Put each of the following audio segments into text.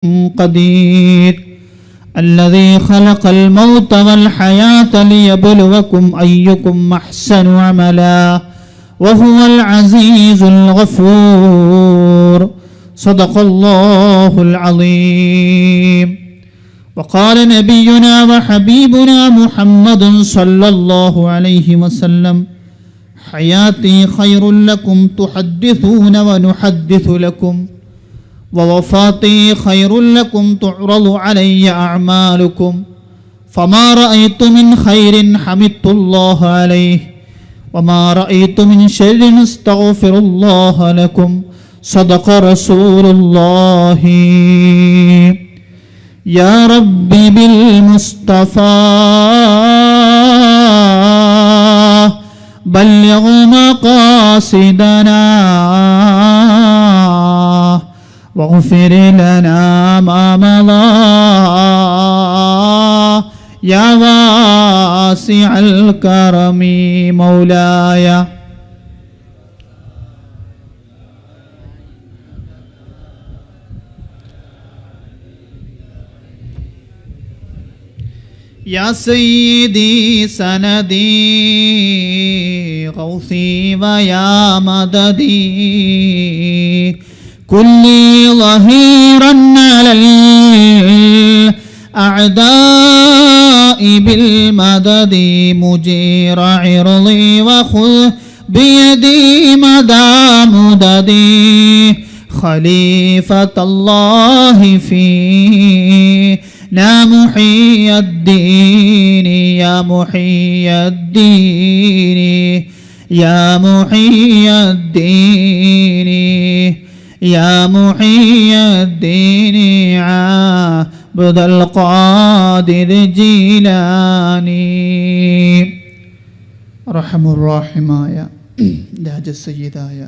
قدير الذي خلق الموت والحياة ليبلوكم أيكم أحسن عملا وهو العزيز الغفور صدق الله العظيم. وقال نبينا وحبيبنا محمد صلى الله عليه وسلم حياتي خير لكم تحدثون ونحدث لكم ووفاتي خير لكم تعرض علي أعمالكم فما رأيت من خير حمدت الله عليه وما رأيت من شر استغفر الله لكم صدق رسول الله. يا ربي بالمصطفى بلغ مقاصدنا واغفر لنا ما مضى يا واسع الكرم مولاي. يا سيدي سندي غوثي ويا مددي كلي ظهيرا على الأعداء بالمدد مجير عرضي وخذ بيدي مدى مددي خليفة الله فينا محي الدين يا محي الدين يا محي الدين يا محي الدين عبد القادر جيلاني. رحم الراحماയ രാജസയ്യിദായ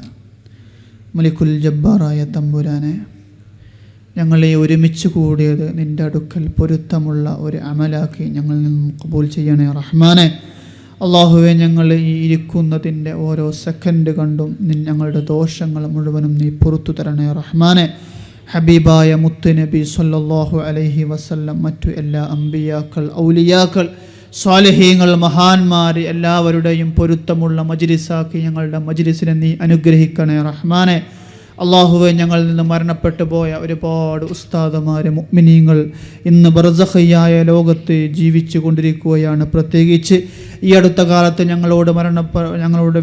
മലിക്കുൽ ജബ്ബാറായ തമ്പുരാനെ, ഞങ്ങളെ ഒരുമിച്ച് കൂടിയത് നിൻ്റെ അടുക്കൽ പൊരുത്തമുള്ള ഒരു അമലാക്കി ഞങ്ങളിൽ നിന്നും ഖബൂൽ ചെയ്യണേ റഹ്മാനെ. അള്ളാഹുവെ, ഞങ്ങൾ ഈ ഇരിക്കുന്നതിൻ്റെ ഓരോ സെക്കൻഡ് കണ്ടും ഞങ്ങളുടെ ദോഷങ്ങൾ മുഴുവനും നീ പുറത്തു തരണേ റഹ്മാനെ. ഹബീബായ മുത്തുനബി സല്ലല്ലാഹു അലൈഹി വസല്ലം, മറ്റു എല്ലാ അമ്പിയാക്കൾ, ഔലിയാക്കൾ, സ്വാലിഹീങ്ങൾ, മഹാന്മാർ എല്ലാവരുടെയും പൊരുത്തമുള്ള മജ്ലിസാക്കി ഞങ്ങളുടെ മജ്ലിസിനെ നീ അനുഗ്രഹിക്കണേ റഹ്മാനെ. അള്ളാഹുവെ, ഞങ്ങളിൽ നിന്ന് മരണപ്പെട്ടു പോയ ഒരുപാട് ഉസ്താദുമാർ, മുഅ്മിനീങ്ങൾ ഇന്ന് ബർസഖിയായ ലോകത്ത് ജീവിച്ചു കൊണ്ടിരിക്കുകയാണ്. പ്രത്യേകിച്ച് ഈ അടുത്ത കാലത്ത് ഞങ്ങളോട്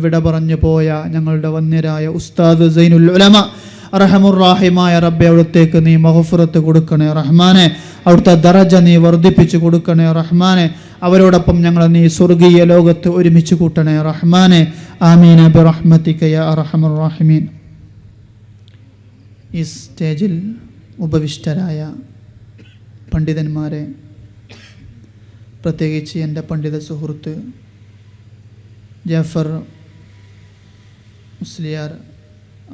വിട പറഞ്ഞു പോയ ഞങ്ങളുടെ വന്യരായ ഉസ്താദ് സൈനുൽ ഉലമ, റഹമുറാഹിമായ റബ്ബെ, അവിടുത്തേക്ക് നീ മഗ്ഫിറത്ത് കൊടുക്കണേ റഹ്മാനെ. അവിടുത്തെ ദറജ നീ വർദ്ധിപ്പിച്ചു കൊടുക്കണേ റഹ്മാനെ. അവരോടൊപ്പം ഞങ്ങളെ നീ സ്വർഗീയ ലോകത്ത് ഒരുമിച്ച് കൂട്ടണേ റഹ്മാനെ. ആമീന ബിറഹ്മതിക യാ അർഹമർ റഹീമീൻ. ഈ സ്റ്റേജിൽ ഉപവിഷ്ടരായ പണ്ഡിതന്മാരെ, പ്രത്യേകിച്ച് എൻ്റെ പണ്ഡിത സുഹൃത്ത് ജാഫർ മുസ്ലിയാർ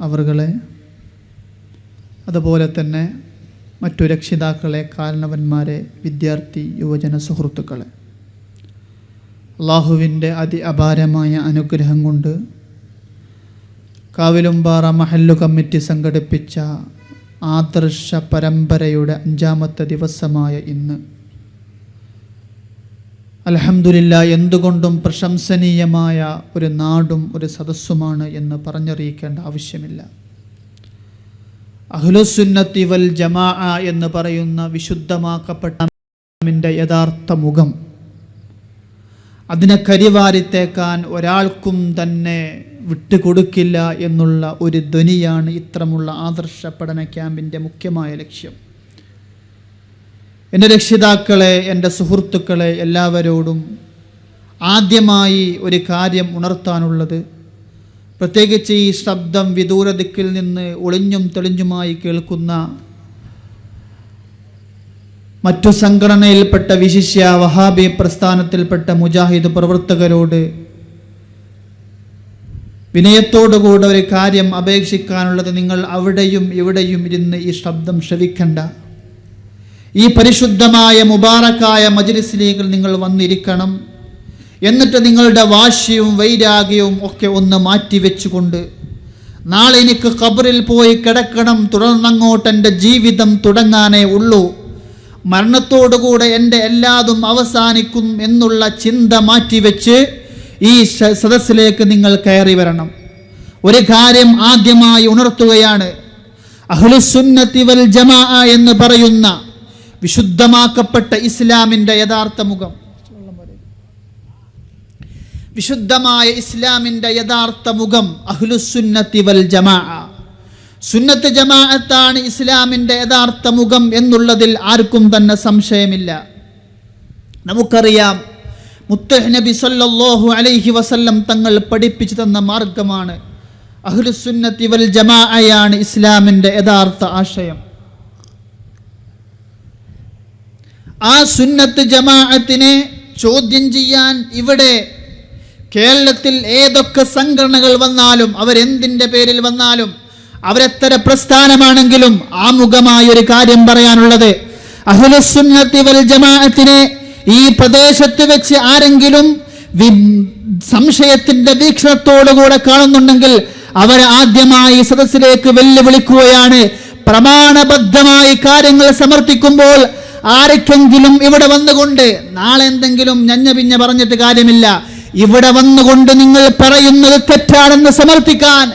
അവർകളെ, അതുപോലെ തന്നെ മറ്റു രക്ഷിതാക്കളെ, കാരണവന്മാരെ, വിദ്യാർത്ഥി യുവജന സുഹൃത്തുക്കളെ, അള്ളാഹുവിൻ്റെ അപാരമായ അനുഗ്രഹം കൊണ്ട് കാവിലുംപാറ മഹല്ലു കമ്മിറ്റി സംഘടിപ്പിച്ച ആദർശ പരമ്പരയുടെ 5ാമത്തെ ദിവസമായ ഇന്ന് അൽഹംദുലില്ലാഹ് എന്തുകൊണ്ടും പ്രശംസനീയമായ ഒരു നാടും ഒരു സദസ്സുമാണ് എന്ന് പറഞ്ഞറിയിക്കേണ്ട ആവശ്യമില്ല. അഹ്ലുസുന്നത്തി വൽ ജമാഅ എന്ന് പറയുന്ന വിശുദ്ധമാക്കപ്പെട്ട ഇസ്ലാമിൻ്റെ യഥാർത്ഥ മുഖം, അതിനെ കരിവാരിത്തേക്കാൻ ഒരാൾക്കും തന്നെ വിട്ടുകൊടുക്കില്ല എന്നുള്ള ഒരു ധ്വനിയാണ് ഇത്തരമുള്ള ആദർശ പഠന ക്യാമ്പിൻ്റെ മുഖ്യമായ ലക്ഷ്യം. എൻ്റെ രക്ഷിതാക്കളെ, എൻ്റെ സുഹൃത്തുക്കളെ, എല്ലാവരോടും ആദ്യമായി ഒരു കാര്യം ഉണർത്താനുള്ളത്, പ്രത്യേകിച്ച് ഈ ശബ്ദം വിദൂര ദിക്കിൽ നിന്ന് ഒളിഞ്ഞും തെളിഞ്ഞുമായി കേൾക്കുന്ന മറ്റു സംഘടനയിൽപ്പെട്ട, വിശിഷ്യ വഹാബി പ്രസ്ഥാനത്തിൽപ്പെട്ട മുജാഹിദ് പ്രവർത്തകരോട് വിനയത്തോടുകൂടെ ഒരു കാര്യം അപേക്ഷിക്കാനുള്ളത്, നിങ്ങൾ അവിടെയും ഇവിടെയും ഇരുന്ന് ഈ ശബ്ദം ശ്രവിക്കണ്ട. ഈ പരിശുദ്ധമായ മുബാറക്കായ മജ്ലിസിലേക്ക് നിങ്ങൾ വന്നിരിക്കണം. എന്നിട്ട് നിങ്ങളുടെ വാശിയും വൈരാഗ്യവും ഒക്കെ ഒന്ന് മാറ്റിവെച്ചുകൊണ്ട് നാളെ എനിക്ക് ഖബറിൽ പോയി കിടക്കണം, തുടർന്നങ്ങോട്ട് എൻ്റെ ജീവിതം തുടങ്ങാനേ ഉള്ളൂ, മരണത്തോടുകൂടെ എൻ്റെ എല്ലാതും അവസാനിക്കും എന്നുള്ള ചിന്ത മാറ്റിവെച്ച് ഈ സദസ്സിലേക്ക് നിങ്ങൾ കയറി വരണം. ഒരു കാര്യം ആദ്യമായി ഉണർത്തുകയാണ്. അഹ്ലുസുന്നത്തി വൽ ജമാഅ എന്ന് പറയുന്ന വിശുദ്ധമാക്കപ്പെട്ട ഇസ്ലാമിൻ്റെ യഥാർത്ഥ മുഖം, വിശുദ്ധമായ ഇസ്ലാമിൻ്റെ യഥാർത്ഥ മുഖം അഹ്ലുസുന്നത്തി വൽ ജമാഅ, സുന്നത്ത് ജമാഅത്താണ് ഇസ്ലാമിൻ്റെ യഥാർത്ഥ മുഖം എന്നുള്ളതിൽ ആർക്കും തന്നെ സംശയമില്ല. നമുക്കറിയാം, മുത്തഹ് നബി സല്ലല്ലാഹു അലൈഹി വസല്ലം തങ്ങൾ പഠിപ്പിച്ചു തന്ന മാർഗമാണ് അഹ്ലുസുന്നത്തി വൽ ജമാഅയാണ് ഇസ്ലാമിൻ്റെ യഥാർത്ഥ ആശയം. ആ സുന്നത്ത് ജമാഅത്തിനെ ചോദ്യം ചെയ്യാൻ ഇവിടെ കേരളത്തിൽ ഏതൊക്കെ സംഘടനകൾ വന്നാലും, അവരെന്തിൻ്റെ പേരിൽ വന്നാലും, അവരെത്ര പ്രസ്ഥാനമാണെങ്കിലും ആമുഖമായൊരു കാര്യം പറയാനുള്ളത്, അഹ്ലുസുന്നത്തി വൽ ജമാഅത്തിനെ ഈ പ്രദേശത്ത് വെച്ച് ആരെങ്കിലും സംശയത്തിന്റെ വീക്ഷണത്തോടുകൂടെ കാണുന്നുണ്ടെങ്കിൽ അവരെ ആദ്യമായി സദസ്സിലേക്ക് വെല്ലുവിളിക്കുകയാണ്. പ്രമാണബദ്ധമായി കാര്യങ്ങൾ സമർത്ഥിക്കുമ്പോൾ ആർക്കെങ്കിലും ഇവിടെ വന്നുകൊണ്ട് നാളെ എന്തെങ്കിലും ഞഞ്ഞ പിഞ്ഞ പറഞ്ഞിട്ട് കാര്യമില്ല, ഇവിടെ വന്നുകൊണ്ട് നിങ്ങൾ പറയുന്നത് തെറ്റാണെന്ന് സമർത്ഥിക്കാൻ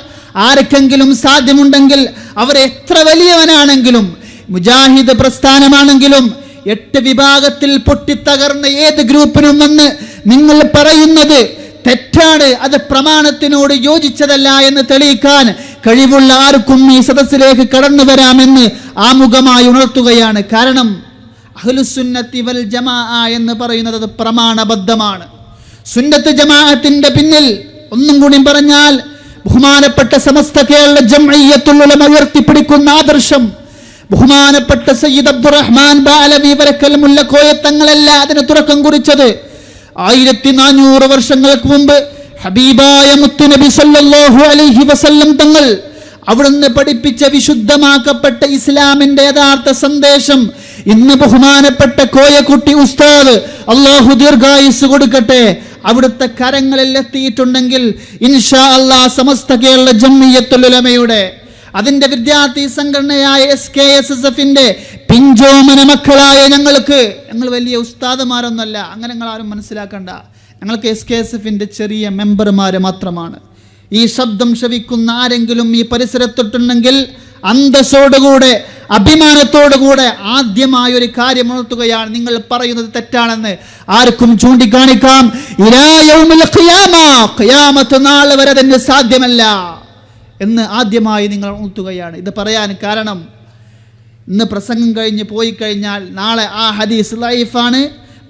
ആർക്കെങ്കിലും സാധ്യമുണ്ടെങ്കിൽ, അവർ എത്ര വലിയവനാണെങ്കിലും, മുജാഹിദ് പ്രസ്ഥാനമാണെങ്കിലും, 8 വിഭാഗത്തിൽ പൊട്ടിത്തകർന്ന ഏത് ഗ്രൂപ്പിനും വന്ന് നിങ്ങൾ പറയുന്നത് തെറ്റാണ്, അത് പ്രമാണത്തിനോട് യോജിച്ചതല്ല എന്ന് തെളിയിക്കാൻ കഴിവുള്ള ആർക്കും ഈ സദസ്സിലേക്ക് കടന്നു വരാമെന്ന് ആമുഖമായി ഉണർത്തുകയാണ്. കാരണം അഹ്ലുസുന്നത്തി വൽ ജമാഅ എന്ന് പറയുന്നത് അത് പ്രമാണബദ്ധമാണ്. സുന്നത്ത് ജമാഅത്തിന്റെ പിന്നിൽ ഒന്നും കൂടി പറഞ്ഞാൽ ബഹുമാനപ്പെട്ട സമസ്ത കേരള ജംഇയ്യത്തുൽ ഉലമ ഉയർത്തിപ്പിടിക്കുന്ന ആദർശം, ബഹുമാനപ്പെട്ട സയ്യിദ് അബ്ദുറഹ്മാൻ ബാലവി വരക്കൽ മുല്ലക്കോയ തങ്ങളല്ല അതിന് തുടക്കം കുറിച്ചത്. 1400 വർഷങ്ങൾക്ക് മുമ്പ് ഹബീബായ മുത്തുനബി സല്ലല്ലാഹു അലൈഹി വസല്ലം തങ്ങൾ അവിടുന്ന് പഠിപ്പിച്ച വിശുദ്ധമാക്കപ്പെട്ട ഇസ്ലാമിന്റെ യഥാർത്ഥ സന്ദേശം ഇന്ന് ബഹുമാനപ്പെട്ട കോയക്കുട്ടി ഉസ്താദ്, അല്ലാഹു ദീർഘായുസ് കൊടുക്കട്ടെ, അവിടുത്തെ കരങ്ങളിൽ എത്തിയിട്ടുണ്ടെങ്കിൽ ഇൻഷാ അല്ലാഹ് സമസ്ത കേരള ജംഇയ്യത്തുൽ ഉലമയുടെ അതിന്റെ വിദ്യാർത്ഥി സംഘടനയായ SKSSFന്റെ പിഞ്ചോമന മക്കളായ ഞങ്ങൾ വലിയ ഉസ്താദുമാരൊന്നുമല്ല, അങ്ങനെ നിങ്ങൾ ആരും മനസ്സിലാക്കണ്ട. ഞങ്ങൾക്ക് SKSSFന്റെ ചെറിയ മെമ്പർമാര് മാത്രമാണ്. ഈ ശബ്ദം ശ്രവിക്കുന്ന ആരെങ്കിലും ഈ പരിസരത്തിട്ടുണ്ടെങ്കിൽ അന്തസ്സോടുകൂടെ അഭിമാനത്തോടുകൂടെ ആദ്യമായ ഒരു കാര്യം ഉണർത്തുകയാണ്, നിങ്ങൾ പറയുന്നത് തെറ്റാണെന്ന് ആർക്കും ചൂണ്ടിക്കാണിക്കാം. ഇലാ യൗമിൽ ഖിയാമ, ഖിയാമത്ത് നാൾ വരെ തന്നെ സാധ്യമല്ല എന്ന് ആദ്യമായി നിങ്ങൾ ഉണർത്തുകയാണ്. ഇത് പറയാൻ കാരണം, ഇന്ന് പ്രസംഗം കഴിഞ്ഞ് പോയി കഴിഞ്ഞാൽ നാളെ ആ ഹദീസ് ലൈഫാണ്,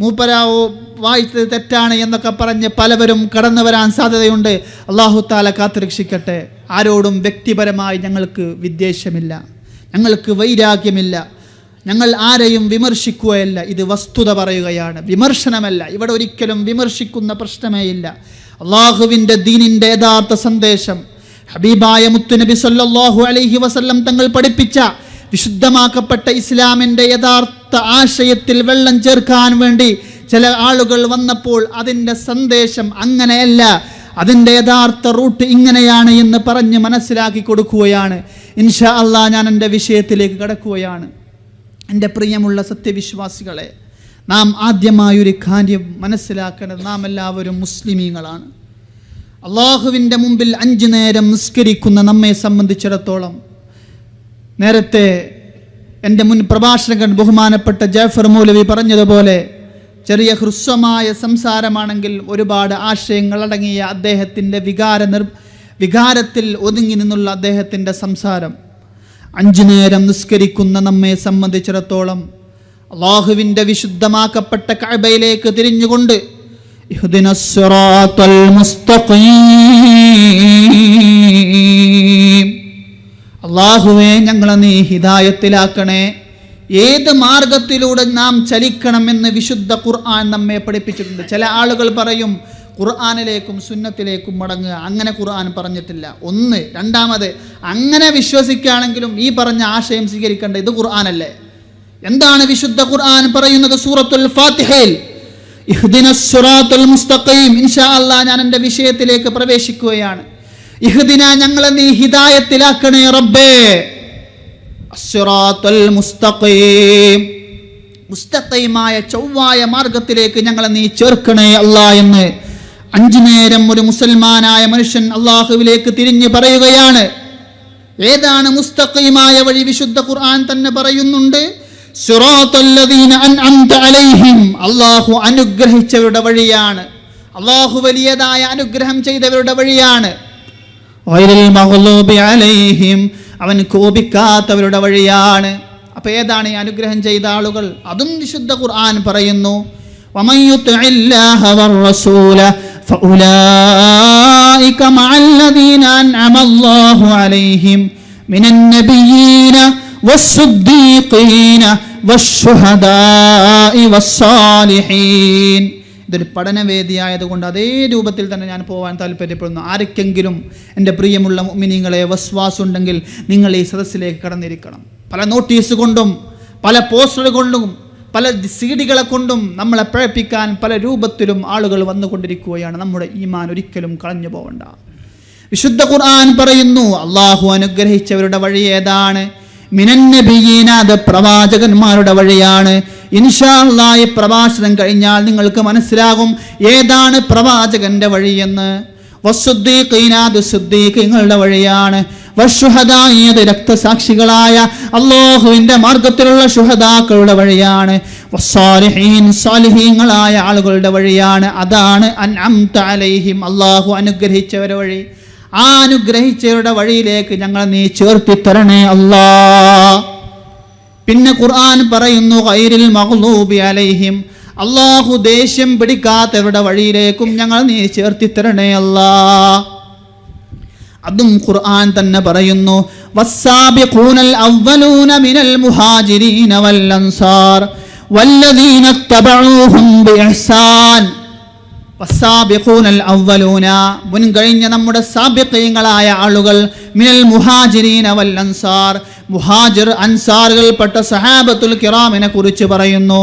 മൂപ്പരാവോ വായിച്ചത് തെറ്റാണ് എന്നൊക്കെ പറഞ്ഞ് പലവരും കടന്നു വരാൻ സാധ്യതയുണ്ട്. അല്ലാഹു തആല കാത്തുരക്ഷിക്കട്ടെ. ആരോടും വ്യക്തിപരമായി ഞങ്ങൾക്ക് വിദ്വേഷമില്ല, ഞങ്ങൾക്ക് വൈരാഗ്യമില്ല, ഞങ്ങൾ ആരെയും വിമർശിക്കുകയല്ല, ഇത് വസ്തുത പറയുകയാണ്, വിമർശനമല്ല. ഇവിടെ ഒരിക്കലും വിമർശിക്കുന്ന പ്രശ്നമേ ഇല്ല. അള്ളാഹുവിൻ്റെ ദീനിൻ്റെ യഥാർത്ഥ സന്ദേശം ഹബീബായ മുത്തുനബി സല്ലല്ലാഹു അലൈഹി വസല്ലം തങ്ങൾ പഠിപ്പിച്ച വിശുദ്ധമാക്കപ്പെട്ട ഇസ്ലാമിൻ്റെ യഥാർത്ഥ ആശയത്തിൽ വെള്ളം ചേർക്കാൻ വേണ്ടി ചില ആളുകൾ വന്നപ്പോൾ അതിൻ്റെ സന്ദേശം അങ്ങനെയല്ല, അതിൻ്റെ യഥാർത്ഥ റൂട്ട് ഇങ്ങനെയാണ് എന്ന് പറഞ്ഞ് മനസ്സിലാക്കി കൊടുക്കുകയാണ്. ഇൻഷാ അല്ലാഹ് ഞാൻ എൻ്റെ വിഷയത്തിലേക്ക് കടക്കുകയാണ്. എൻ്റെ പ്രിയമുള്ള സത്യവിശ്വാസികളെ, നാം ആദ്യമായൊരു കാര്യം മനസ്സിലാക്കേണ്ടത്, നാം എല്ലാവരും മുസ്ലിമീങ്ങളാണ്. അള്ളാഹുവിൻ്റെ മുമ്പിൽ 5 നേരം നിസ്കരിക്കുന്ന നമ്മെ സംബന്ധിച്ചിടത്തോളം, നേരത്തെ എൻ്റെ മുൻ പ്രഭാഷകൻ ബഹുമാനപ്പെട്ട ജാഫർ മൗലവി പറഞ്ഞതുപോലെ, ചെറിയ ഹ്രസ്വമായ സംസാരമാണെങ്കിൽ ഒരുപാട് ആശയങ്ങൾ അടങ്ങിയ അദ്ദേഹത്തിൻ്റെ വികാരത്തിൽ ഒതുങ്ങി നിന്നുള്ള അദ്ദേഹത്തിൻ്റെ സംസാരം, 5 നേരം നിസ്കരിക്കുന്ന നമ്മെ സംബന്ധിച്ചിടത്തോളം അള്ളാഹുവിൻ്റെ വിശുദ്ധമാക്കപ്പെട്ട കഅബയിലേക്ക് തിരിഞ്ഞുകൊണ്ട് ഇഹ്ദിനസ് സിറാത്തൽ മുസ്തഖീം, അള്ളാഹുവേ ഞങ്ങളെ നീ ഹിദായത്തിലാക്കണേ, ഏത് മാർഗത്തിലൂടെ നാം ചലിക്കണമെന്ന് വിശുദ്ധ ഖുർആൻ നമ്മെ പഠിപ്പിച്ചിട്ടുണ്ട്. ചില ആളുകൾ പറയും ഖുർആനിലേക്കും സുന്നത്തിലേക്കും മടങ്ങുക, അങ്ങനെ ഖുർആൻ പറഞ്ഞിട്ടില്ല. ഒന്ന്. രണ്ടാമത്, അങ്ങനെ വിശ്വസിക്കുകയാണെങ്കിലും ഈ പറഞ്ഞ ആശയം സ്വീകരിക്കേണ്ട, ഇത് ഖുർആനല്ലേ? എന്താണ് വിശുദ്ധ ഖുർആൻ പറയുന്നത്? സൂറത്തുൽ ഫാത്തിഹയിൽ ഇഹ്ദിനസ് സിറാത്തുൽ മുസ്തഖീം. ഇൻഷാ അല്ലാഹ് ഞാൻ എൻ്റെ വിഷയത്തിലേക്ക് പ്രവേശിക്കുകയാണ്. ഇഹ്ദിന, ഞങ്ങളെ നീ ഹിദായത്തിലാക്കണേ റബ്ബേ, അസ്സിറാത്തുൽ മുസ്തഖീം, മുസ്തഖീമായ ചൊവ്വായ മാർഗത്തിലേക്ക് ഞങ്ങളെ നീ ചേർക്കണേ അല്ലാ എന്ന് 5 നേരം ഒരു മുസൽമാനായ മനുഷ്യൻ അള്ളാഹുവിലേക്ക് തിരിഞ്ഞു പറയുകയാണ്. ഏതാണ് മുസ്തഖീമായ വഴി? വിശുദ്ധ ഖുർആൻ തന്നെ പറയുന്നുണ്ട്, സിറാത്തല്ലദീന അൻഅംത അലൈഹിം, അല്ലാഹു അനുഗ്രഹിച്ചവരുടെ വഴിയാണ്, അല്ലാഹു വലിയതായ അനുഗ്രഹം ചെയ്തവരുടെ വഴിയാണ്. ഗൈറിൽ മഗ്ലൂബി അലൈഹിം, അവൻ കോപിക്കാത്തവരുടെ വഴിയാണ്. അപ്പോൾ ഏതാണ് ഈ അനുഗ്രഹം ചെയ്ത ആളുകൾ? അതും വിശുദ്ധ ഖുർആൻ പറയുന്നു, വമൻ യുതിഇല്ലാഹ വറസൂല ഫഉലൈക മഅല്ലദീന അൻഅമ അല്ലാഹു അലൈഹിം മിനൻ നബിയ്യീന വസ്സുദ്ദീഖീന വശുഹദാഇ വസ്സാലിഹീൻ. ഇതൊരു പഠനവേദിയായതുകൊണ്ട് അതേ രൂപത്തിൽ തന്നെ ഞാൻ പോകാൻ താല്പര്യപ്പെടുന്നു. ആർക്കെങ്കിലും എൻ്റെ പ്രിയമുള്ള മുഅ്മിനീങ്ങളെ വസ്വാസുണ്ടെങ്കിൽ നിങ്ങൾ ഈ സദസ്സിലേക്ക് കടന്നിരിക്കണം. പല നോട്ടീസ് കൊണ്ടും പല പോസ്റ്റർ കൊണ്ടും പല സീഡികളെ കൊണ്ടും നമ്മളെ പഴപ്പിക്കാൻ പല രൂപത്തിലും ആളുകൾ വന്നുകൊണ്ടിരിക്കുകയാണ്. നമ്മുടെ ഈമാൻ ഒരിക്കലും കളഞ്ഞു പോകണ്ട. വിശുദ്ധ ഖുർആൻ പറയുന്നു, അള്ളാഹു അനുഗ്രഹിച്ചവരുടെ വഴി ഏതാണ്? മിനൻ നബിയീന, അത് പ്രവാചകന്മാരുടെ വഴിയാണ്. ഇൻഷാ അല്ലാഹ് ഈ പ്രഭാഷണം കഴിഞ്ഞാൽ നിങ്ങൾക്ക് മനസ്സിലാകും ഏതാണ് പ്രവാചകന്റെ വഴിയെന്ന്. വസ്സുദ്ദീഖീന, അത് സുദ്ദീഖീങ്ങളുടെ വഴിയാണ്. വശുഹദാഇ, അത് രക്തസാക്ഷികളായ അല്ലാഹുവിന്റെ മാർഗത്തിലുള്ള ശുഹദാക്കളുടെ വഴിയാണ്. വസ്സാലിഹീൻ, സാലിഹീങ്ങളായ ആളുകളുടെ വഴിയാണ്. അതാണ് അൻഅംത അലൈഹിം, അല്ലാഹു അനുഗ്രഹിച്ചവരുടെ വഴി. ആ അനുഗ്രഹിച്ചവരുടെ വഴിയിലേക്ക് ഞങ്ങൾ നീ ചേർത്തി തരണേ അല്ലാ. പിന്നെ ഖുർആൻ പറയുന്നു, ഗൈറിൽ മഗ്ലൂബി അലൈഹിം, അല്ലാഹു ദേഷ്യം പിടിക്കാത്തവരുടെ വഴിയിലേക്കും ഞങ്ങൾ നീ ചേർത്തി തരണേ അല്ലാ. അതും ഖുർആൻ തന്നെ പറയുന്നു, വസ്സാബിഖൂനൽ അവ്വലൂന മിനൽ മുഹാജിരീന വൽ അൻസാർ വല്ലദീന തബഊഹും ബിഇഹ്സാൻ. വസ്സാബിഖൂനൽ അവ്വലൂന, മുൻകഴിഞ്ഞ നമ്മുടെ സാബിഖീങ്ങളായ ആളുകൾ, മിനൽ മുഹാജിരീന വൽ അൻസാർ, മുഹാജിർ അൻസാറുകൾപ്പെട്ട സഹാബത്തുൽ കിറാമിനെ കുറിച്ച് പറയുന്നു.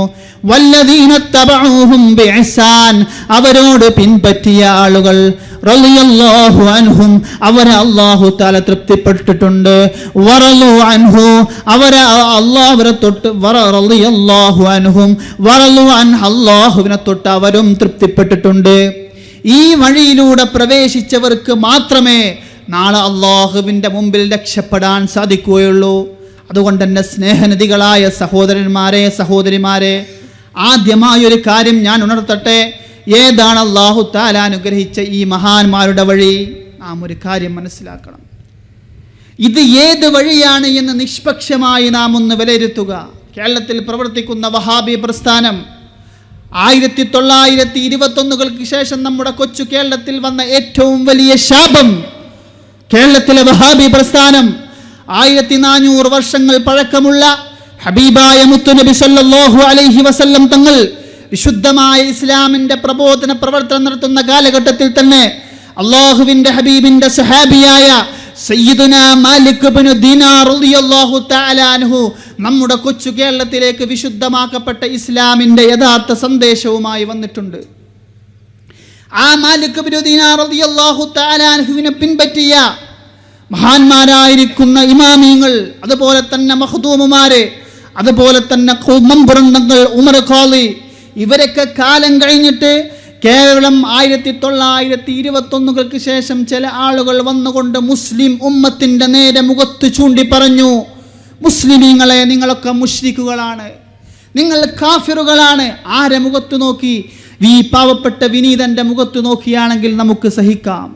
വല്ലദീന തബഊഹും ബിഇഹ്സാൻ, അവരോട് പിൻപറ്റിയ ആളുകൾ, റളിയല്ലാഹു അൻഹും, അവരെ അല്ലാഹു തആല തൃപ്തിപ്പെട്ടിട്ടുണ്ട്. വറളു അൻഹു, അവരെ അല്ലാഹുവിനെ തൊട്ട് റളിയല്ലാഹു അൻഹും വറളു അൻ, അല്ലാഹുവിനെ തൊട്ട് അവരും തൃപ്തിപ്പെട്ടിട്ടുണ്ട്. ഈ വഴിയിലൂടെ പ്രവേശിച്ചവർക്ക് മാത്രമേ നാളെ അല്ലാഹുവിൻ്റെ മുമ്പിൽ രക്ഷപ്പെടാൻ സാധിക്കുകയുള്ളൂ. അതുകൊണ്ട് തന്നെ സ്നേഹനിധികളായ സഹോദരന്മാരെ, സഹോദരിമാരെ, ആദ്യമായൊരു കാര്യം ഞാൻ ഉണർത്തട്ടെ. ഏതാണ് അല്ലാഹു തആല അനുഗ്രഹിച്ച ഈ മഹാന്മാരുടെ വഴി? നാം ഒരു കാര്യം മനസ്സിലാക്കണം. ഇത് ഏത് വഴിയാണ് എന്ന് നിഷ്പക്ഷമായി നാം ഒന്ന് വിലയിരുത്തുക. കേരളത്തിൽ പ്രവർത്തിക്കുന്ന വഹാബി പ്രസ്ഥാനം 1921 ശേഷം നമ്മുടെ കൊച്ചു കേരളത്തിൽ വന്ന ഏറ്റവും വലിയ ശാപം. കേരളത്തിലെ വഹാബി പ്രസ്ഥാനം 1400 വർഷങ്ങൾ പഴക്കമുള്ള ഹബീബായ മുത്തുനബി സല്ലല്ലാഹു അലൈഹി വസല്ലം തങ്ങൾ വിശുദ്ധമായ ഇസ്ലാമിന്റെ പ്രബോധന പ്രവർത്തനം നടത്തുന്ന കാലഘട്ടത്തിൽ തന്നെ അല്ലാഹുവിന്റെ ഹബീബിന്റെ സഹാബിയായ സയ്യിദുനാ മാലിക് ഇബ്നു ദീനാർ റളിയല്ലാഹു തആല അൻഹു നമ്മുടെ കൊച്ചു കേരളത്തിലേക്ക് വിശുദ്ധമാക്കപ്പെട്ട ഇസ്ലാമിന്റെ യഥാർത്ഥ സന്ദേശവുമായി വന്നിട്ടുണ്ട്. ആ മാലിക് ഇബ്നു ദീനാർ റളിയല്ലാഹു തആല അൻഹുവിനെ പിൻപറ്റിയ മഹാന്മാരായിരിക്കുന്ന ഇമാമിങ്ങൾ, അതുപോലെ തന്നെ മഖ്ദൂമുമാരെ, അതുപോലെ തന്നെ മമ്പുറന്തങ്ങൾ, ഉമർ ഖാളി, ഇവരൊക്കെ കാലം കഴിഞ്ഞിട്ട് കേരളം 1921 ശേഷം ചില ആളുകൾ വന്നുകൊണ്ട് മുസ്ലിം ഉമ്മത്തിന്റെ നേരെ മുഖത്ത് ചൂണ്ടി പറഞ്ഞു, മുസ്ലിമീങ്ങളെ, നിങ്ങളൊക്കെ മുശ്രിക്കുകളാണ്, നിങ്ങൾ കാഫിറുകളാണ്. ആരെ മുഖത്ത് നോക്കി? ഈ പാവപ്പെട്ട വിനീതന്റെ മുഖത്ത് നോക്കിയാണെങ്കിൽ നമുക്ക് സഹിക്കാം.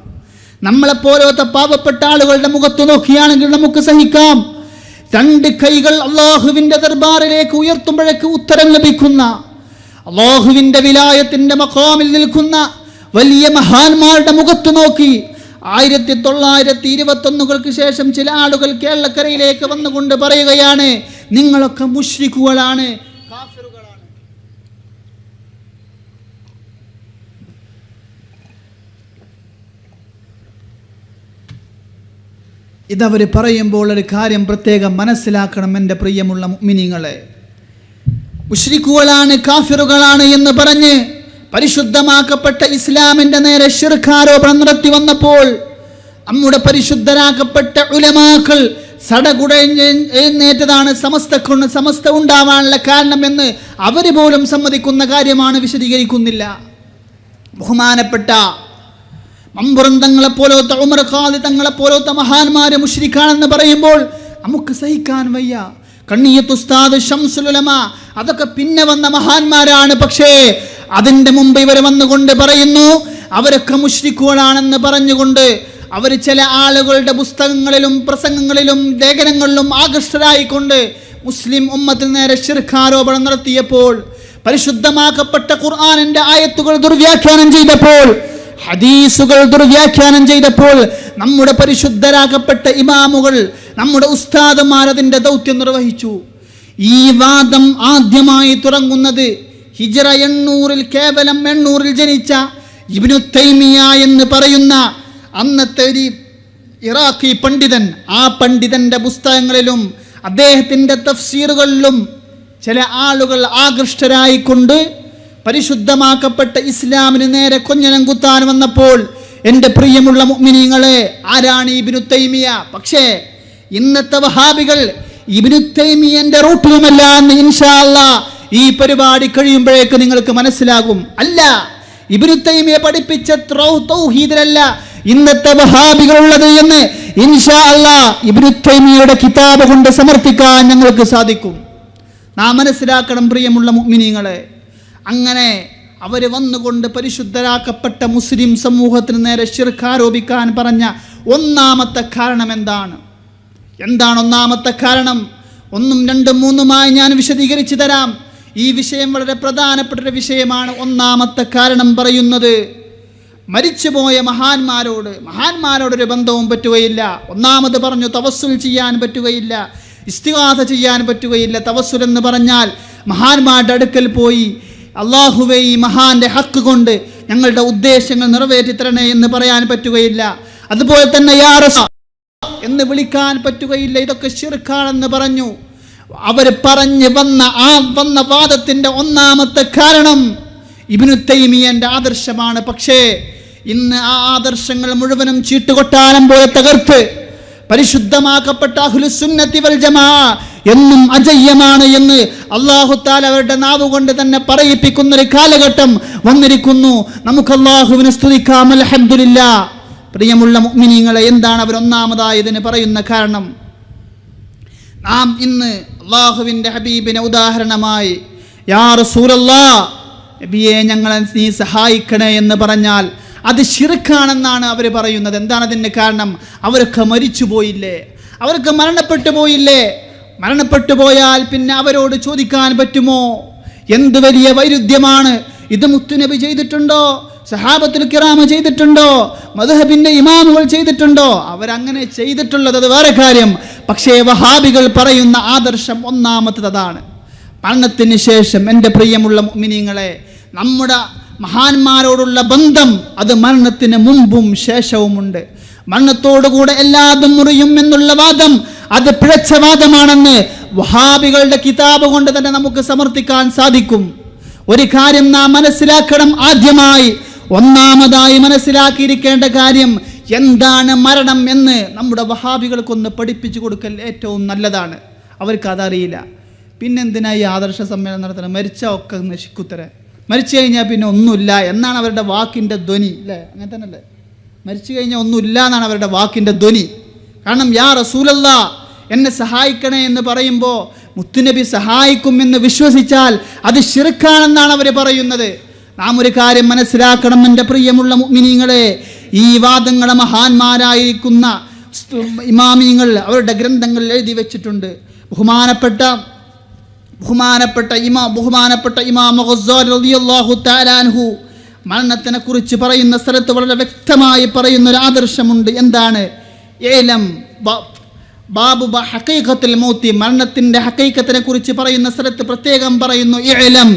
നമ്മളെപ്പോലത്തെ പാവപ്പെട്ട ആളുകളുടെ മുഖത്ത് നോക്കിയാണെങ്കിൽ നമുക്ക് സഹിക്കാം. 2 കൈകൾ അള്ളാഹുവിന്റെ ദർബാറിലേക്ക് ഉയർത്തുമ്പോഴേക്ക് ഉത്തരം ലഭിക്കുന്ന, അള്ളാഹുവിന്റെ വിലായത്തിന്റെ മഖാമിൽ നിൽക്കുന്ന വലിയ മഹാന്മാരുടെ മുഖത്ത് നോക്കി 1921 ശേഷം ചില ആളുകൾ കേരളക്കരയിലേക്ക് വന്നുകൊണ്ട് പറയുകയാണ്, നിങ്ങളൊക്കെ മുശ്രിക്കുകളാണ്, കാഫിറുകളാണ്. ഇതവർ പറയുമ്പോൾ ഒരു കാര്യം പ്രത്യേകം മനസ്സിലാക്കണം എൻ്റെ പ്രിയമുള്ള മുഅ്മിനീങ്ങളെ. മുശ്രിക്കുകളാണ്, കാഫിറുകളാണ് എന്ന് പറഞ്ഞ് പരിശുദ്ധമാക്കപ്പെട്ട ഇസ്ലാമിന്റെ നേരെ ശിർക്ക് ആരോപണം നടത്തി വന്നപ്പോൾ നമ്മുടെ പരിശുദ്ധരാക്കപ്പെട്ട ഉലമാക്കൾ സടകുടഞ്ഞേറ്റതാണ് സമസ്ത ഉണ്ടാവാനുള്ള കാരണമെന്ന് അവർ പോലും സമ്മതിക്കുന്ന കാര്യമാണ്, വിശദീകരിക്കുന്നില്ല. ബഹുമാനപ്പെട്ട മമ്പുറം തങ്ങളെ പോലത്തെ, ഉമർ ഖാദി തങ്ങളെ പോലത്തെ മഹാന്മാരെ മുശ്രിക്കാണെന്ന് പറയുമ്പോൾ നമുക്ക് സഹിക്കാൻ വയ്യ. കണ്ണിയത്ത് ഉസ്താദ്, ശംസുൽ ഉലമ, അതൊക്കെ പിന്നെ വന്ന മഹാന്മാരാണ്. പക്ഷേ അതിൻ്റെ മുമ്പ് ഇവർ വന്നുകൊണ്ട് പറയുന്നു അവരൊക്കെ മുശ്രിക്കുകളാണെന്ന് പറഞ്ഞുകൊണ്ട് അവർ ചില ആളുകളുടെ പുസ്തകങ്ങളിലും പ്രസംഗങ്ങളിലും ലേഖനങ്ങളിലും ആകൃഷ്ടരായിക്കൊണ്ട് മുസ്ലിം ഉമ്മത്തിന് നേരെ ശിർക്കാരോപണം നടത്തിയപ്പോൾ, പരിശുദ്ധമാക്കപ്പെട്ട ഖുർആനിന്റെ ആയത്തുകൾ ദുർവ്യാഖ്യാനം ചെയ്തപ്പോൾ, ഹദീസുകൾ ദുർവ്യാഖ്യാനം ചെയ്തപ്പോൾ, നമ്മുടെ പരിശുദ്ധരാക്കപ്പെട്ട ഇമാമുകൾ, നമ്മുടെ ഉസ്താദുമാർ അതിൻ്റെ ദൗത്യം നിർവഹിച്ചു. ഈ വാദം ആദ്യമായി തുടങ്ങുന്നത് ഹിജ്റ 800 കേവലം 800 ജനിച്ച ഇബ്നു തൈമിയ എന്ന് പറയുന്ന അന്നത്തെ ഒരു ഇറാഖി പണ്ഡിതൻ. ആ പണ്ഡിതന്റെ പുസ്തകങ്ങളിലും അദ്ദേഹത്തിൻ്റെ തഫ്സീറുകളിലും ചില ആളുകൾ ആകൃഷ്ടരായിക്കൊണ്ട് പരിശുദ്ധമാക്കപ്പെട്ട ഇസ്ലാമിന് നേരെ കൊഞ്ഞനം കുത്താൻ വന്നപ്പോൾ, എൻ്റെ പ്രിയമുള്ള മുഅ്മിനീങ്ങളെ, ആരാണ് ഇബ്നു തൈമിയ? പക്ഷേ ഇന്നത്തെ വഹാബികൾ ഇബ്നു തൈമിയന്റെ റൂട്ടിലുമല്ല എന്ന് ഇൻഷാ അല്ലാഹ് ഈ പരിപാടി കഴിയുമ്പോഴേക്ക് നിങ്ങൾക്ക് മനസ്സിലാകും. അല്ല, ഇബ്നു തൈമിയ പഠിപ്പിച്ച തൗഹീദിലല്ല ഇന്നത്തെ വഹാബികളുള്ളത് എന്ന് ഇൻഷാ അല്ലാഹ് ഇബ്നു തൈമിയയുടെ കിതാബ് കൊണ്ട് സമർത്ഥിക്കാൻ ഞങ്ങൾക്ക് സാധിക്കും. നാം മനസ്സിലാക്കണം പ്രിയമുള്ള മുഅ്മിനീങ്ങളെ. അങ്ങനെ അവർ വന്നുകൊണ്ട് പരിശുദ്ധരാക്കപ്പെട്ട മുസ്ലിം സമൂഹത്തിന് നേരെ ശിർക്ക് ആരോപിക്കാൻ പറഞ്ഞ ഒന്നാമത്തെ കാരണം എന്താണ്? ഒന്നാമത്തെ കാരണം? 1, 2, 3 ഞാൻ വിശദീകരിച്ചു തരാം. ഈ വിഷയം വളരെ പ്രധാനപ്പെട്ട ഒരു വിഷയമാണ്. ഒന്നാമത്തെ കാരണം പറയുന്നത്, മരിച്ചുപോയ മഹാന്മാരോടൊരു ബന്ധവും പറ്റുകയില്ല. ഒന്നാമത് പറഞ്ഞു, തവസ്സുൽ ചെയ്യാൻ പറ്റുകയില്ല, ഇസ്തിഗാസ ചെയ്യാൻ പറ്റുകയില്ല. തവസ്സുൽ എന്ന് പറഞ്ഞാൽ മഹാന്മാരുടെ അടുക്കൽ പോയി അല്ലാഹുവേ ഈ മഹാന്റെ ഹക്ക് കൊണ്ട് ഞങ്ങളുടെ ഉദ്ദേശങ്ങൾ നിറവേറ്റി തരണേ എന്ന് പറയാൻ പറ്റുകയില്ല. അതുപോലെ തന്നെ യാ റസൂൽ എന്ന് വിളിക്കാൻ പറ്റുകയില്ല. ഇതൊക്കെ ശിർക്കാണെന്ന് പറഞ്ഞു. അവർ പറഞ്ഞു വന്ന വാദത്തിന്റെ ഒന്നാമത്തെ കാരണം ഇബ്നു തൈമിയന്റെ ആദർശമാണ്. പക്ഷേ ഇന്ന് ആ ആദർശങ്ങൾ മുഴുവനും ചീട്ടുകൊട്ടാരം പോലെ തകർത്ത് പരിശുദ്ധമാക്കപ്പെട്ട അഹ്ലുസ് സുന്നത്തി വൽ ജമാഅ എന്നും അജയ്യമാണ് എന്ന് അല്ലാഹു തആല അവരുടെ നാവ് കൊണ്ട് തന്നെ പറയിപ്പിക്കുന്ന ഒരു കാലഘട്ടം വന്നിരിക്കുന്നു. നമുക്ക് അല്ലാഹുവിനെ സ്തുതിക്കാം, അൽഹംദുലില്ലാഹ്. പ്രിയമുള്ള മുഅ്മിനീങ്ങളെ, എന്താണ് അവർ ഒന്നാമതായി ഇതിന് പറയുന്ന കാരണം? നാം ഇന്ന് അല്ലാഹുവിൻ്റെ ഹബീബിനെ ഉദാഹരണമായി യാ റസൂലല്ലാഹ് നബിയെ ഞങ്ങളെ നീ സഹായിക്കണേ എന്ന് പറഞ്ഞാൽ അത് ശിർക്കാണെന്നാണ് അവർ പറയുന്നത്. എന്താണ് അതിൻ്റെ കാരണം? അവരൊക്കെ മരിച്ചു പോയില്ലേ? അവർക്ക് മരണപ്പെട്ടു പോയില്ലേ? മരണപ്പെട്ടു പോയാൽ പിന്നെ അവരോട് ചോദിക്കാൻ പറ്റുമോ? എന്ത് വലിയ വൈരുദ്ധ്യമാണ് ഇത്! മുത്തുനബി ചെയ്തിട്ടുണ്ടോ? സഹാബത്തുൽ കിറാമ ചെയ്തിട്ടുണ്ടോ? മദ്ഹബിന്റെ ഇമാമുകൾ ചെയ്തിട്ടുണ്ടോ? അവരങ്ങനെ ചെയ്തിട്ടുള്ളത് അത് വേറെ കാര്യം. പക്ഷേ വഹാബികൾ പറയുന്ന ആദർശം ഒന്നാമത്തത് അതാണ്. മരണത്തിന് ശേഷം എൻ്റെ പ്രിയമുള്ള മുഅ്മിനീങ്ങളെ, നമ്മുടെ മഹാന്മാരോടുള്ള ബന്ധം അത് മരണത്തിന് മുമ്പും ശേഷവുമുണ്ട്. മരണത്തോടുകൂടെ എല്ലാതും മുറിയും എന്നുള്ള വാദം അത് പിഴച്ച വാദമാണെന്ന് വഹാബികളുടെ കിതാബ് കൊണ്ട് തന്നെ നമുക്ക് സമർത്ഥിക്കാൻ സാധിക്കും. ഒരു കാര്യം നാം മനസ്സിലാക്കണം. ഒന്നാമതായി മനസ്സിലാക്കിയിരിക്കേണ്ട കാര്യം എന്താണ് മരണം എന്ന് നമ്മുടെ വഹാബികൾക്കൊന്ന് പഠിപ്പിച്ചു കൊടുക്കൽ ഏറ്റവും നല്ലതാണ്. അവർക്ക് അതറിയില്ല. പിന്നെന്തിനായി ആദർശ സമ്മേളനം നടത്തണം? മരിച്ച ഒക്കെ നശിക്കുത്തരെ, മരിച്ചു കഴിഞ്ഞാൽ പിന്നെ ഒന്നുമില്ല എന്നാണ് അവരുടെ വാക്കിൻ്റെ ധ്വനി, അല്ലേ? അങ്ങനെ തന്നെ അല്ലേ? മരിച്ചു കഴിഞ്ഞാൽ ഒന്നുമില്ല എന്നാണ് അവരുടെ വാക്കിൻ്റെ ധ്വനി. കാരണം യാ റസൂലല്ലാഹ് എന്നെ സഹായിക്കണേ എന്ന് പറയുമ്പോൾ മുത്തുനബി സഹായിക്കുമെന്ന് വിശ്വസിച്ചാൽ അത് ശിർക്കാണെന്നാണ് അവർ പറയുന്നത്. നാം ഒരു കാര്യം മനസ്സിലാക്കണം എൻ്റെ പ്രിയമുള്ള മുഅ്മിനീങ്ങളെ. ഈ വാദങ്ങളെ മഹാന്മാരായിരിക്കുന്ന ഇമാമിങ്ങൾ അവരുടെ ഗ്രന്ഥങ്ങളിൽ എഴുതി വെച്ചിട്ടുണ്ട്. ബഹുമാനപ്പെട്ട ഇമാം ഗസ്സാലി റളിയല്ലാഹു തആല അൻഹു മരണത്തിനെ കുറിച്ച് പറയുന്ന സ്ഥലത്ത് വളരെ വ്യക്തമായി പറയുന്ന ഒരു ആദർശമുണ്ട്. എന്താണ്? ബാബു ഹഖീഖത്തുൽ മൗത്തി, മരണത്തിന്റെ ഹഖീഖത്തിനെ കുറിച്ച് പറയുന്ന സ്ഥലത്ത് പ്രത്യേകം പറയുന്നു, ഇഅലം,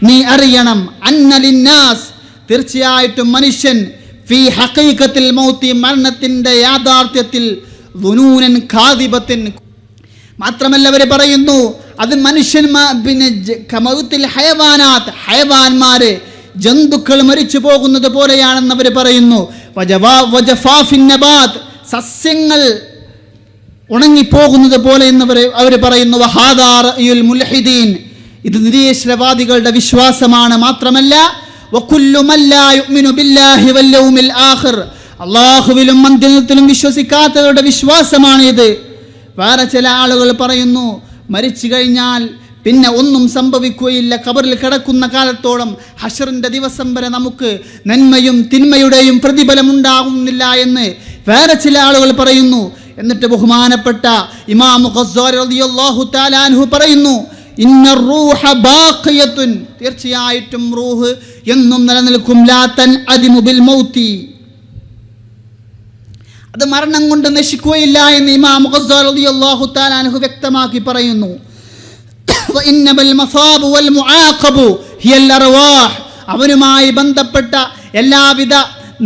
നീ അറിയണം, അന്ന ലിന്നാസ്, തീർച്ചയായിട്ടും മനുഷ്യൻ, ഫീ ഹഖീഖത്തുൽ മൗത്തി, മരണത്തിന്റെ യാഥാർത്ഥ്യത്തിൽ, ദുനൂനൻ കാദിബത്തിൻ, മാത്രമല്ല അവർ പറയുന്നു അത് മനുഷ്യന്മാർ പിന്നെ കമൗത്തിൽ ഹയവാനാത്ത്, ഹയവാന്മാര് ജന്തുക്കൾ മരിച്ചു പോകുന്നത് പോലെയാണെന്ന് അവർ പറയുന്നു. വജഫാഫിൻ നബാത്ത്, സസ്യങ്ങൾ ഉണങ്ങിപ്പോകുന്നത് പോലെ എന്ന് അവർ പറയുന്നു. വഹാദാ റഅയുൽ മുൽഹിദീൻ, ഇത് നിരീശ്വരവാദികളുടെ വിശ്വാസമാണ്. മാത്രമല്ല വകുല്ലു മൻ ലാ യുഅ്മിനു ബില്ലാഹി വൽ യൗമിൽ ആഖിർ, അല്ലാഹുവിലും അന്ത്യത്തിലും വിശ്വസിക്കാത്തവരുടെ വിശ്വാസമാണ് ഇത്. വേറെ ചില ആളുകൾ പറയുന്നു മരിച്ചു കഴിഞ്ഞാൽ പിന്നെ ഒന്നും സംഭവിക്കുകയില്ല, ഖബറിൽ കിടക്കുന്ന കാലത്തോളം ഹശ്റിന്റെ ദിവസം വരെ നമുക്ക് നന്മയും തിന്മയുടെയും പ്രതിഫലം ഉണ്ടാകുന്നില്ല എന്ന് വേറെ ചില ആളുകൾ പറയുന്നു. എന്നിട്ട് ബഹുമാനപ്പെട്ട ഇമാം ഖസ്സാലി റളിയല്ലാഹു തആല അൻഹു പറയുന്നു, ഇന്ന റൂഹ ബാഖിയത്തുൻ, തീർച്ചയായിട്ടും റൂഹ് എന്നും നിലനിൽക്കും. ലാ തൻഅദിമു ബിൽ മൗതി, അത് മരണം കൊണ്ട് നശിക്കുകയില്ല എന്ന് ഇമാം ഖസ്സാലി റളിയല്ലാഹു തആല അൻഹു വ്യക്തമാക്കി പറയുന്നു. വഇന്നബൽ മസാബു വൽ മുആഖബു ഹിയൽ അർവാഹ്, അവനുമായി ബന്ധപ്പെട്ട എല്ലാവിധ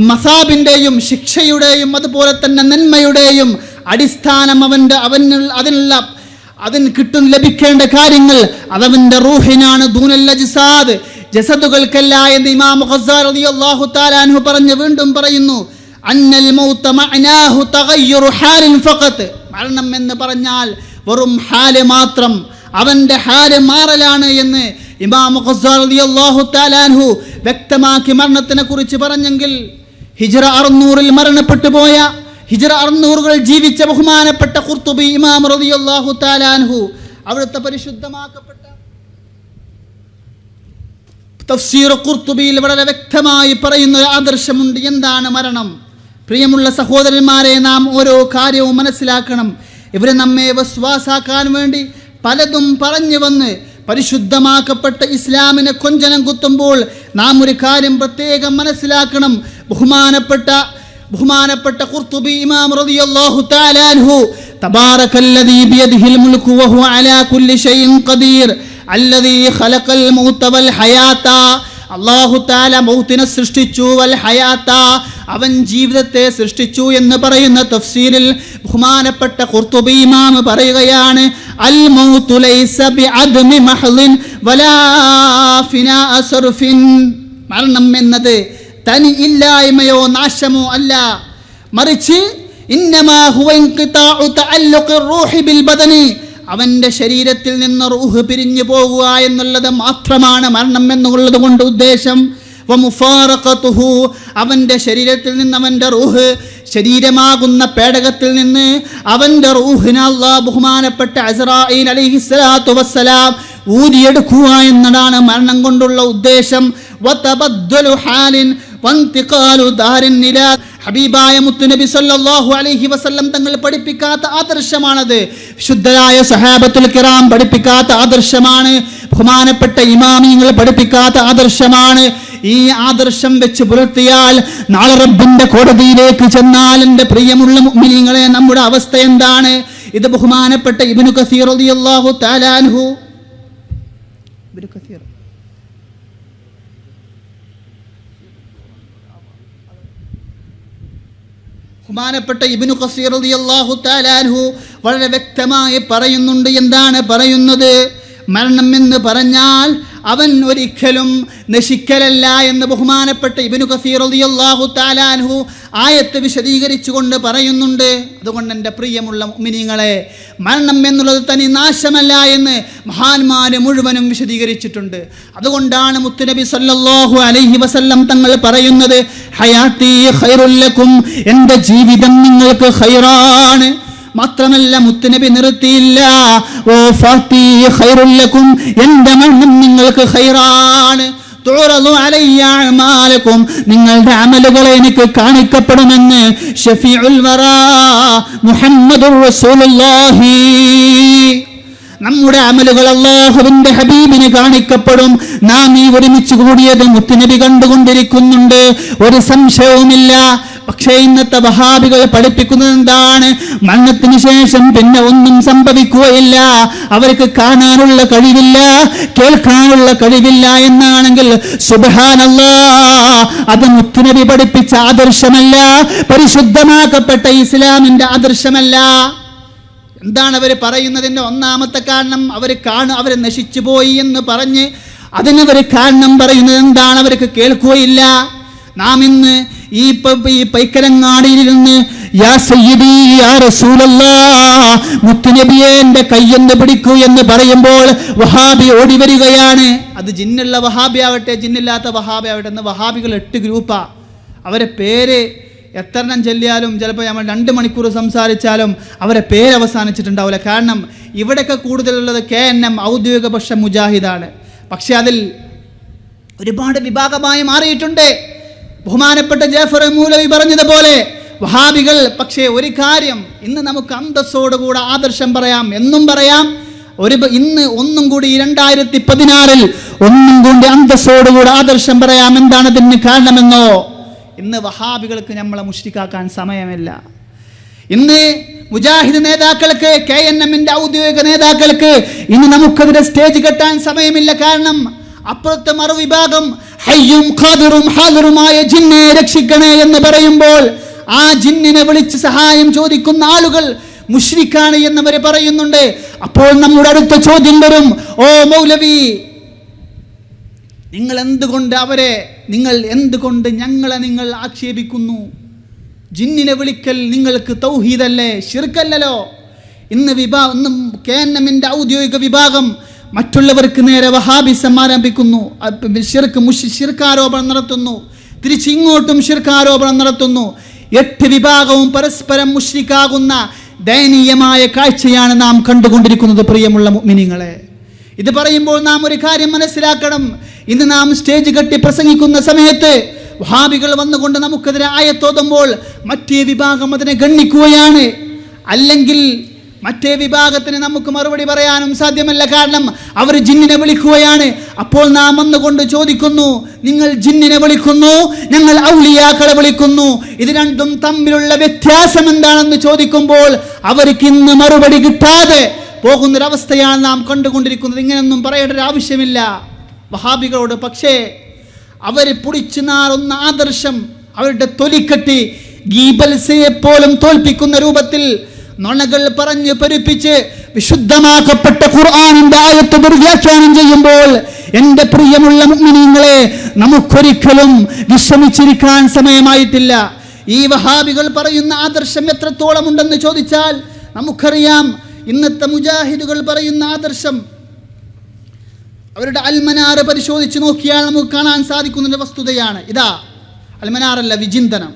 മസാബിൻ്റെയും ശിക്ഷയുടെയും അതുപോലെ തന്നെ നന്മയുടെയും അടിസ്ഥാനം അതിന് ലഭിക്കേണ്ട കാര്യങ്ങൾ അതവൻ്റെ റൂഹിനാണ്. ദൂനൽ അജ്സാദ്, ജസദുകൾക്കല്ല എന്ന് ഇമാം ഖസ്സാലി റളിയല്ലാഹു തആല അൻഹു പറഞ്ഞു. വീണ്ടും പറയുന്നു, അന്നൽ മൗത മഅനാഹു തഗയ്യുറു ഹാലിൻ ഫഖത്ത്, മരണം എന്ന് പറഞ്ഞാൽ വെറും ഹാല് മാത്രം, അവൻ്റെ ഹാല് മാറലാണ് എന്ന് ഇമാം ഖസ്സാലി റളിയല്ലാഹു തആല അൻഹു വ്യക്തമാക്കി മരണത്തിനെ കുറിച്ച് പറഞ്ഞെങ്കിൽ ഹിജ്റ 600 മരണപ്പെട്ടു പോയ, ഹിജ്റ 600 ജീവിച്ച ബഹുമാനപ്പെട്ട ഖുർത്തുബി ഇമാം റളിയല്ലാഹു തആല അൻഹു അവിടുത്തെ പരിശുദ്ധമാക്കപ്പെട്ട തഫ്സീർ ഖുർത്തുബിയിൽ വളരെ വ്യക്തമായി പറയുന്ന ഒരു ആദർശമുണ്ട്. എന്താണ് മരണം? പ്രിയമുള്ള സഹോദരന്മാരെ, നാം ഓരോ കാര്യവും മനസ്സിലാക്കണം. ഇവരെ നമ്മെ വസ്വാസാക്കാൻ വേണ്ടി പലതും പറഞ്ഞു വന്ന് പരിശുദ്ധമാക്കപ്പെട്ട ഇസ്ലാമിനെ കൊഞ്ചനം കുത്തുമ്പോൾ നാം ഒരു കാര്യം പ്രത്യേകം മനസ്സിലാക്കണം. ബഹുമാനപ്പെട്ട ഖുർത്തുബി ഇമാം റളിയല്ലാഹു തആല അൻഹു, തബാറകല്ലദീ ബിയദിഹിൽ മുൽക്കു വഹുവ അലാ കുല്ലി ഷൈഇൻ ഖദീർ അല്ലദീ ഖലഖൽ മൗത വൽ ഹയാത, അല്ലാഹു തആല മൗത്തിനെ സൃഷ്ടിച്ചു, വൽ ഹയാത, അവൻ ജീവിതത്തെ സൃഷ്ടിച്ചു എന്ന് പറയുന്ന തഫ്സീരിൽ ബഹുമാനപ്പെട്ട ഖുർത്തുബി ഇമാം പറയുകയാണ്, അൽ മൗതു ലൈസ ബിഅദ്മി മഹ്ളിൻ വലാ ഫിനാഅ സർഫിൻ, മരണം എന്നത് തനി ഇല്ലായ്മയോ നാശമോ അല്ല, മറിച്ച് ഇന്നമാ ഹുവ ഇൻഖിതാഉ തഅല്ലുഖിർ റൂഹി ബിൽ ബദനി, അവൻ്റെ ശരീരത്തിൽ നിന്ന് റൂഹ് പിരിഞ്ഞു പോകുക എന്നുള്ളത് മാത്രമാണ് മരണം എന്നുള്ളത് കൊണ്ട് ഉദ്ദേശം. വമുഫാറഖതുഹു, അവൻ്റെ ശരീരത്തിൽ നിന്ന് അവൻ്റെ റൂഹ്, ശരീരമാകുന്ന പേടകത്തിൽ നിന്ന് അവൻ്റെ റൂഹിനെ അല്ലാഹു ബഹുമാനപ്പെട്ട അസ്റായീൽ അലൈഹിസ്സലാത്തു വസ്സലാം ഊരിയെടുക്കുക എന്നതാണ് മരണം കൊണ്ടുള്ള ഉദ്ദേശം. വതബദ്ദലു ഹാലിൻ വൻതിഖാലു ദാരിൻ ഇലാ, ഹബീബായ മുത്തുനബി സല്ലല്ലാഹു അലൈഹി വസല്ലം തങ്ങൾ പഠിപ്പിക്കാത്ത ആദർശമാണത്. വിശുദ്ധരായ സഹാബത്തുൽ കിറാം പഠിപ്പിക്കാത്ത ആദർശമാണ്. ബഹുമാനപ്പെട്ട ഇമാമിങ്ങൾ പഠിപ്പിക്കാത്ത ആദർശമാണ്. ഈ ആദർശം വെച്ച് പുലർത്തിയാൽ നാളെ റബ്ബിന്റെ കോടതിയിലേക്ക് ചെന്നാൽ എൻ്റെ പ്രിയമുള്ള മുഅ്മിനീങ്ങളെ നമ്മുടെ അവസ്ഥ എന്താണ്? ഇത് ബഹുമാനപ്പെട്ട ഇബ്നു കസീർ റളിയല്ലാഹു തആല അൻഹു, ബഹുമാനപ്പെട്ട ഇബ്നു കസീർ റളിയല്ലാഹു തആല അൻഹു വളരെ വ്യക്തമായി പറയുന്നുണ്ട്. എന്താണ് പറയുന്നത്? മരണം എന്ന് പറഞ്ഞാൽ അവൻ ഒരിക്കലും നശിക്കലല്ല എന്ന് ബഹുമാനപ്പെട്ട ഇബ്നു കസീർ റളിയല്ലാഹു തആല അൻഹു ആയത്ത് വിശദീകരിച്ചുകൊണ്ട് പറയുന്നുണ്ട്. അതുകൊണ്ട് എൻ്റെ പ്രിയമുള്ള മുഅ്മിനീങ്ങളെ, മരണം എന്നുള്ളത് തനി നാശമല്ല എന്ന് മഹാന്മാര് മുഴുവനും വിശദീകരിച്ചിട്ടുണ്ട്. അതുകൊണ്ടാണ് മുത്തുനബി സല്ലല്ലാഹു അലൈഹി വസല്ലം തങ്ങൾ പറയുന്നത്, ഹയാത്തി ഖൈറുൽ ലക്കും, എൻ്റെ ജീവിതം നിങ്ങൾക്ക് ഖൈറാണ്. മാത്രമല്ല മുത്തുനബി നിർത്തിയില്ല, ഓ ഫാത്തി ഖൈറുൽ ലക്കും, എൻ്റെ മരണം നിങ്ങൾക്ക് ഖൈറാണ്. തുറദു അലയ്യ അഅമാലക്കും, നിങ്ങളുടെ അമലുകളെ എനിക്ക് കാണിക്കപ്പെടുമെന്ന് ഷഫീഉൽ വറാ മുഹമ്മദുർ റസൂലുള്ളാഹി, നമ്മുടെ അമലുകൾ അല്ലാഹുവിന്റെ ഹബീബിന് കാണിക്കപ്പെടും. നാം ഈ ഒരുമിച്ച് കൂടിയത് മുത്തുനബി കണ്ടുകൊണ്ടിരിക്കുന്നുണ്ട്, ഒരു സംശയവുമില്ല. പക്ഷേ ഇന്നത്തെ വഹാബികൾ പഠിപ്പിക്കുന്നത് എന്താണ്? മരണത്തിന് ശേഷം പിന്നെ ഒന്നും സംഭവിക്കുകയില്ല, അവർക്ക് കാണാനുള്ള കഴിവില്ല, കേൾക്കാനുള്ള കഴിവില്ല എന്നാണെങ്കിൽ സുബ്ഹാനല്ലാഹ്, അത് മുത്തുനബി പഠിപ്പിച്ച ആദർശമല്ല, പരിശുദ്ധമാക്കപ്പെട്ട ഇസ്ലാമിന്റെ ആദർശമല്ല. എന്താണ് അവർ പറയുന്നതിൻ്റെ ഒന്നാമത്തെ കാരണം? അവർ നശിച്ചു പോയി എന്ന് പറഞ്ഞ് അതിനവർ കാരണം പറയുന്നത് എന്താണ്? അവർക്ക് കേൾക്കുകയില്ല. നാം ഇന്ന് ഈ പൈക്കലങ്ങാടിയിലിരുന്ന് യാ സയ്യിദി യാ റസൂലല്ലാഹ്, മുത്തുനബിയെ എൻ്റെ കയ്യൊന്ന് പിടിക്കൂ എന്ന് പറയുമ്പോൾ വഹാബി ഓടി വരികയാണ്. അത് ജിന്നുള്ള വഹാബി ആവട്ടെ ജിന്നില്ലാത്ത വഹാബി ആവട്ടെ എന്ന് വഹാബികൾ 8 ഗ്രൂപ്പാ. അവരെ പേര് എത്രണ്ണം ചൊല്ലിയാലും ചിലപ്പോൾ നമ്മൾ 2 മണിക്കൂർ സംസാരിച്ചാലും അവരെ പേര് അവസാനിച്ചിട്ടുണ്ടാവില്ല. കാരണം ഇവിടെയൊക്കെ കൂടുതലുള്ളത് KNM ഔദ്യോഗിക പക്ഷ മുജാഹിദാണ്. പക്ഷെ അതിൽ ഒരുപാട് വിഭാഗമായി മാറിയിട്ടുണ്ട്. ബഹുമാനപ്പെട്ട ജാഫർ മൗലവി പറഞ്ഞതുപോലെ വഹാബികൾ. പക്ഷേ ഒരു കാര്യം ഇന്ന് നമുക്ക് അന്തസ്സോടുകൂടെ ആദർശം പറയാം, എന്നും പറയാം. ഇന്ന് ഒന്നും കൂടി 2016 ഒന്നും കൂടി അന്തസ്സോടുകൂടെ ആദർശം പറയാം. എന്താണ് ഇതിന് കാരണമെന്നോ? ഇന്ന് വഹാബികൾക്ക് നമ്മളെ മുശ്രിക്കാക്കാൻ സമയമില്ല. ഇന്ന് മുജാഹിദ് നേതാക്കൾക്ക്, KNMന്റെ ഔദ്യോഗിക നേതാക്കൾക്ക് ഇന്ന് നമുക്കെതിരെ സ്റ്റേജ് കെട്ടാൻ സമയമില്ല. കാരണം അപ്പുറത്തെ മറുവിഭാഗം ഹയ്യും ഖാദിറും ഹാദിറുമായ ജിന്നെ രക്ഷിക്കണേ എന്ന് പറയുമ്പോൾ ആ ജിന്നിനെ വിളിച്ച് സഹായം ചോദിക്കുന്ന ആളുകൾ മുശ്രിക്കാണ് എന്നവർ പറയുന്നുണ്ട്. അപ്പോൾ നമ്മുടെ അടുത്ത ചോദ്യം വരും, ഓ മൗലവി, നിങ്ങൾ എന്തുകൊണ്ട് ഞങ്ങളെ നിങ്ങൾ ആക്ഷേപിക്കുന്നു? ജിന്നിനെ വിളിക്കൽ നിങ്ങൾക്ക് തൗഹീദല്ലേ, ശിർക്കല്ലല്ലോ. ഇന്ന് KNMന്റെ ഔദ്യോഗിക വിഭാഗം മറ്റുള്ളവർക്ക് നേരെ വഹാബിസം ആരംഭിക്കുന്നു, ശിർക്കാരോപണം നടത്തുന്നു, തിരിച്ചിങ്ങോട്ടും ശിർക്കാരോപണം നടത്തുന്നു. 8 വിഭാഗവും പരസ്പരം മുശ്രിക്കാകുന്ന ദയനീയമായ കാഴ്ചയാണ് നാം കണ്ടുകൊണ്ടിരിക്കുന്നത്. പ്രിയമുള്ള മുഅ്മിനീങ്ങളെ, ഇത് പറയുമ്പോൾ നാം ഒരു കാര്യം മനസ്സിലാക്കണം. ഇന്ന് നാം സ്റ്റേജ് കെട്ടി പ്രസംഗിക്കുന്ന സമയത്ത് വഹാബികൾ വന്നുകൊണ്ട് നമുക്കെതിരെ ആയത്തോതുമ്പോൾ മറ്റേ വിഭാഗം അതിനെ ഗണ്ണിക്കുകയാണ്. അല്ലെങ്കിൽ മറ്റേ വിഭാഗത്തിന് നമുക്ക് മറുപടി പറയാനും സാധ്യമല്ല. കാരണം അവർ ജിന്നിനെ വിളിക്കുകയാണ്. അപ്പോൾ നാം വന്നുകൊണ്ട് ചോദിക്കുന്നു, നിങ്ങൾ ജിന്നിനെ വിളിക്കുന്നു, ഞങ്ങൾ ഔലിയാക്കളെ വിളിക്കുന്നു, ഇത് രണ്ടും തമ്മിലുള്ള വ്യത്യാസം എന്താണെന്ന് ചോദിക്കുമ്പോൾ അവർക്ക് ഇന്ന് മറുപടി കിട്ടാതെ പോകുന്നൊരവസ്ഥയാണ് നാം കണ്ടുകൊണ്ടിരിക്കുന്നത്. ഇങ്ങനെയൊന്നും പറയേണ്ട ഒരു ആവശ്യമില്ല വഹാബികളോട്. പക്ഷേ അവർ പൊടിച്ചു നാറുന്ന ആദർശം, അവരുടെ തൊലിക്കെട്ടി ഗീബൽസയെ പോലും തോൽപ്പിക്കുന്ന രൂപത്തിൽ നുണകൾ പറഞ്ഞ് പെരുപ്പിച്ച് വിശുദ്ധമാക്കപ്പെട്ട ഖുർആനിന്റെ ആയത്ത് ദുർവ്യാഖ്യാനം ചെയ്യുമ്പോൾ എൻ്റെ പ്രിയമുള്ള മുഅ്മിനീങ്ങളെ, നമുക്കൊരിക്കലും വിശ്രമിച്ചിരിക്കാൻ സമയമായിട്ടില്ല. ഈ വഹാബികൾ പറയുന്ന ആദർശം എത്രത്തോളം ഉണ്ടെന്ന് ചോദിച്ചാൽ നമുക്കറിയാം. ഇന്നത്തെ മുജാഹിദുകൾ പറയുന്ന ആദർശം, അവരുടെ അൽമനാർ പരിശോധിച്ച് നോക്കിയാൽ നമുക്ക് കാണാൻ സാധിക്കുന്ന വസ്തുതയാണ്. ഇതാ അൽമനാറല്ല, വിചിന്തനം.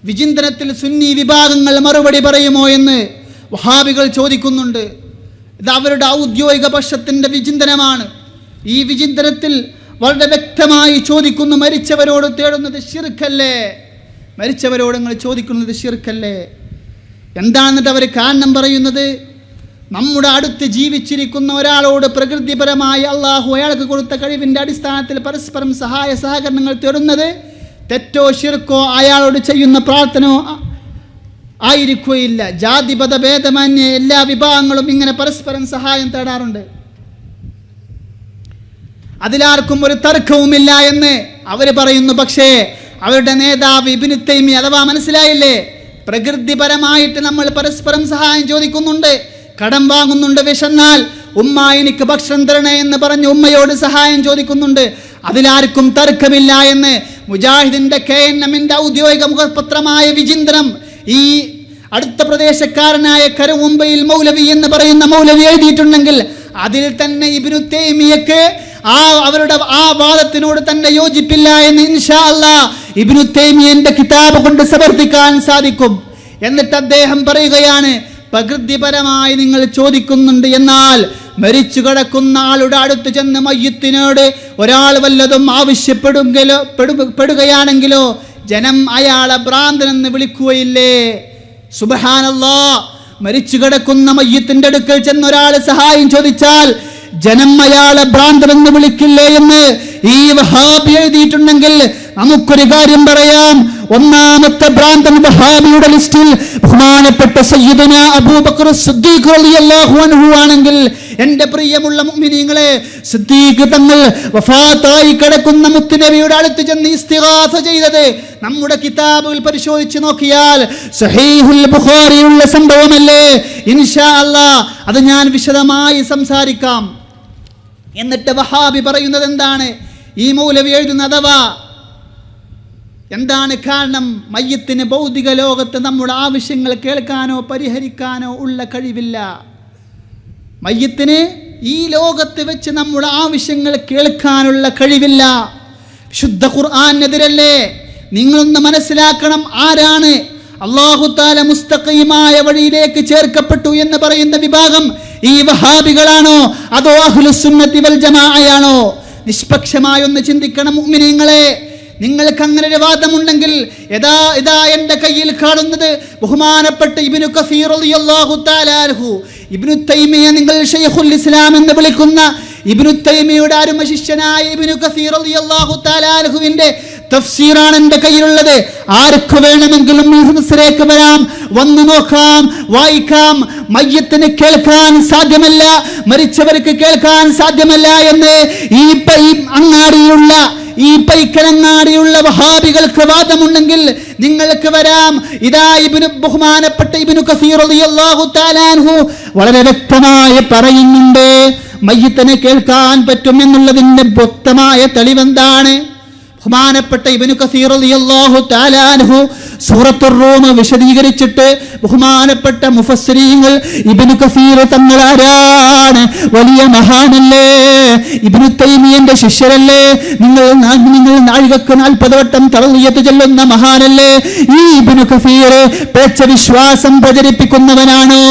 വിചിന്തനത്തിൽ സുന്നി വിഭാഗങ്ങൾ മറുപടി പറയുമോ എന്ന് വഹാബികൾ ചോദിക്കുന്നുണ്ട്. ഇത് അവരുടെ ഔദ്യോഗിക പക്ഷത്തിൻ്റെ വിചിന്തനമാണ്. ഈ വിചിന്തനത്തിൽ വളരെ വ്യക്തമായി ചോദിക്കുന്നു, മരിച്ചവരോട് തേടുന്നത് ശിർക്കല്ലേ? മരിച്ചവരോട് നിങ്ങൾ ചോദിക്കുന്നത് ശിർക്കല്ലേ? എന്താണെന്നിട്ട് അവർ കാരണം പറയുന്നത്, നമ്മുടെ അടുത്ത് ജീവിച്ചിരിക്കുന്ന ഒരാളോട് പ്രകൃതിപരമായി അള്ളാഹു അയാൾക്ക് കൊടുത്ത കഴിവിൻ്റെ അടിസ്ഥാനത്തിൽ പരസ്പരം സഹായ സഹകരണങ്ങൾ തേടുന്നത് തെറ്റോ ശിർക്കോ അയാളോട് ചെയ്യുന്ന പ്രാർത്ഥന ആയിരിക്കുകയില്ല. ജാതിപത ഭേദമന്യേ എല്ലാ വിഭാഗങ്ങളും ഇങ്ങനെ പരസ്പരം സഹായം തേടാറുണ്ട്. അതിലാർക്കും ഒരു തർക്കവുമില്ല എന്ന് അവർ പറയുന്നു. പക്ഷേ അവരുടെ നേതാവ് ഇബ്നു തൈമിയ, അഥവാ മനസ്സിലായില്ലേ, പ്രകൃതിപരമായിട്ട് നമ്മൾ പരസ്പരം സഹായം ചോദിക്കുന്നുണ്ട്, കടം വാങ്ങുന്നുണ്ട്. വിശന്നാൽ ഉമ്മ എനിക്ക് ഭക്ഷണം തരണേ എന്ന് പറഞ്ഞ് ഉമ്മയോട് സഹായം ചോദിക്കുന്നുണ്ട്. അതിലാർക്കും തർക്കമില്ല എന്ന് മുജാഹിദിന്റെ KNMന്റെ ഔദ്യോഗിക മുഖപത്രമായ വിചിന്തനം ഈ അടുത്ത പ്രദേശക്കാരനായ കരുമുംബൈയിൽ മൗലവി എന്ന് പറയുന്ന മൗലവി എഴുതിയിട്ടുണ്ടെങ്കിൽ അതിൽ തന്നെ ഇബ്നു തൈമിയക്ക് അവരുടെ ആ വാദത്തിനോട് തന്നെ യോജിപ്പില്ല എന്ന് ഇൻഷാ അല്ലാഹ് ഇബ്നു തൈമിയന്റെ കിതാബ് കൊണ്ട് സമർത്ഥിക്കാൻ സാധിക്കും. എന്നിട്ട് അദ്ദേഹം പറയുകയാണ്, പ്രകൃതിപരമായി നിങ്ങൾ ചോദിക്കുന്നുണ്ട്, എന്നാൽ മരിച്ചു കിടക്കുന്ന ആളുടെ അടുത്ത് ചെന്ന് മയ്യിത്തിനോട് ഒരാൾ വല്ലതും ആവശ്യപ്പെടുകയാണെങ്കിലോ ജനം അയാളെ ഭ്രാന്തനെന്ന് വിളിക്കുകയില്ലേ? സുബ്ഹാനല്ലാഹ്, മരിച്ചു കിടക്കുന്ന മയ്യിത്തിന്റെ അടുക്കൽ ചെന്ന് ഒരാൾ സഹായം ചോദിച്ചാൽ ജനം അയാളെ ഭ്രാന്തനെന്ന് വിളിക്കില്ലേ എന്ന് ഈ വഹാബി എഴുതിയിട്ടുണ്ടെങ്കിൽ നമുക്കൊരു കാര്യം പറയാം. ഒന്നാമത്തെ ഭ്രാന്തൻ വഹാബിയുടെ ലിസ്റ്റിൽ ബഹുമാനപ്പെട്ട സയ്യിദുന അബൂബക്കർ സിദ്ദീഖ് റളിയല്ലാഹു അൻഹു ആണെങ്കിൽ, എൻ്റെ പ്രിയമുള്ള മുഅ്മിനീങ്ങളെ, സിദ്ദീഖ് തങ്ങൾ വഫാത്തായി കിടക്കുന്ന മുത്തുനബിയുടെ അടുത്ത് ചെന്ന് ഇസ്തിഗാസ ചെയ്തത് നമ്മുടെ കിതാബുകൾ പരിശോധിച്ച് നോക്കിയാൽ സഹീഹുൽ ബുഖാരിയിലുള്ള സംഭവമല്ലേ? ഇൻഷാ അല്ലാഹ് അത് ഞാൻ വിശദമായി സംസാരിക്കാം. എന്നിട്ട് വഹാബി പറയുന്നത് എന്താണ്? ഈ മൗലവി എഴുതുന്ന, അഥവാ എന്താണ് കാരണം? മയ്യത്തിന് ഭൗതിക ലോകത്ത് നമ്മുടെ ആവശ്യങ്ങൾ കേൾക്കാനോ പരിഹരിക്കാനോ ഉള്ള കഴിവില്ല. മയ്യത്തിന് ഈ ലോകത്ത് വെച്ച് നമ്മുടെ ആവശ്യങ്ങൾ കേൾക്കാനുള്ള കഴിവില്ല. ശുദ്ധ ഖുർആനെതിരല്ലേ? നിങ്ങളൊന്ന് മനസ്സിലാക്കണം, ആരാണ് അല്ലാഹു തആല മുസ്തഖീമായ വഴിയിലേക്ക് ചേർക്കപ്പെട്ടു എന്ന് പറയുന്ന വിഭാഗം ഈ വഹാബികളാണോ അതോ അഹ്ലുസ് സുന്നത്തി വൽ ജമാഅയാണോ? നിഷ്പക്ഷമായി ഒന്ന് ചിന്തിക്കണം മുഅ്മിനീങ്ങളെ. നിങ്ങൾക്ക് അങ്ങനെ ഒരു വാദമുണ്ടെങ്കിൽ ഇതാ എൻ്റെ കയ്യിൽ കാണുന്നത് ബഹുമാനപ്പെട്ട ഇബ്നു കസീർ റളിയല്ലാഹു തആല അൻഹു, ഇബ്നു തൈമിയ, നിങ്ങൾ ശൈഖുൽ ഇസ്ലാം എന്ന് വിളിക്കുന്ന ഇബ്നു തൈമിയയുടെ അരുമ ശിഷ്യനായ ഇബ്നു കസീർ റളിയല്ലാഹു തആല അൻഹുവിന്റെ തഫ്സീറാണ് എൻ്റെ കയ്യിലുള്ളത്. ആർക്ക് വേണമെങ്കിലും ഈ ഹദീസിലേക്ക് വരാം, വന്നു നോക്കാം, വായിക്കാം. മയ്യത്തിന് കേൾക്കാൻ സാധ്യമല്ല, മരിച്ചവർക്ക് കേൾക്കാൻ സാധ്യമല്ല എന്ന് ഈ അങ്ങാടിയിലുള്ള ഈ പൈക്കലങ്ങാടിയുള്ള വഹാബികൾക്ക് വാദമുണ്ടെങ്കിൽ നിങ്ങൾക്ക് വരാം. ഇതാ ബഹുമാനപ്പെട്ട ഇബ്നു കസീർ റളിയല്ലാഹു തആല അൻഹു വളരെ വ്യക്തമായി പറയുന്നുണ്ട്, മയ്യത്തിനെ കേൾക്കാൻ പറ്റും എന്നുള്ളതിന്റെ വ്യക്തമായ തെളിവെന്താണ്? ബഹുമാനപ്പെട്ട ഇബ്നു കസീർ റളിയല്ലാഹു തആല അൻഹു സൂറത്തുർ റൂം വിശദീകരിച്ചിട്ട് ബഹുമാനപ്പെട്ട മുഫസ്സിരീങ്ങൾ ഇബ്നു കസീർ തങ്ങൾ ആരാണ്? വലിയ മഹാനല്ലേ, ഇബ്നു തൈമിയന്റെ ശിഷ്യരല്ലേ, നിങ്ങൾ നാഴികക്ക് 40 വട്ടം തഅളിയത്ത് ചൊല്ലുന്ന മഹാനല്ലേ? ഈ ഇബ്നു കസീർ പേച്ച വിശ്വാസം പ്രചരിപ്പിക്കുന്നവനാണോ?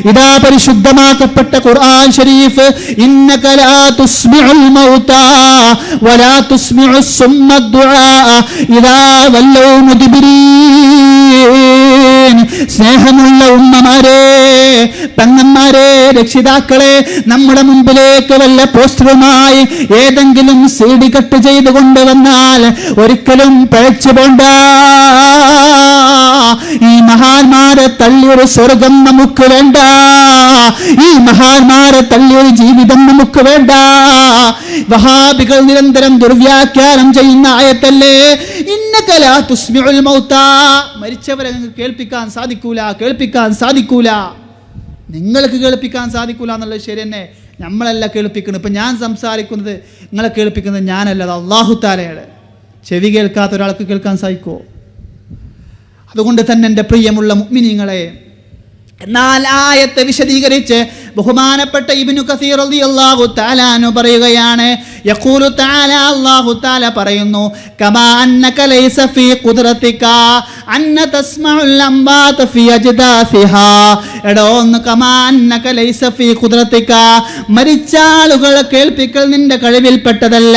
ഇതാ പരിശുദ്ധമാക്കപ്പെട്ട ഖുർആൻ ശരീഫ്, ഇന്നക ലാ തുസ്മിഉൽ മൗതാ വലാ തുസ്മിഉസ് സുമ്മ ഇദാ വല്ലൗ മുദ്ബിരീൻ. സ്നേഹമുള്ള ഉമ്മമാരെ, പെങ്ങന്മാരെ, രക്ഷിതാക്കളെ, നമ്മുടെ മുമ്പിലേക്ക് വല്ല പോസ്റ്ററുമായി ഏതെങ്കിലും CD കട്ട് ചെയ്ത് കൊണ്ടുവന്നാൽ ഒരിക്കലും പഴച്ചു പോണ്ട. ഈ മഹാന്മാരെ തള്ളിയൊരു സ്വർഗം നമുക്ക് വേണ്ട, ഈ മഹാന്മാരെ തള്ളിയൊരു ജീവിതം നമുക്ക് വേണ്ട. വഹാബികൾ നിരന്തരം ദുർവ്യാഖ്യാനം ചെയ്യുന്ന ആയത്തല്ലേ ഇന്നക ലാ തുസ്മിഉൽ മൗതാ, മരിച്ചവരെ കേൾപ്പിക്കാൻ സാധിക്കൂല. നിങ്ങൾക്ക് കേൾപ്പിക്കാൻ സാധിക്കൂല എന്നുള്ളത് ശരി തന്നെ, നമ്മളല്ല കേൾപ്പിക്കുന്നത്. ഇപ്പം ഞാൻ സംസാരിക്കുന്നത് നിങ്ങളെ കേൾപ്പിക്കുന്നത് ഞാനല്ല, അത് അല്ലാഹു തആലയാണ്. ചെവി കേൾക്കാത്ത ഒരാൾക്ക് കേൾക്കാൻ സാധിക്കുമോ? അതുകൊണ്ട് തന്നെ എൻ്റെ പ്രിയമുള്ള മുഅ്മിനീങ്ങളെ, എന്നാൽ ആയത്തെ വിശദീകരിച്ച് ബഹുമാനപ്പെട്ട ഇബ്നു കസീർ റളിയല്ലാഹു തആല അൻഹു പറയുകയാണ്, യഖൂലു തആല, അല്ലാഹു തആല പറയുന്നു, കമാ അന്നക ലൈസ ഫീ ഖുദ്റതിക അന്ന തസ്മഉൽ അംബാത ഫീ അജ്ദാസിഹാ. എടോ ഒന്ന്, കമാ അന്നക ലൈസ ഫീ ഖുദ്റതിക, മരിച്ച ആളുകളെ കേൾപ്പിക്കൽ നിന്റെ കഴിവിൽപ്പെട്ടതല്ല.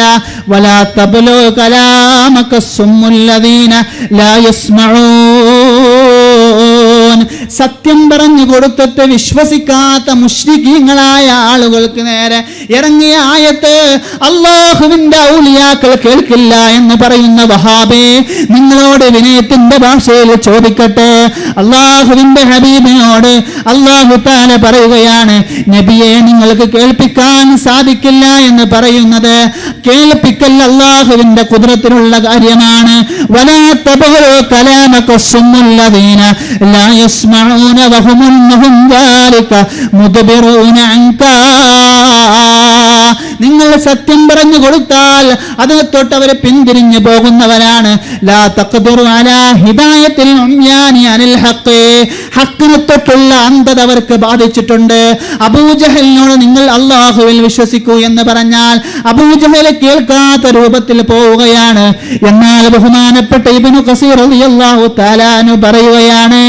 വലാ തബ്ലു കലാമക സുമ്മുല്ലദീന ലാ യസ്മഊൻ. സത്യം പറഞ്ഞു കൊടുത്തിട്ട് വിശ്വസിക്കാത്ത മുശ്രിക്കീങ്ങളായ ആളുകൾക്ക് നേരെ ഇറങ്ങിയ ആയത്ത് അല്ലാഹുവിന്റെ ഔലിയാക്കൾ കേൾക്കില്ല എന്ന് പറയുന്ന വഹാബേ, നിങ്ങളോട് വിനയത്തിന്റെ ഭാഷയിൽ ചോദിക്കട്ടെ. അല്ലാഹുവിന്റെ ഹബീബിനോട് അല്ലാഹു തആല പറയുകയാണ്, നബിയെ നിങ്ങൾക്ക് കേൾപ്പിക്കാൻ സാധിക്കില്ല എന്ന് പറയുന്നത് കേൾപ്പിക്കൽ അല്ലാഹുവിന്റെ ഖുദ്റത്തിലുള്ള കാര്യമാണ്. വലാ തബ്ഗു കലാമക സുമ്മുല്ലദീന ലാ യസ്മഊന വഹും ദാലിക മുദ്ബിറൂന അൻക. നിങ്ങൾ സത്യം പറഞ്ഞു കൊടുത്താൽ അതിനെ തൊട്ട് അവർ പിന്തിരിഞ്ഞു പോകുന്നവരാണ്. ലാ തഖ്ദിറു അലാ ഹിദായത്തിൽ ഉംയാനി അനിൽ ഹഖ്. ഹഖിനെ തൊട്ടുള്ള അന്ധത അവർക്ക് ബാധിച്ചിട്ടുണ്ട്. അബൂജഹലിനോട് നിങ്ങൾ അല്ലാഹുവിൽ വിശ്വസിക്കൂ എന്ന് പറഞ്ഞാൽ അബൂജഹൽ കേൾക്കാത്ത രൂപത്തിൽ പോവുകയാണ്. എന്നാൽ ബഹുമാനപ്പെട്ട ഇബ്നു കസീർ റളിയല്ലാഹു തആല അൻഹു പറയുകയാണ്,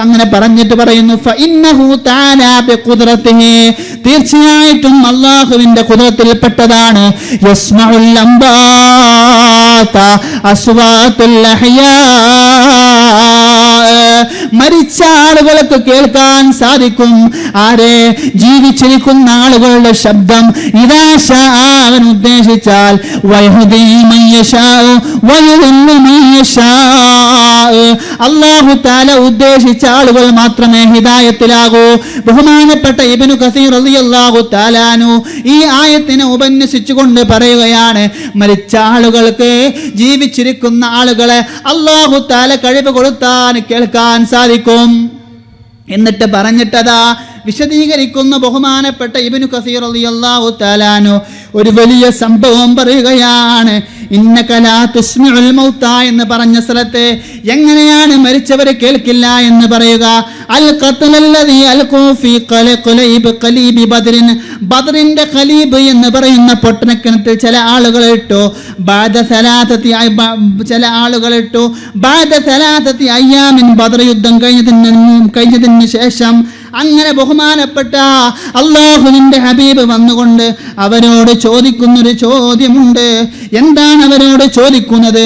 അങ്ങനെ പറഞ്ഞിട്ട് പറയുന്നു, ഫഇന്നഹു തആല ബിഖുദ്റതിഹി, തീർച്ചയായിട്ടും അല്ലാഹുവിന്റെ ഖുദ്റത്തിൽപ്പെട്ടതാണ്. യസ്മഉൽ അംബാത അസ്വാത്തുൽ അഹ്യാ, മരിച്ച ആളുകൾക്ക് കേൾക്കാൻ സാധിക്കും. ആരെ? ജീവിച്ചിരിക്കുന്ന ആളുകളുടെ ശബ്ദം. ഇദാ ശാ, അവൻ ഉദ്ദേശിച്ചാൽ, വയഹ്ദീ മൻ യശാ വയുദില്ലു മൻ യശാ, അല്ലാഹു തആല ഉദ്ദേശിച്ച ആളുകൾ മാത്രമേ ഹിദായത്തിലാകൂ. ബഹുമാനപ്പെട്ട ഇബ്നു കസീർ റളിയല്ലാഹു തആല അൻഹു ഈ ആയത്തിനെ ഉപന്യസിച്ചുകൊണ്ട് പറയുകയാണ്, മരിച്ച ആളുകൾക്ക് ജീവിച്ചിരിക്കുന്ന ആളുകളെ അല്ലാഹു തആല കഴിവ് കൊടുത്താൽ കേൾക്കാൻ സാധിക്കും. എന്നിട്ട് പറഞ്ഞിട്ടതാ വിശദീകരിക്കുന്ന ബഹുമാനപ്പെട്ട ഇബ്നു കസീർ റളിയല്ലാഹു തആല അൻഹു ഒരു വലിയ സംഭവം പറയുകയാണ്. ഇന്നക ലാ തുസ്മിഉൽ മൗത എന്ന് പറഞ്ഞ സ്ഥലത്ത് എങ്ങനെയാണ് മരിച്ചവരെ കേൾക്കില്ല എന്ന് പറയുക? അൽ ഖത്ലല്ലദീ അൽഖൂ ഫീ ഖലീബി ബദ്രിൻ, ബദ്രിന്റെ ഖലീബ് എന്ന് പറയുന്ന പൊട്ടണക്കിണറ്റിൽ ചില ആളുകൾ ഇട്ടു. ചില ആളുകൾ ഇട്ടു ബഅദ സലാസതി അയ്യാമിൻ, ബദ്ർ യുദ്ധം കഴിഞ്ഞതിന് ശേഷം. അങ്ങനെ ബഹുമാനപ്പെട്ട അല്ലാഹുവിന്റെ ഹബീബ് വന്നുകൊണ്ട് അവരോട് ചോദിക്കുന്നൊരു ചോദ്യമുണ്ട്. എന്താണ് അവരോട് ചോദിക്കുന്നത്?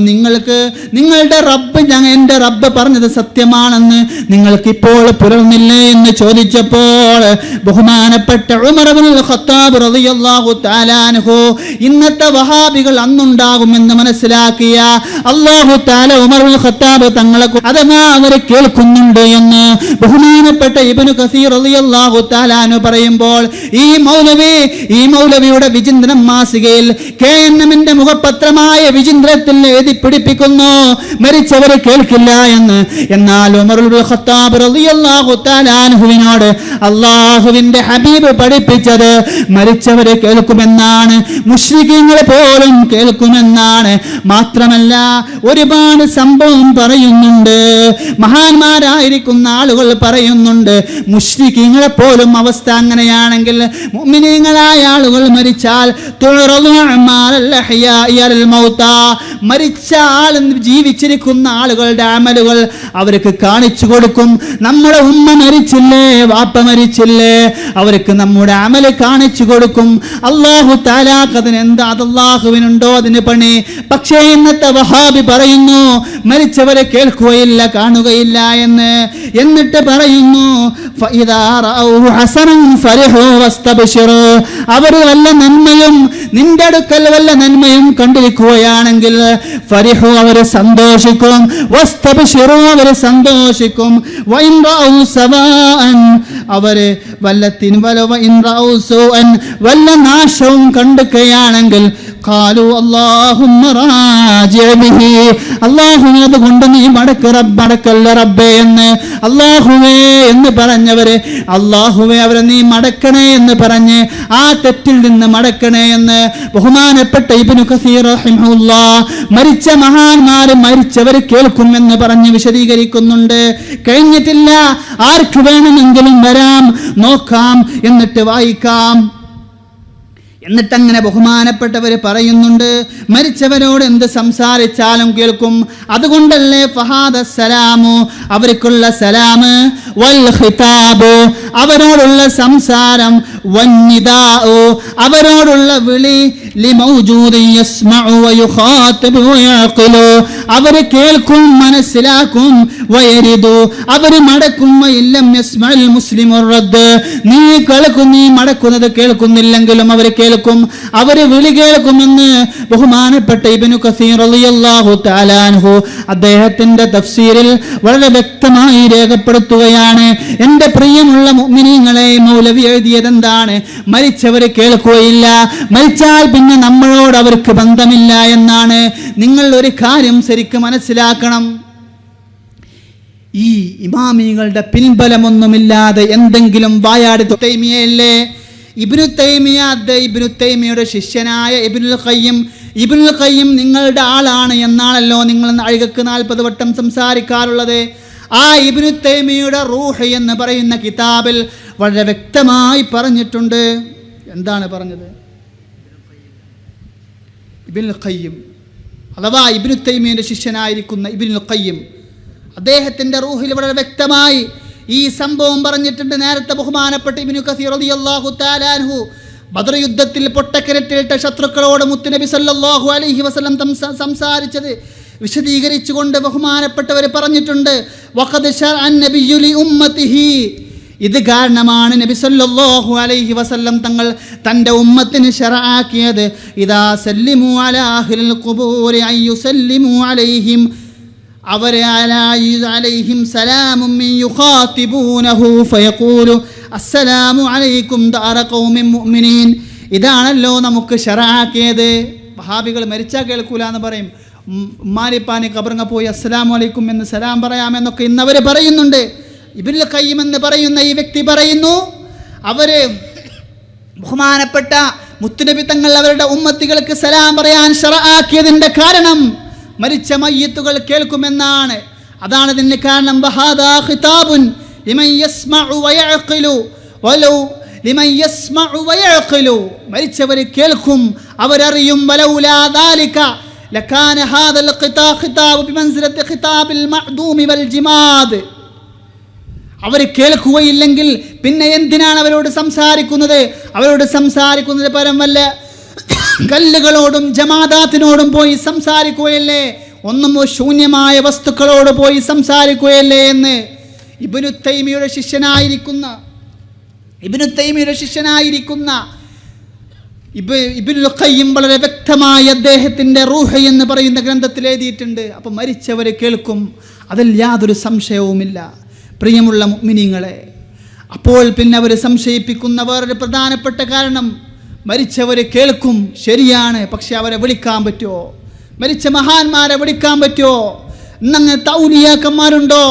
നിങ്ങൾക്ക് നിങ്ങളുടെ റബ്ബ്, എൻ്റെ റബ്ബ് പറഞ്ഞത് സത്യമാണെന്ന് നിങ്ങൾക്ക് ഇപ്പോൾ പുലർന്നില്ലേ എന്ന് ചോദിച്ചപ്പോൾ ബഹുമാനപ്പെട്ട ഉമർ ഇബ്നുൽ ഖത്താബ് റളിയല്ലാഹു തആല അൻഹു, ഇന്നത്തെ വഹാബികൾ അന്നുണ്ടാകുമെന്ന് മനസ്സിലാക്കിയ അല്ലാഹു തആല ഉമർ ഇബ്നുൽ ഖത്താബ് തങ്ങളെ അഥവാ അവരെ കേൾക്കുന്നുണ്ട് എന്ന് ബഹുമാനപ്പെട്ട ഇബ്നു കസീർ റളിയല്ലാഹു തആല അൻഹു പറയുമ്പോൾ ഈ മൗലവിയുടെ വിചിന്തനം മാസികയിൽ KNM-ന്റെ മുഖപത്രമായ വിചിന്തനത്തിൽ എഴുതി പിടിപ്പിക്കുന്നു മരിച്ചവരെ കേൾക്കില്ല എന്ന്. എന്നാൽ ഉമർ ഇബ്നുൽ ഖത്താബ് റളിയല്ലാഹു തആല അൻഹുവിനോട് അല്ലാഹുവിന്റെ ഹബീബ് പഠിപ്പിച്ചത് മരിച്ചവരെ കേൾക്കുമെന്നാണ്, മുശ്രിക്കീങ്ങൾ പോലും കേൾക്കുമെന്നാണ്. മാത്രമല്ല ഒരുപാട് സംഭവം പറയുന്നുണ്ട്, മഹാന്മാരായിരിക്കുന്ന ആളുകൾ പറയുന്നുണ്ട് മുശ്രിക്കീങ്ങളെ പോലും അവസ്ഥ അങ്ങനെയാണെങ്കിൽ മുഅ്മിനീങ്ങളായ ആളുകൾ മരിച്ചാൽ മരിച്ച ആൾ ജീവിച്ചിരിക്കുന്ന ആളുകളുടെ അമലുകൾ അവർക്ക് കാണിച്ചു കൊടുക്കും. നമ്മുടെ ഉമ്മ മരിച്ചില്ലേ, വാപ്പ മരിച്ചില്ലേ, അവർക്ക് നമ്മുടെ അമല് കാണിച്ചു കൊടുക്കും. അല്ലാഹു തആലാക്ക് അതിന് എന്താ, അല്ലാഹുവിനുണ്ടോ അതിന് പണി? പക്ഷേ ഇന്നത്തെ വഹാബി പറയുന്നു മരിച്ചവരെ കേൾക്കുകയില്ല, കാണുകയില്ല എന്ന്. എന്നിട്ട് പറയുന്നു അവർ വല്ല നന്മയും നിന്റെ അടുക്കൽ വല്ല നന്മയും കണ്ടിരിക്കുകയാണെങ്കിൽ ഫരിഹു, അവര് സന്തോഷിക്കും, വസ്തബ്ശിറു, അവര് സന്തോഷിക്കും, അവര് വല്ല നാശവും കണ്ടുകയാണെങ്കിൽ ഖാലു അല്ലാഹുമ്മ റാജിഅ ബിഹി, അല്ലാഹുവേ അതുകൊണ്ട് നീ മടക്കല്ല റബ്ബേ എന്ന്, അല്ലാഹുവേ എന്ന് പറഞ്ഞവര് അല്ലാഹുവേ അവരെ നീ മടക്കണേ എന്ന് പറഞ്ഞ് ആ തെറ്റിൽ നിന്ന് മടക്കണേ എന്ന് ബഹുമാനപ്പെട്ട ഇബ്നു കസീർ റഹിമഹുല്ലാഹ് മരിച്ച മഹാന്മാര് മരിച്ചവർ കേൾക്കുമെന്ന് പറഞ്ഞ് വിശദീകരിക്കുന്നുണ്ട്. കഴിഞ്ഞിട്ടില്ല, ആർക്ക് വേണമെങ്കിലും വരാം, നോക്കാം, എന്നിട്ട് വായിക്കാം. എന്നിട്ടങ്ങനെ ബഹുമാനപ്പെട്ടവര് പറയുന്നുണ്ട് മരിച്ചവരോട് എന്ത് സംസാരിച്ചാലും കേൾക്കും. അതുകൊണ്ടല്ലേ ഫഹാദ സലാമു, അവർക്കുള്ള സലാമ്, വൽ ഖിതാബ്, അവരോടുള്ള സംസാരം, വന്നിദാഉ, അവരോടുള്ള വിളി, ലിമൗജൂദി യസ്മഉ വയുഖാതിബു വയഖിലു, അവര് കേൾക്കും, മനസ്സിലാക്കും, വയരിദു, അവര് മടക്കും, വഇല്ലം യസ്മഉൽ മുസ്ലിമു റദ്ദ്, നീ കേൾക്കും, നീ മടക്കുന്നത് കേൾക്കുന്നില്ലെങ്കിലും അവർ കേൾക്കും, അവര് വിളി കേൾക്കുമെന്ന് ബഹുമാനപ്പെട്ട ഇബ്നു കസീർ റളിയല്ലാഹു തആല അൻഹു അദ്ദേഹത്തിന്റെ തഫ്സീറിൽ വളരെ വ്യക്തമായി രേഖപ്പെടുത്തുകയാണ്. എൻ്റെ പ്രിയമുള്ള മുഅ്മിനീങ്ങളെ, മൗലവി എഴുതിയത് എന്താണ്? മരിച്ചവരെ കേൾക്കുകയില്ല, മരിച്ചാൽ പിന്നെ നമ്മളോട് അവർക്ക് ബന്ധമില്ല എന്നാണ്. നിങ്ങൾ ഒരു കാര്യം ശരിക്കും മനസ്സിലാക്കണം. ഈ ഇമാമികളുടെ പിൻബലമൊന്നുമില്ലാതെ എന്തെങ്കിലും വായാടി തൈമിയല്ലേ? ഇബ്നു തൈമിയയുടെ ശിഷ്യനായ ഇബ്നുൽ ഖയ്യിം നിങ്ങളുടെ ആളാണ് എന്നാണല്ലോ നിങ്ങൾ അഴുകക്ക് 40 വട്ടം സംസാരിക്കാറുള്ളത്. ആ ഇബ്നു തൈമിയയുടെ റൂഹ് എന്ന് പറയുന്ന കിതാബിൽ വളരെ വ്യക്തമായി പറഞ്ഞിട്ടുണ്ട്. എന്താണ് പറഞ്ഞത്? ഇബ്നുൽ ഖയ്യിം അഥവാ ഇബ്നു തൈമിയയുടെ ശിഷ്യനായിരിക്കുന്ന ഇബ്നുൽ ഖയ്യിം അദ്ദേഹത്തിൻ്റെ റൂഹിൽ വളരെ വ്യക്തമായി ഈ സംഭവം പറഞ്ഞിട്ടുണ്ട്. നേരത്തെ ബഹുമാനപ്പെട്ട ഇബ്നു കസീർ റളിയല്ലാഹു തആല അൻഹു ബദർ യുദ്ധത്തിൽ പൊട്ടക്കിരട്ടിലിട്ട ശത്രുക്കളോട് മുത്തുനബി സല്ലല്ലാഹു അലൈഹി വസല്ലം സംസാരിച്ചത് വിശദീകരിച്ചുകൊണ്ട് ബഹുമാനപ്പെട്ടവർ പറഞ്ഞിട്ടുണ്ട്. വഖദ് ശറഅൻ നബിയ്യു ലി ഉമ്മത്തിഹി, ഇത് കാരണമാണ് നബി സല്ലല്ലാഹു അലൈഹി വസല്ലം തങ്ങൾ തൻ്റെ ഉമ്മത്തിന് ശറആക്കിയത്. ഇദാ സല്ലിമു അലാ അഹ്ലിൽ ഖുബൂരി അൻ യുസല്ലിമു അലൈഹിം, അവരെ അലൈഹിം സലാമും മിൻ യുഖാതിബൂനഹു ഫയഖൂലു അസ്സലാമു അലൈക്കും ദാറ ഖൗമിൻ മുഅ്മിനീൻ. ഇതാണല്ലോ നമുക്ക് ശറആക്കിയത്. വഹാബികൾ മരിച്ചാൽ കേൾക്കൂല എന്ന് പറയും. ഉമ്മാനിപ്പാനി ഖബറിങ്ങ പോയി അസ്സലാമു അലൈക്കും എന്ന് സലാം പറയാമെന്നൊക്കെ ഇന്നവർ പറയുന്നുണ്ട്. ഇബ്നുൽ ഖയ്യിം എന്ന് പറയുന്ന ഈ വ്യക്തി പറയുന്നു അവര് ബഹുമാനപ്പെട്ട മുത്തുനബി തങ്ങൾ അവരുടെ ഉമ്മത്തികൾക്ക് സലാം പറയാൻ ശറആക്കിയതിന്റെ കാരണം മരിച്ച മയ്യിത്തുകൾ കേൾക്കുമെന്നാണ്. അതാണ് ഇതിന് കാരണം. വഹാദാ ഖിതാബുൻ ലിമൻ യസ്മഉ വയഅഖിലു വലൗ ലിമൻ യസ്മഉ വയഅഖിലു, മരിച്ചവർ കേൾക്കും, അവരറിയും. വലൗലാ ദാലിക ലകാന ഹാദൽ ഖിതാബ് ബിമൻസിലത്തി ഖിതാബിൽ മഅദൂമി വൽ ജിമാദ്. അവർ കേൾക്കുകയില്ലെങ്കിൽ പിന്നെ എന്തിനാണ് അവരോട് സംസാരിക്കുന്നത്? അവരോട് സംസാരിക്കുന്നത് പരം വല്ല കല്ലുകളോടും ജമാദാത്തിനോടും പോയി സംസാരിക്കുകയല്ലേ, ഒന്നും ശൂന്യമായ വസ്തുക്കളോട് പോയി സംസാരിക്കുകയല്ലേ എന്ന് ഇബ്നു തൈമിയുടെ ശിഷ്യനായിരിക്കുന്ന ഇബ്നുൽ ഖയ്യിം വളരെ വ്യക്തമായി അദ്ദേഹത്തിൻ്റെ റൂഹ് എന്ന് പറയുന്ന ഗ്രന്ഥത്തിൽ എഴുതിയിട്ടുണ്ട്. അപ്പം മരിച്ചവരെ കേൾക്കും, അതിൽ യാതൊരു സംശയവുമില്ല. പ്രിയമുള്ള മുഅ്മിനീങ്ങളെ, അപ്പോൾ പിന്നെ അവർ സംശയിപ്പിക്കുന്ന വേറൊരു പ്രധാനപ്പെട്ട കാരണം, മരിച്ചവർ കേൾക്കും ശരിയാണ്, പക്ഷെ അവരെ വിളിക്കാൻ പറ്റുമോ? മരിച്ച മഹാന്മാരെ വിളിക്കാൻ പറ്റുമോ? ഇന്നങ്ങനത്തെ ഔലിയാക്കന്മാരുണ്ടോ?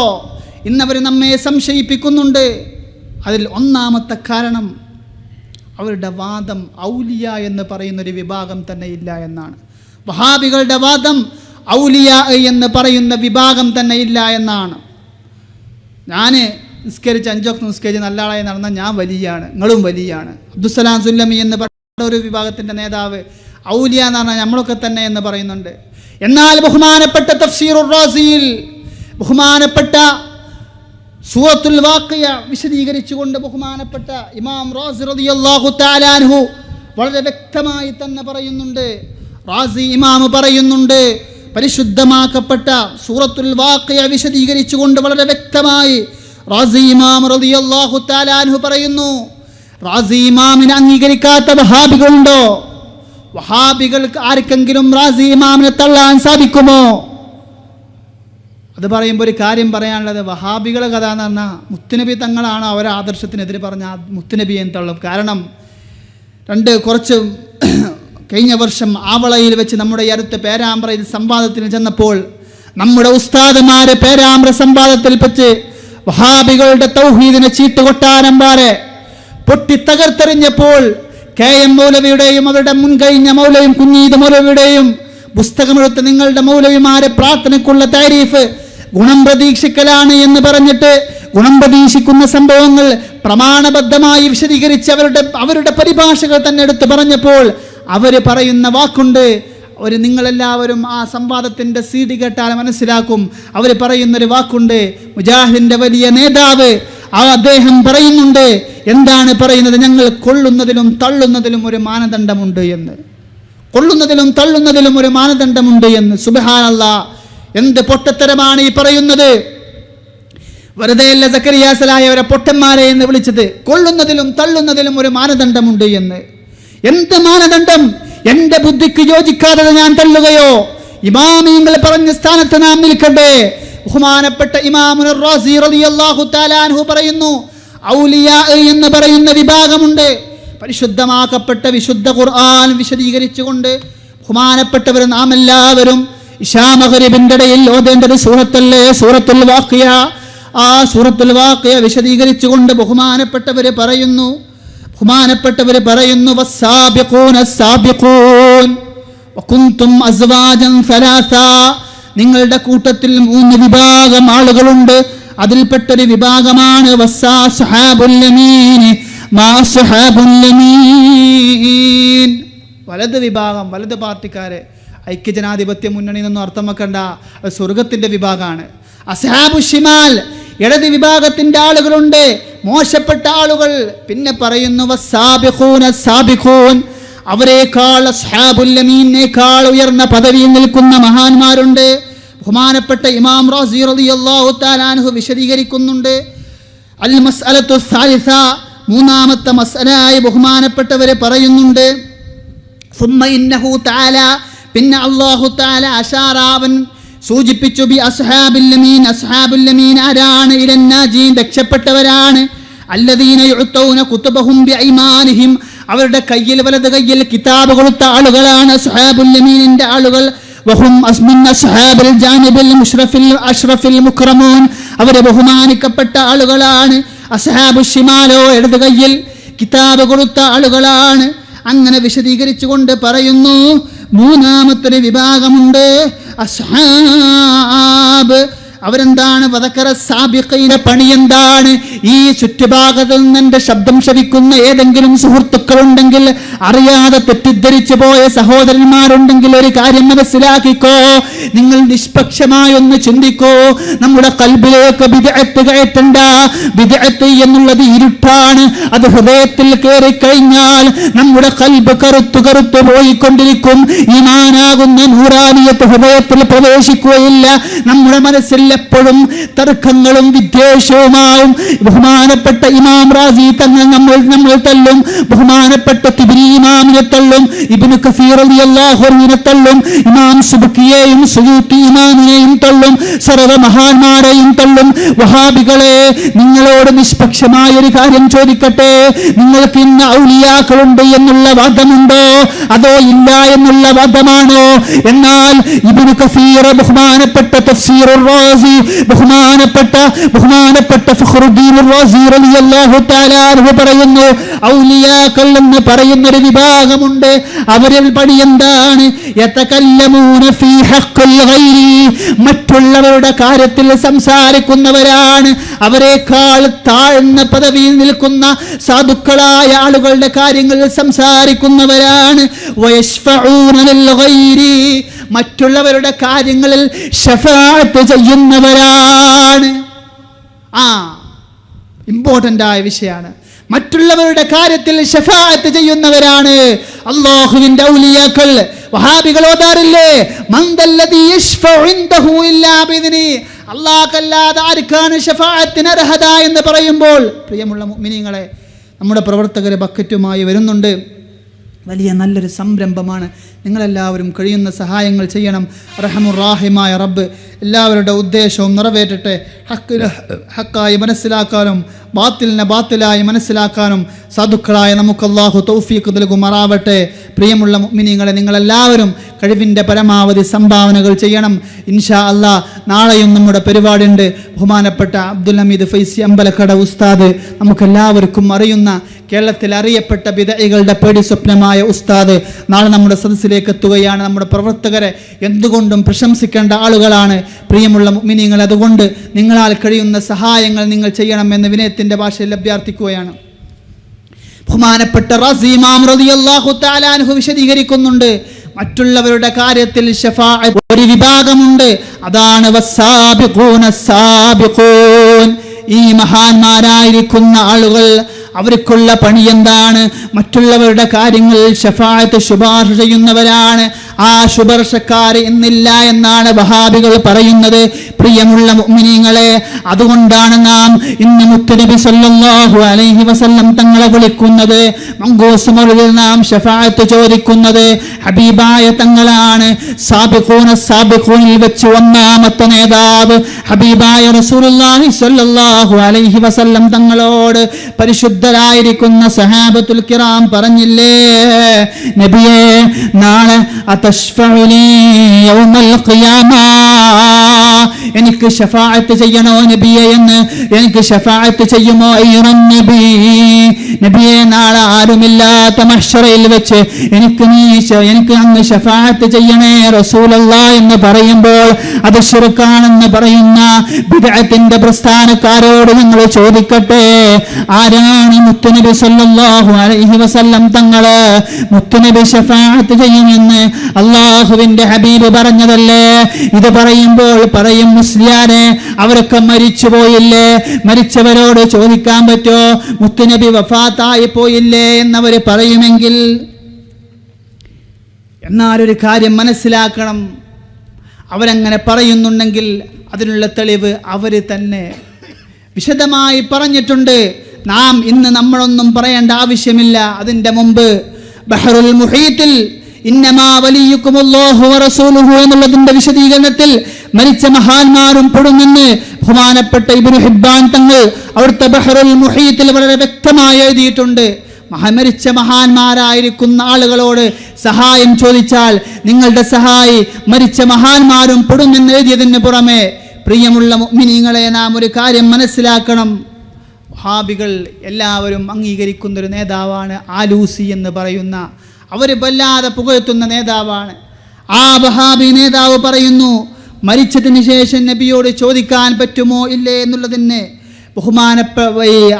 ഇന്നവർ നമ്മെ സംശയിപ്പിക്കുന്നുണ്ട്. അതിൽ ഒന്നാമത്തെ കാരണം അവരുടെ വാദം ഔലിയ എന്ന് പറയുന്നൊരു വിഭാഗം തന്നെ ഇല്ല എന്നാണ്. വഹാബികളുടെ വാദം ഔലിയ എന്ന് പറയുന്ന വിഭാഗം തന്നെ ഇല്ല എന്നാണ്. ഞാൻ നിസ്കരിച്ച് 5 വക്ത് നിസ്കരിച്ച് നല്ല ആളായി നടന്ന ഞാൻ വലിയാണ്, നിങ്ങളും വലിയാണ്. അബ്ദുസ്സലാം സുല്ലമി എന്ന് പറഞ്ഞ ഒരു വിഭാഗത്തിൻ്റെ നേതാവ് ഔലിയ എന്ന് പറഞ്ഞാൽ നമ്മളൊക്കെ തന്നെ എന്ന് പറയുന്നുണ്ട്. എന്നാൽ ബഹുമാനപ്പെട്ട തഫ്സീറുർ റാസിയിൽ ബഹുമാനപ്പെട്ട സൂറത്തുൽ വാഖിയ വിശദീകരിച്ചുകൊണ്ട് ബഹുമാനപ്പെട്ട ഇമാം റാസി റളിയല്ലാഹു തആല അൻഹു വളരെ വ്യക്തമായി തന്നെ പറയുന്നുണ്ട്. റാസി ഇമാം പറയുന്നുണ്ട്, പരിശുദ്ധമാക്കപ്പെട്ട സൂറത്തുൽ വാഖിയ വിശദീകരിച്ചുകൊണ്ട് വളരെ വ്യക്തമായി റാസി ഇമാം റളിയല്ലാഹു തആല അൻഹു പറയുന്നു, റാസി ഇമാമിനെ അംഗീകരിക്കാത്ത വഹാബികളുണ്ടോ? വഹാബികൾക്ക് ആർക്കെങ്കിലും റാസി ഇമാമിനെ തള്ളാൻ സാധിക്കുമോ? അത് പറയുമ്പോൾ ഒരു കാര്യം പറയാനുള്ളത്, വഹാബികളെ കഥ എന്ന് പറഞ്ഞാൽ മുത്തുനബി തങ്ങളാണ് അവരെ ആദർശത്തിനെതിരെ പറഞ്ഞ മുത്തുനബിയെ തള്ളും. കാരണം കുറച്ച് കഴിഞ്ഞ വർഷം ആവളയിൽ വെച്ച് നമ്മുടെ ഈ അടുത്ത പേരാമ്പ്രയിൽ സംവാദത്തിന് ചെന്നപ്പോൾ നമ്മുടെ ഉസ്താദുമാരെ പേരാമ്പ്ര സംവാദത്തിൽ വെച്ച് വഹാബികളുടെ തൗഹീദിനെ ചീട്ടുകൊട്ടാരമ്പാരെ പൊട്ടിത്തകർത്തെറിഞ്ഞപ്പോൾ KM മൗലവിയുടെയും അവരുടെ മുൻകഴിഞ്ഞ മൗലവിയും കുഞ്ഞീദ് മൗലവിയുടെയും പുസ്തകമെടുത്ത് നിങ്ങളുടെ മൗലവിമാരെ പ്രാർത്ഥനയ്ക്കുള്ള താരീഫ് ഗുണം പ്രതീക്ഷിക്കലാണ് എന്ന് പറഞ്ഞിട്ട് ഗുണം പ്രതീക്ഷിക്കുന്ന സംഭവങ്ങൾ പ്രമാണബദ്ധമായി വിശദീകരിച്ച് അവരുടെ പരിഭാഷകൾ തന്നെ എടുത്ത് പറഞ്ഞപ്പോൾ അവർ പറയുന്ന വാക്കുണ്ട്. നിങ്ങളെല്ലാവരും ആ സംവാദത്തിൻ്റെ CD കേട്ടാൽ മനസ്സിലാക്കും. അവർ പറയുന്നൊരു വാക്കുണ്ട്, മുജാഹിദിൻ്റെ വലിയ നേതാവ് അദ്ദേഹം പറയുന്നുണ്ട്. എന്താണ് പറയുന്നത്? ഞങ്ങൾ കൊള്ളുന്നതിലും തള്ളുന്നതിലും ഒരു മാനദണ്ഡമുണ്ട് എന്ന്. കൊള്ളുന്നതിലും തള്ളുന്നതിലും ഒരു മാനദണ്ഡമുണ്ട് എന്ന്. സുബ്ഹാനല്ലാഹ്, എന്ത് പൊട്ടത്തരമാണ് ഈ പറയുന്നത്! വെറുതെ അല്ല സക്കരിയ സലാഹി അവരെ പൊട്ടന്മാരെ എന്ന് വിളിച്ചത്. കൊള്ളുന്നതിലും തള്ളുന്നതിലും ഒരു മാനദണ്ഡമുണ്ട് എന്ന്. എന്ത് മാനദണ്ഡം? എന്റെ ബുദ്ധിക്ക് യോജിക്കാതെ ഞാൻ തള്ളുകയോ? ഇമാമിങ്ങൾ പറഞ്ഞ സ്ഥാനത്ത് നാം നിൽക്കണ്ടേ? ബഹുമാനപ്പെട്ട ഇമാമുൽ റാസി റളിയല്ലാഹു തആല അൻഹു പറയുന്നു, ഔലിയാ എന്ന് പറയുന്ന വിഭാഗമുണ്ട്. പരിശുദ്ധമാക്കപ്പെട്ട വിശുദ്ധ ഖുർആൻ വിശദീകരിച്ചുകൊണ്ട് ബഹുമാനപ്പെട്ടവർ നാം എല്ലാവരും ഇശാ മഗ്രിബിന്റെ ഇടയിൽ ഓതേണ്ടത് സൂറത്തല്ലേ, സൂറത്തുൽ വാഖിയ. ആ സൂറത്തുൽ വാഖിയ വിശദീകരിച്ചുകൊണ്ട് ബഹുമാനപ്പെട്ടവർ പറയുന്നു വസ്സാബിഖൂന അസ്സാബിഖൂൻ വകുൻതും അസ്വാജൻ സലാസ. നിങ്ങളുടെ കൂട്ടത്തിൽ 3 വിഭാഗം ആളുകളുണ്ട്. അതിൽപ്പെട്ടൊരു വിഭാഗമാണ് വസ്സാസ്ഹാബുൽ യമീൻ മാ അസ്ഹാബുൽ യമീൻ. വലത് വിഭാഗം, വലത് പാർട്ടിക്കാര്, ഐക്യജനാധിപത്യ മുന്നണി എന്നൊന്നും അർത്ഥം വെക്കണ്ട, സ്വർഗത്തിന്റെ വിഭാഗമാണ്. അസ്ഹാബു ഷിമാൽ, ഇടത് വിഭാഗത്തിന്റെ ആളുകളുണ്ട്, മോശപ്പെട്ട ആളുകൾ. പിന്നെ പറയുന്നു വസ്സാബിഖൂന അസ്സാബിഖൂൻ, അവരെക്കാൾ അസ്ഹാബുൽ യമീനേക്കാൾ ഉയർന്ന പദവിയിൽ നിൽക്കുന്ന മഹാന്മാരുണ്ട്. ബഹുമാനപ്പെട്ട ഇമാം റാസി റളിയല്ലാഹു തആല അൻഹു വിശദീകരിക്കുന്നുണ്ട്. അൽ മസ്അലത്തു സാലിസ, 3ാമത്തെ മസ്അലയായി ബഹുമാനപ്പെട്ടവരെ പറയുന്നുണ്ട്. സുമ്മ ഇന്നഹു തആല, പിന്നെ അല്ലാഹു തആല അശാറാവൻ സൂചിപ്പിച്ചു ബി അസ്ഹാബുൽ യമീൻ. അസ്ഹാബുൽ യമീൻ ആരാണ്? ഇലൻ നാജീൻ, രക്ഷപ്പെട്ടവരാണ്. അല്ലദീന യുഅതൂന കുതുബഹും ബിഐമാനിഹിം, അവരുടെ കയ്യിൽ, വലത് കയ്യിൽ കിതാബ് കൊടുത്ത ആളുകളാണ് അസ്ഹാബുൽ യമീനിന്റെ ആളുകൾ. വഹും അസ്മിൻ അസ്ഹാബിൽ ജാനിബിൽ മുശ്റഫിൽ അഷ്റഫിൽ മുക്രമൂൻ, അവരെ ബഹുമാനിക്കപ്പെട്ട ആളുകളാണ്. അസ്ഹാബു ഷിമാലോ, ഇടത് കയ്യിൽ കിതാബ് കൊടുത്ത ആളുകളാണ്. അങ്ങനെ വിശദീകരിച്ചുകൊണ്ട് പറയുന്നു, മൂന്നാമത്തൊരു വിഭാഗമുണ്ട്, അസ്ഹാബ്. അവരെന്താണ്? വദക്കറ സാബിഖീന്റെ പണി എന്താണ്? ഈ ചുറ്റുഭാഗത്ത് നിന്ന് എൻ്റെ ശബ്ദം ശ്രവിക്കുന്ന ഏതെങ്കിലും സുഹൃത്തുക്കളുണ്ടെങ്കിൽ, അറിയാതെ തെറ്റിദ്ധരിച്ചു പോയ സഹോദരന്മാരുണ്ടെങ്കിൽ ഒരു കാര്യം മനസ്സിലാക്കിക്കോ. നിങ്ങൾ നിഷ്പക്ഷമായൊന്ന് ചിന്തിക്കോ. നമ്മുടെ ഖൽബിലേക്ക് ബിദ്അത്ത് കയറ്റണ്ട. ബിദ്അത്ത് എന്നുള്ളത് ഇരുട്ടാണ്. അത് ഹൃദയത്തിൽ കയറി കഴിഞ്ഞാൽ നമ്മുടെ ഖൽബ് കറുത്തു പോയിക്കൊണ്ടിരിക്കും. ഈമാനാകുന്ന നൂറാനിയത്ത് ഹൃദയത്തിൽ പ്രവേശിക്കുകയില്ല. നമ്മുടെ മനസ്സിൽ എപ്പോഴും തർക്കങ്ങളും വിദ്വേഷവുമായും. ബഹുമാനപ്പെട്ട ഇമാം റാസി തങ്ങൾ നമ്മൾ തള്ളും, ബഹുമാനപ്പെട്ട തിബ്രി ഇമാമിനെ തള്ളും, ഇബ്നു കസീർ റളിയല്ലാഹു അൻഹുവിനെ തള്ളും, ഇമാം സുബ്കിയെയും സുയൂത്തി ഇമാമിനെയും തള്ളും, സർവ്വ മഹാന്മാരെയും തള്ളും. വഹാബികളെ, നിങ്ങളോട് നിഷ്പക്ഷമായ ഒരു കാര്യം ചോദിക്കട്ടെ. നിങ്ങൾക്ക് ഇന്ന് ഔലിയാക്കളുണ്ട് എന്നുള്ള വാദമുണ്ടോ, അതോ ഇല്ല എന്നുള്ള വാദമാണോ? എന്നാൽ ഇബ്നു കസീർ ബഹുമാനപ്പെട്ട തഫ്സീറുർ റാസി, ബഹുമാനപ്പെട്ട ഫഖ്റുദ്ദീൻ റാസി റളിയല്ലാഹു തആല അൻഹു പറയുന്നു, ഔലിയാക്കൾ എന്ന് പറയുന്ന ഒരു വിഭാഗമുണ്ട്. അവരിൽ പണി എന്താണ്? യതകല്ലമൂന ഫീ ഹഖ്ഖിൽ ഗൈരി, മറ്റുള്ളവരുടെ കാര്യത്തിൽ സംസാരിക്കുന്നവരാണ്. അവരെക്കാൾ താഴ്ന്ന പദവിയിൽ നിൽക്കുന്ന സാധുക്കളായ ആളുകളുടെ കാര്യങ്ങളിൽ സംസാരിക്കുന്നവരാണ്. വയശ്ഫഊന ലിൽ ഗൈരി, മറ്റുള്ളവരുടെ കാര്യങ്ങളിൽ ശഫാഅത്ത് ചെയ്യുന്നവരാണ്. ഇമ്പോർട്ടന്റ് ആയ വിഷയമാണ്. മറ്റുള്ളവരുടെ കാര്യത്തിൽ ശഫാഅത്ത് ചെയ്യുന്നവരാണ് അല്ലാഹുവിന്റെ ഔലിയാക്കൾ. വഹാബികൾ ഓതാറില്ലേ, മന്ദല്ലദീ യശ്ഫഉ ഇൻദഹു ഇല്ലാ ബിഇദ്നി, അല്ലാഹുവല്ലാതെ ആർക്കാണ് ശഫാഅത്തിന് അർഹത എന്ന് പറയുമ്പോൾ, പ്രിയമുള്ള മുഅ്മിനീങ്ങളെ, നമ്മുടെ പ്രവർത്തകർ ബക്കറ്റുമായി വരുന്നുണ്ട്. വലിയ നല്ലൊരു സംരംഭമാണ്. നിങ്ങളെല്ലാവരും കഴിയുന്ന സഹായങ്ങൾ ചെയ്യണം. റഹ്മുർ റഹീമായ റബ്ബ് എല്ലാവരുടെ ഉദ്ദേശവും നിറവേറ്റട്ടെ. ഹക്കായി മനസ്സിലാക്കാനും ബാത്തിലിനെ ബാത്തിലായി മനസ്സിലാക്കാനും സാധുക്കളായ നമുക്ക് അല്ലാഹു തൗഫീഖ് നൽകുമാറാവട്ടെ. പ്രിയമുള്ള മുഅ്മിനീങ്ങളെ, നിങ്ങളെല്ലാവരും കഴിവിൻ്റെ പരമാവധി സംഭാവനകൾ ചെയ്യണം. ഇൻഷാ അല്ലാഹ് നാളെയും നമ്മുടെ പരിപാടിയുണ്ട്. ബഹുമാനപ്പെട്ട അബ്ദുൽ ഹമീദ് ഫൈസി അമ്പലക്കട ഉസ്താദ്, നമുക്കെല്ലാവർക്കും അറിയുന്ന കേരളത്തിൽ അറിയപ്പെട്ട ബിദ്അകളുടെ പേടി സ്വപ്നമായ ഉസ്താദ് നാളെ നമ്മുടെ സദസ്സിലേക്ക് എത്തുകയാണ്. നമ്മുടെ പ്രവർത്തകരെ എന്തുകൊണ്ടും പ്രശംസിക്കേണ്ട ആളുകളാണ് പ്രിയമുള്ള മുഅ്മിനീങ്ങൾ. അതുകൊണ്ട് നിങ്ങളാൽ കഴിയുന്ന സഹായങ്ങൾ നിങ്ങൾ ചെയ്യണമെന്ന് വിനയത്തിൻ്റെ ഭാഷയിൽ അഭ്യർത്ഥിക്കുകയാണ്. ബഹുമാനപ്പെട്ട റാസി ഇമാം റളിയല്ലാഹു തആല അൻഹു വിശദീകരിക്കുന്നുണ്ട്, മറ്റുള്ളവരുടെ കാര്യത്തിൽ ശഫാഅത്ത് ഒരു വിഭാഗമുണ്ട്, അതാണ് വസ്സാബിഖൂന സാബിഖൂൻ. ഈ മഹാന്മാരായിരിക്കുന്ന ആളുകൾ അവർക്കുള്ള പണി എന്താണ്? മറ്റുള്ളവരുടെ കാര്യങ്ങളിൽ ശഫാഅത്ത് ശുപാർശ ചെയ്യുന്നവരാണ്. ആ ശുപാർശക്കാർ എന്നില്ല എന്നാണ് വഹാബികൾ പറയുന്നത്. പ്രിയമുള്ള മുഅ്മിനീങ്ങളെ, അതുകൊണ്ടാണ് നാം ഇന്ന് മുത്തുനബി സല്ലല്ലാഹു അലൈഹി വസല്ലം തങ്ങളെ വിളിക്കുന്നത്. മങ്കൂസ് മൗലിദിൽ നാം ശഫാഅത്ത് ചോദിക്കുന്നത് ഹബീബായ തങ്ങളാണ്. സാബിഖൂനിൽ വെച്ച് ഒന്നാമത്തെ നേതാവ് ഹബീബായ റസൂലുള്ളാഹി സല്ലല്ലാഹു അലൈഹി വസല്ലം തങ്ങളോട് പരിശുദ്ധരായിരിക്കുന്ന സഹാബത്തുൽ കിറാം പറഞ്ഞില്ലേ, നബിയേ, നാളെ അതശ്ഫഉലി യൗമൽ ഖിയാമ, എനിക്ക് ശഫാഅത്ത് ചെയ്യണോ നബിയെ എന്ന്. എനിക്ക് ശഫാഅത്ത് ചെയ്യുമോ അയ്യുൻ നബി? നബിയെ, നാളെ ആരുമില്ലാത്ത മഹ്ശറയിൽ വെച്ച് എനിക്ക് അങ്ങ് ശഫാഅത്ത് ചെയ്യണേ റസൂലല്ലാഹ് എന്ന് പറയുമ്പോൾ അത് ശിർക്കാണെന്ന് പറയുന്ന ബിദ്അത്തിന്റെ പ്രസ്ഥാനക്കാരോട് നിങ്ങൾ ചോദിക്കട്ടെ, ആരാണ് മുത്തുനബി സല്ലല്ലാഹു അലൈഹി വസല്ലം തങ്ങള് മുത്തുനബി ശഫാഅത്ത് ചെയ്യുമെന്ന് അല്ലാഹുവിന്റെ ഹബീബ് പറഞ്ഞതല്ലേ? ഇത് പറയുമ്പോൾ പറയും, മുസ്ലിയാരെ, അവരൊക്കെ മരിച്ചു പോയില്ലേ? മരിച്ചവരോട് ചോദിക്കാൻ പറ്റോ മുത്തുനബി വഫാത്തായി പോയില്ലേ എന്നവർ പറയുമെങ്കിൽ? എന്നാലൊരു കാര്യം മനസ്സിലാക്കണം, അവരങ്ങനെ പറയുന്നുണ്ടെങ്കിൽ അതിനുള്ള തെളിവ് അവർ തന്നെ വിശദമായി പറഞ്ഞിട്ടുണ്ട്. നാം ഇന്ന് നമ്മളൊന്നും പറയേണ്ട ആവശ്യമില്ല. അതിൻ്റെ മുമ്പ് ബഹറുൽ മുഹീത്തിൽ ഇന്നമാ വലിയുക്കുമുല്ലാഹു വറസൂലുഹു എന്നുള്ളതിൻ്റെ വിശദീകരണത്തിൽ മരിച്ച മഹാന്മാരും പെടുമെന്ന് ബഹുമാനപ്പെട്ട ഇബ്നു ഹിബ്ബാൻ തങ്ങൾ അവിടുത്തെ ബഹറുൽ മുഹീത്തിൽ വളരെ വ്യക്തമായി എഴുതിയിട്ടുണ്ട്. മരിച്ച മഹാന്മാരായിരിക്കുന്ന ആളുകളോട് സഹായം ചോദിച്ചാൽ നിങ്ങളുടെ സഹായി മരിച്ച മഹാന്മാരും പെടുമെന്ന് എഴുതിയതിന് പുറമെ, പ്രിയമുള്ള മുഅ്മിനീങ്ങളെ, നാം ഒരു കാര്യം മനസ്സിലാക്കണം. വഹാബികൾ എല്ലാവരും അംഗീകരിക്കുന്നൊരു നേതാവാണ് ആലൂസി എന്ന് പറയുന്ന, അവർ വല്ലാതെ പുകഴ്ത്തുന്ന നേതാവാണ്. ആ വഹാബി നേതാവ് പറയുന്നു, മരിച്ചതിന് ശേഷം നബിയോട് ചോദിക്കാൻ പറ്റുമോ ഇല്ലേ എന്നുള്ളതിന്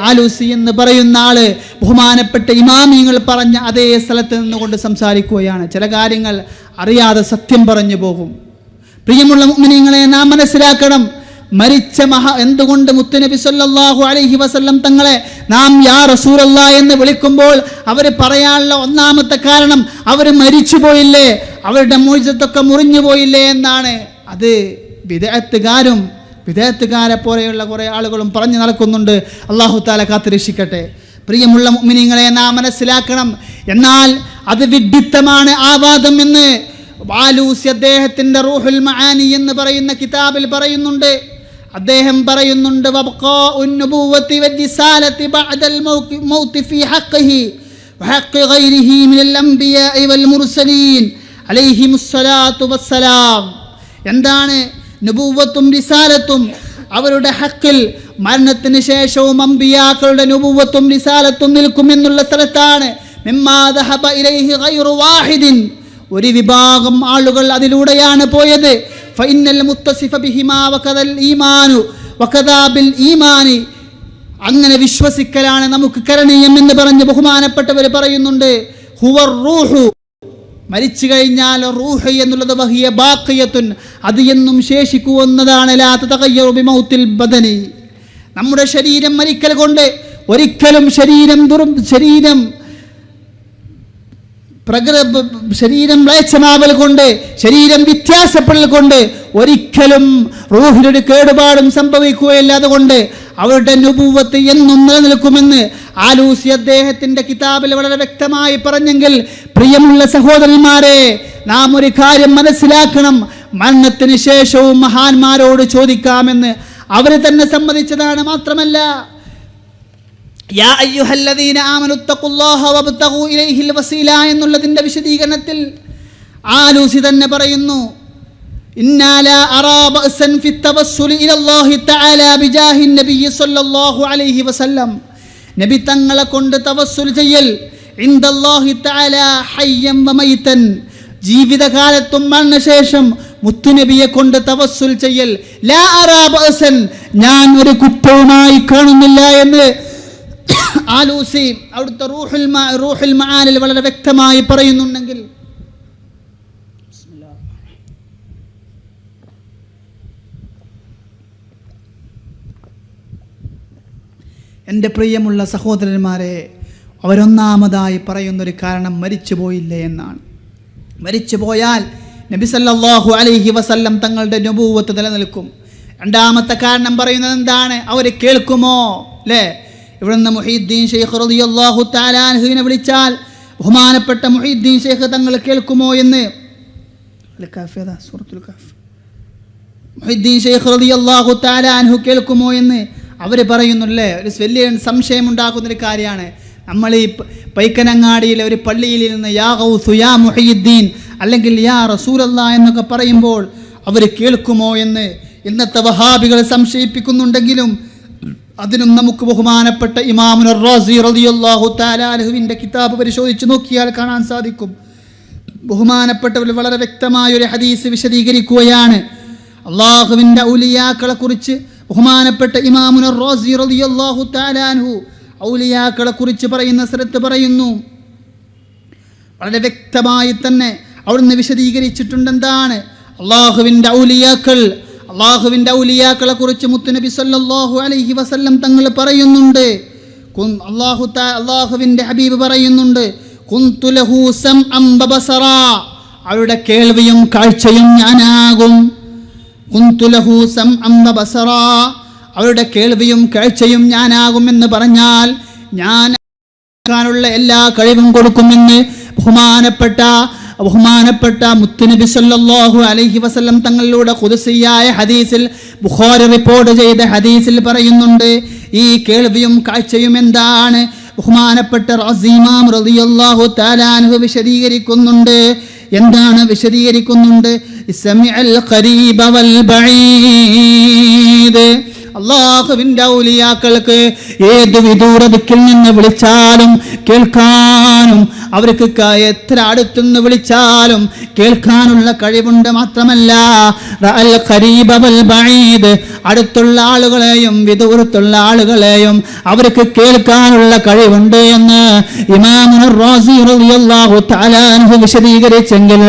ആലൂസി എന്ന് പറയുന്ന ആള് ബഹുമാനപ്പെട്ട ഇമാമിങ്ങൾ പറഞ്ഞ അതേ സ്ഥലത്ത് നിന്നുകൊണ്ട് സംസാരിക്കുകയാണ്. ചില കാര്യങ്ങൾ അറിയാതെ സത്യം പറഞ്ഞു പോകും. പ്രിയമുള്ള മുഅ്മിനീങ്ങളെ, നാം മനസ്സിലാക്കണം, മരിച്ച എന്തുകൊണ്ട് മുത്തുനബി സല്ലല്ലാഹു അലൈഹി വസല്ലം തങ്ങളെ നാം യാ റസൂലല്ലാഹ് എന്ന് വിളിക്കുമ്പോൾ അവർ പറയാനുള്ള ഒന്നാമത്തെ കാരണം അവർ മരിച്ചു പോയില്ലേ, അവരുടെ മുഅ്ജിസത്തൊക്കെ മുറിഞ്ഞു പോയില്ലേ എന്നാണ്. അത് വിദഅത്തുകാരെ പോലെയുള്ള കുറേ ആളുകളും പറഞ്ഞു നടക്കുന്നുണ്ട്. അല്ലാഹു തആല കാത്തുരക്ഷിക്കട്ടെ. പ്രിയമുള്ള മുഅ്മിനീങ്ങളെ, നാം മനസ്സിലാക്കണം, എന്നാൽ അത് വിഡ്ഢിത്തമാണ്, ആ വാദം എന്ന് ആലൂസി അദ്ദേഹത്തിൻ്റെ റൂഹുൽ മആനി എന്ന് പറയുന്ന കിതാബിൽ പറയുന്നുണ്ട്. അദ്ദേഹം പറയുന്നുണ്ട്, വബഖാഉൻ നുബുവ്വതി വൽരിസാലതി ബഅദൽ മൗതി ഫീ ഹഖ്ഖിഹി വഹഖ് ഗൈരിഹി മിനൽ അംബിയാഇ വൽ മുർസലീൻ അലൈഹിമുസ്സലാത്തു വസ്സലാം. എന്താണ് നുബുവ്വത്തും റിസാലത്തും? അവരുടെ ഹഖിൽ മരണത്തിന് ശേഷവും അംബിയാക്കളുടെ നുബുവ്വത്തും റിസാലത്തും നിൽക്കുമെന്നുള്ള സ്ഥലത്താണ് മിമ്മാ ദഹബ ഇലൈഹി ഗൈറു വാഹിദിൻ, ഒരു വിഭാഗം ആളുകൾ അതിലൂടെയാണ് പോയത്. ഫഇന്നൽ മുത്തസിഫ ബിഹിമാ വകദൽ ഈമാനു വകദാ ബിൽ ഈമാനി, അങ്ങനെ വിശ്വസിക്കലാണ് നമുക്ക് കരണീയം എന്ന് പറഞ്ഞ് ബഹുമാനപ്പെട്ടവർ പറയുന്നുണ്ട്. ഹുവർ റൂഹു, മരിച്ചു കഴിഞ്ഞാൽ റൂഹ് എന്നുള്ളത് വഹിയ ബാഖിയത്തുൻ, അത് എന്നും ശേഷിക്കുന്നതാണ്. ലാ തതഗയ്യറു ബിമൗത്തിൽ ബദനി, നമ്മുടെ ശരീരം മരിക്കൽ കൊണ്ട് ഒരിക്കലും ശരീരം മ്ലേച്ഛമാവൽ കൊണ്ട്, ശരീരം വ്യത്യാസപ്പെടൽ കൊണ്ട് ഒരിക്കലും റൂഹിനൊരു കേടുപാടും സംഭവിക്കുകയില്ല. അതുകൊണ്ട് അവരുടെ നുബുവത്ത് എന്നും നിലനിൽക്കുമെന്ന് ആലൂസി അദ്ദേഹത്തിൻ്റെ കിതാബിൽ വളരെ വ്യക്തമായി പറഞ്ഞെങ്കിൽ, പ്രിയമുള്ള സഹോദരന്മാരെ, നാം ഒരു കാര്യം മനസ്സിലാക്കണം, മരണത്തിന് ശേഷവും മഹാന്മാരോട് ചോദിക്കാമെന്ന് അവർ തന്നെ സമ്മതിച്ചതാണ്. മാത്രമല്ല, യാ അയ്യുഹല്ലദീന ആമനു തഖുല്ലാഹ വബ്തഗൂ ഇലൈഹിൽ വസീല എന്നുള്ളതിൻ്റെ വിശദീകരണത്തിൽ ആലൂസി തന്നെ പറയുന്നു, ഇന്നാ ലാ അറാ ബഅസൻ ഫി തവസ്സുലി ഇലല്ലാഹി തആല ബിജാഹിൻ നബിയ്യി സ്വല്ലല്ലാഹു അലൈഹി വസല്ലം, നബി തങ്ങളെ കൊണ്ട് തവസ്സുൽ ചെയ്യൽ ഇൻദല്ലാഹി തആല ഹയ്യൻ വമൈതൻ, ജീവിതകാലത്തും മരണശേഷം മുത്തുനബിയെ കൊണ്ട് തവസ്സുൽ ചെയ്യൽ, ലാ അറാ ബഅസൻ, ഞാൻ ഒരു കുറ്റവുമായി കാണുന്നില്ല എന്ന് ആലൂസി അവിടുത്തെ റൂഹുൽ മആനിൽ വളരെ വ്യക്തമായി പറയുന്നുണ്ടെങ്കിൽ, എൻ്റെ പ്രിയമുള്ള സഹോദരന്മാരെ, അവരൊന്നാമതായി പറയുന്നൊരു കാരണം മരിച്ചു പോയില്ലേ എന്നാണ്. മരിച്ചു പോയാൽ നബി സല്ലല്ലാഹു അലൈഹി വസല്ലം തങ്ങളുടെ നബുവത്ത് നിലനിൽക്കും. രണ്ടാമത്തെ കാരണം പറയുന്നത് എന്താണ്? അവർ കേൾക്കുമോ? അല്ലേ, ഇവിടുന്ന് മുഹീദ്ദീൻ ശൈഖ് റളിയല്ലാഹു തആല അൻഹുവിനെ വിളിച്ചാൽ ബഹുമാനപ്പെട്ട മുഹീദ്ദീൻ ശൈഖ് തങ്ങൾ കേൾക്കുമോ എന്ന് സൂറത്തുൽ കഹ്ഫ്, മുഹീദ്ദീൻ ശൈഖ് റളിയല്ലാഹു തആല അൻഹു കേൾക്കുമോ എന്ന് അവർ പറയുന്നുല്ലേ. ഒരു വലിയ സംശയമുണ്ടാക്കുന്നൊരു കാര്യമാണ്. നമ്മൾ ഈ പൈക്കനങ്ങാടിയിലെ ഒരു പള്ളിയിൽ നിന്ന് യാ ഗൗസ് യാ മുഹീദ്ദീൻ അല്ലെങ്കിൽ യാ റസൂലല്ലാഹ് എന്നൊക്കെ പറയുമ്പോൾ അവർ കേൾക്കുമോ എന്ന് ഇന്നത്തെ വഹാബികൾ സംശയിപ്പിക്കുന്നുണ്ടെങ്കിലും അതിനും നമുക്ക് ബഹുമാനപ്പെട്ട ഇമാമുൻ റാസി റളിയല്ലാഹു തആല അൻഹുവിൻ്റെ കിതാബ് പരിശോധിച്ച് നോക്കിയാൽ കാണാൻ സാധിക്കും. ബഹുമാനപ്പെട്ടവർ വളരെ വ്യക്തമായ ഒരു ഹദീസ് വിശദീകരിക്കുകയാണ്. അള്ളാഹുവിൻ്റെ ഔലിയാക്കളെ കുറിച്ച് ബഹുമാനപ്പെട്ട ഇമാമുൻ റാസി റളിയല്ലാഹു തആല അൻഹു ഔലിയാക്കളെ കുറിച്ച് പറയുന്ന സ്ഥലത്ത് പറയുന്നു, വളരെ വ്യക്തമായി തന്നെ അവിടുന്ന് വിശദീകരിച്ചിട്ടുണ്ട്. എന്താണ് അള്ളാഹുവിൻ്റെ ഔലിയാക്കളെ കുറിച്ച് മുത്തുനബി സല്ലല്ലാഹു അലൈഹി വസല്ലം തങ്ങൾ പറയുന്നുണ്ട്. അള്ളാഹുവിൻ്റെ ഹബീബ് പറയുന്നുണ്ട്, കുന്തു ലഹു സംഅൻ വബസറാ, അവരുടെ കേൾവിയും കാഴ്ചയും ഞാനാകും. കുന്തു ലഹു സംഅൻ വബസറാ, അവരുടെ കേൾവിയും കാഴ്ചയും ഞാനാകുമെന്ന് പറഞ്ഞാൽ ഞാൻ ാനുള്ള എല്ലാ കഴിവും കൊടുക്കുമെന്ന് ബഹുമാനപ്പെട്ട മുത്തുനബി സല്ലല്ലാഹു അലൈഹി വസല്ലം തങ്ങളിലൂടെ ഖുദ്സിയായ ഹദീസിൽ, ബുഖാരി റിപ്പോർട്ട് ചെയ്ത ഹദീസിൽ പറയുന്നുണ്ട്. ഈ കേൾവിയും കാഴ്ചയും എന്താണ്? ബഹുമാനപ്പെട്ട ഇമാം റളിയല്ലാഹു തആല അൻഹു വിശദീകരിക്കുന്നുണ്ട്. എന്താണ് വിശദീകരിക്കുന്നുണ്ട്? സമിഅൽ ഖരീബ വൽ ബഈദ്, അല്ലാഹുവിൻ്റെ ഔലിയാക്കൾക്ക് ഏത് വിദൂര ദിക്കിൽ നിന്ന് വിളിച്ചാലും കേൾക്കാനും, അവർക്ക് എത്ര അടുത്തുനിന്ന് വിളിച്ചാലും കേൾക്കാനുള്ള കഴിവുണ്ട്. മാത്രമല്ല റഅൽ ഖരീബ വൽ ബഈദ്, അടുത്തുള്ള ആളുകളെയും വിദൂരത്തുള്ള ആളുകളെയും അവർക്ക് കേൾക്കാനുള്ള കഴിവുണ്ട് എന്ന് ഇമാമുൻ റാസി റളിയല്ലാഹു തആല അൻഹു വിശദീകരിച്ചെങ്കിൽ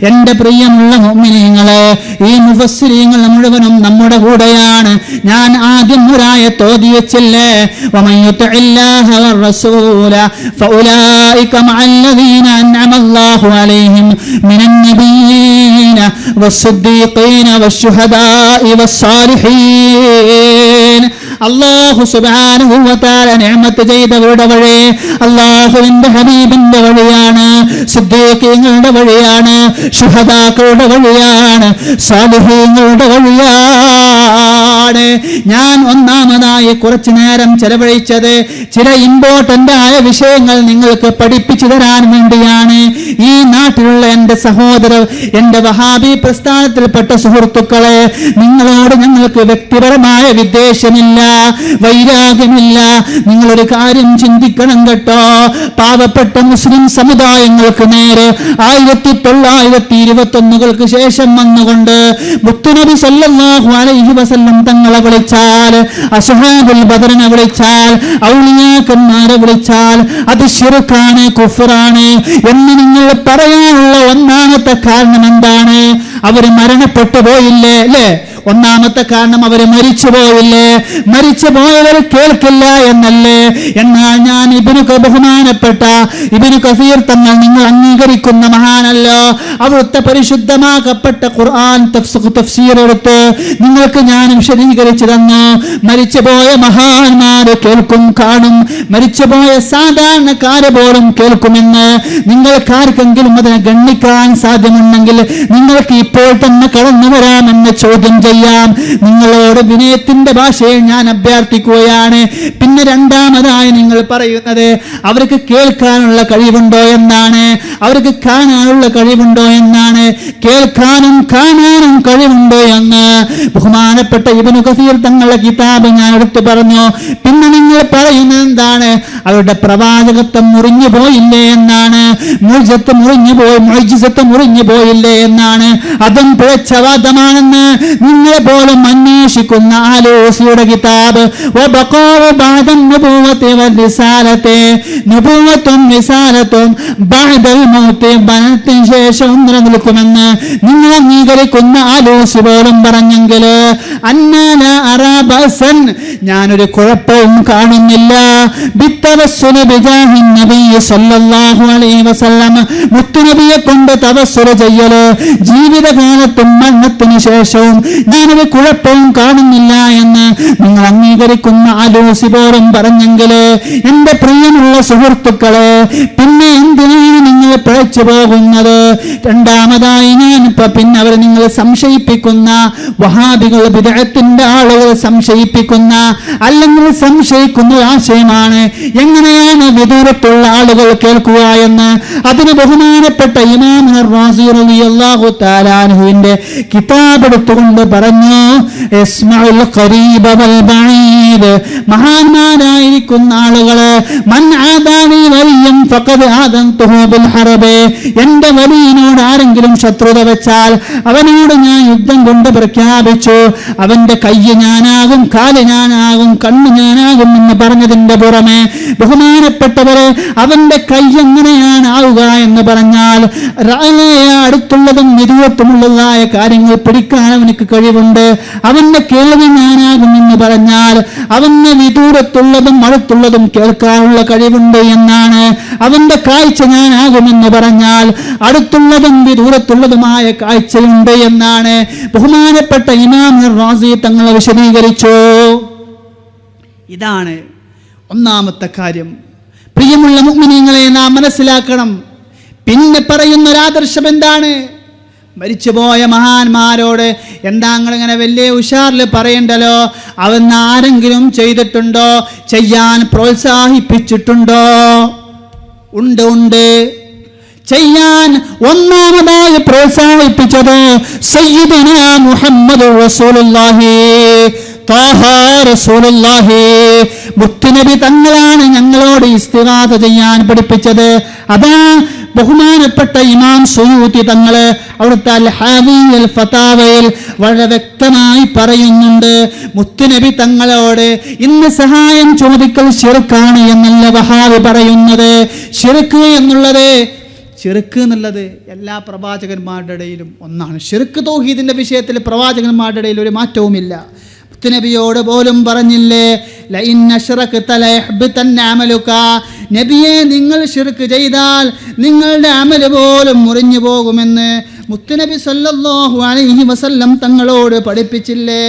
എൻ്റെ പ്രിയമുള്ള മുഅ്മിനീങ്ങളെ, ഈ മുഫസ്സിരീങ്ങൾ മുഴുവനും നമ്മുടെ കൂടെയാണ്. ഞാൻ ആദ്യം ഒരായത്ത് ഓതി വെച്ചില്ലേ, വമൻ യുതിഇല്ലാഹ വറസൂല ഫഉലൈക മഅല്ലദീന അൻഅമല്ലാഹു അലൈഹിം മിനൻ നബിയ്യീന വസ്സിദ്ദീഖീന വശുഹദാഇ വസ്സാലിഹീൻ. അല്ലാഹു സുബ്ഹാനഹു വ തആല നിഅമത്ത് ചെയ്തവരുടെ വഴി അല്ലാഹുവിന്റെ ഹബീബിന്റെ വഴിയാണ്, സിദ്ദീഖീങ്ങളുടെ വഴിയാണ്, ശുഹദാക്കളുടെ വഴിയാണ്, സാലിഹീങ്ങളുടെ വഴിയാണ്. ഞാൻ ഒന്നാമതായി കുറച്ചു നേരം ചെലവഴിച്ചത് ചില ഇമ്പോർട്ടന്റ് ആയ വിഷയങ്ങൾ നിങ്ങൾക്ക് പഠിപ്പിച്ചു തരാൻ വേണ്ടിയാണ്. ഈ നാട്ടിലുള്ള എൻ്റെ സഹോദരർ, എൻ്റെ വഹാബി പ്രസ്ഥാനത്തിൽപ്പെട്ട സുഹൃത്തുക്കളെ, നിങ്ങളോട് ഞങ്ങൾക്ക് വ്യക്തിപരമായ വിദ്വേഷമില്ല, വൈരാഗ്യമില്ല. നിങ്ങളൊരു കാര്യം ചിന്തിക്കണം കേട്ടോ, പാവപ്പെട്ട മുസ്ലിം സമുദായങ്ങൾക്ക് നേരെ 1921 ശേഷം വന്നുകൊണ്ട് മുത്തുനബി സല്ലല്ലാഹു അലൈഹി വസല്ലം തങ്ങളെ വിളിച്ചാൽ, അസ്ഹാബുൽ ബദറിനെ വിളിച്ചാൽ, ഔലിയാക്കന്മാരെ വിളിച്ചാൽ അത് ശിർക്കാണ്, കുഫ്റാണ് എന്ന് നിങ്ങൾ പറയാനുള്ള ഒന്നാമത്തെ കാരണം എന്താണ്? അവർ മരണപ്പെട്ടു പോയില്ലേ അല്ലേ? ഒന്നാമത്തെ കാരണം അവർ മരിച്ചു പോയില്ലേ? മരിച്ചു പോയവർ കേൾക്കില്ല എന്നല്ലേ? എന്നാൽ ഞാൻ ബഹുമാനപ്പെട്ട ഇബ്നു കസീർ തങ്ങൾ നിങ്ങൾ അംഗീകരിക്കുന്ന മഹാനല്ലോ, അവിടുത്തെ പരിശുദ്ധമാക്കപ്പെട്ട ഖുർആൻ തഫ്സീർ എടുത്ത് നിങ്ങൾക്ക് ഞാൻ വിശദീകരിച്ചു തന്നു. മരിച്ചുപോയ മഹാന്മാര് കേൾക്കും, കാണും. മരിച്ചുപോയ സാധാരണക്കാര് പോലും കേൾക്കുമെന്ന് നിങ്ങൾക്കാർക്കെങ്കിലും അതിനെ ഗണ്ണിക്കാൻ സാധ്യമുണ്ടെങ്കിൽ നിങ്ങൾക്ക് ഇപ്പോൾ തന്നെ കടന്നു വരാമെന്ന് ചോദ്യം ചെയ്യാം. നിങ്ങളോട് വിനയത്തിന്റെ ഭാഷയിൽ ഞാൻ അഭ്യർത്ഥിക്കുകയാണ്. പിന്നെ രണ്ടാമതായി നിങ്ങൾ പറയുന്നത് അവർക്ക് കേൾക്കാനുള്ള കഴിവുണ്ടോ എന്നാണ്, അവർക്ക് കാണാനുള്ള കഴിവുണ്ടോ എന്നാണ്. കേൾക്കാനും കാണാനും കഴിവുണ്ടോ എന്ന് ബഹുമാനപ്പെട്ട ഇബ്നു കസീർ തങ്ങളുടെ കിതാബ് ഞാൻ എടുത്തു പറഞ്ഞു. പിന്നെ നിങ്ങൾ പറയുന്നത് എന്താണ്? അവരുടെ പ്രവാചകത്വം മുറിഞ്ഞു പോയില്ലേ എന്നാണ്, മുഅ്ജിസത്ത് മുറിഞ്ഞു പോയില്ലേ എന്നാണ്. അതും പിഴച്ചവാദമാണെന്ന് നിങ്ങളെ പോലും അന്വേഷിക്കുന്ന ആലൂസിയുടെ കിതാബ് മരണത്തിന് ശേഷം നിലനിൽക്കുമെന്ന് നിങ്ങൾ അംഗീകരിക്കുന്ന ആലൂസി പോലും പറഞ്ഞെങ്കിൽ ഞാനൊരു കുഴപ്പവും കാണുന്നില്ല. മുത്തുനബിയെ കൊണ്ട് തവസ്സുൽ ചെയ്യല് ജീവിതകാലത്തും മരണത്തിന് ശേഷവും ഞാനൊരു കുഴപ്പവും കാണുന്നില്ല എന്ന് നിങ്ങൾ അംഗീകരിക്കുന്ന ആലൂസി പോലും പറഞ്ഞെങ്കിൽ എന്റെ പ്രിയമുള്ള സുഹൃത്തുക്കളെ, പിന്നെ എന്തിനാണ് നിങ്ങൾ പിഴച്ചു പോകുന്നത്? രണ്ടാമതായി പിന്നെ അവർ നിങ്ങൾ സംശയിപ്പിക്കുന്ന വഹാബികൾ, ബിദ്അത്തിന്റെ ആളുകൾ സംശയിപ്പിക്കുന്ന അല്ലെങ്കിൽ സംശയിക്കുന്ന ആശയമാണ് എങ്ങനെയാണ് വിദൂരത്തുള്ള ആളുകൾ കേൾക്കുക എന്ന്. അതിന് ബഹുമാനപ്പെട്ട ഇമാം റാസി റളിയല്ലാഹു തആല അൻഹുവിന്റെ കിതാബ് എടുത്തുകൊണ്ട് പറഞ്ഞു, ഇസ്മഉൽ ഖരീബ വൽ ബഈദ്, മഹാന്മാരായിരിക്കുന്ന ആളുകളെ, മൻ ആദാനി വലിയം ഫഖദ് ആദൻതുഹു ബിൽ ഹർബ്, എന്റെ വലിയനോട് ആരെങ്കിലും ശത്രുത വെച്ചാൽ അവനോട് ഞാൻ യുദ്ധം കൊണ്ട് പ്രഖ്യാപിച്ചു. അവന്റെ കയ്യ് ഞാനാകും, കാല് ഞാനാകും, കണ്ണ് ഞാനാകും എന്ന് പറഞ്ഞതിന്റെ പുറമെ ബഹുമാനപ്പെട്ടവരെ, അവന്റെ കൈ എങ്ങനെയാണ് ആവുക എന്ന് പറഞ്ഞാൽ അടുത്തുള്ളതും വിദൂരത്തുമുള്ളതായ കാര്യങ്ങൾ പിടിക്കാൻ അവനക്ക് കഴിവുണ്ട്. അവന്റെ കേൾവി ഞാനാകും എന്ന് പറഞ്ഞാൽ അവന് വിദൂരത്തുള്ളതും അടുത്തുള്ളതും കേൾക്കാനുള്ള കഴിവുണ്ട് എന്നാണ്. അവന്റെ കാഴ്ച ഞാനാകുമെന്ന് പറഞ്ഞാൽ അടുത്തുള്ളതും വിദൂരത്തുള്ളതുമായ കാഴ്ചയുണ്ട് എന്നാണ് ബഹുമാനപ്പെട്ട ഇമാം റാസി തങ്ങളെ വിശദീകരിച്ചു. ഇതാണ് ഒന്നാമത്തെ കാര്യം. പ്രിയമുള്ള മുഅ്മിനീങ്ങളെ, നാം മനസ്സിലാക്കണം. പിന്നെ പറയുന്നൊരാദർശം എന്താണ്? മരിച്ചുപോയ മഹാന്മാരോട് എന്താ നിങ്ങളിങ്ങനെ വലിയ ഉഷാറിൽ പറയണ്ടല്ലോ, അവന്ന് ആരെങ്കിലും ചെയ്തിട്ടുണ്ടോ? ചെയ്യാൻ പ്രോത്സാഹിപ്പിച്ചിട്ടുണ്ടോ? ഉണ്ട്. ചെയ്യാൻ ഒന്നാമതായി പ്രോത്സാഹിപ്പിച്ചത് സയ്യിദുനാ മുഹമ്മദ് റസൂലുള്ളാഹി ത്വാഹ റസൂലുള്ളാഹി, മുത്തുനബി തങ്ങളാണ് ഞങ്ങളോട് ഇസ്തിഗാസ ചെയ്യാൻ പഠിപ്പിച്ചത്. അതാ ബഹുമാനപ്പെട്ട ഇമാം സുയൂത്തി തങ്ങള് അവിടുത്തെ അൽ ഹാദിയൽ ഫതാവയിൽ വളരെ വ്യക്തമായി പറയുന്നുണ്ട്, മുത്തുനബി തങ്ങളോട് ഇന്ന് സഹായം ചോദിക്കൽ ശിർക്കാണ് എന്നല്ല വഹാബി പറയുന്നത്. ശിർക്ക് എന്നുള്ളത് എല്ലാ പ്രവാചകന്മാരുടെ ഇടയിലും ഒന്നാണ്. ശിർക്ക് തൗഹീദിന്റെ വിഷയത്തിൽ പ്രവാചകന്മാരുടെ ഇടയിൽ ഒരു മാറ്റവുമില്ല. മുത്തുനബിയോട് പോലും പറഞ്ഞില്ലേ, ലഇൻ അശ്റകത ലയഹ്ബതന്ന അമലുക, നബിയെ നിങ്ങൾ ശിർക്ക് ചെയ്താൽ നിങ്ങളുടെ അമൽ പോലും മുറിഞ്ഞു പോകുമെന്ന് മുത്തുനബി സല്ലല്ലാഹു അലൈഹി വസല്ലം തങ്ങളോട് പഠിപ്പിച്ചില്ലേ?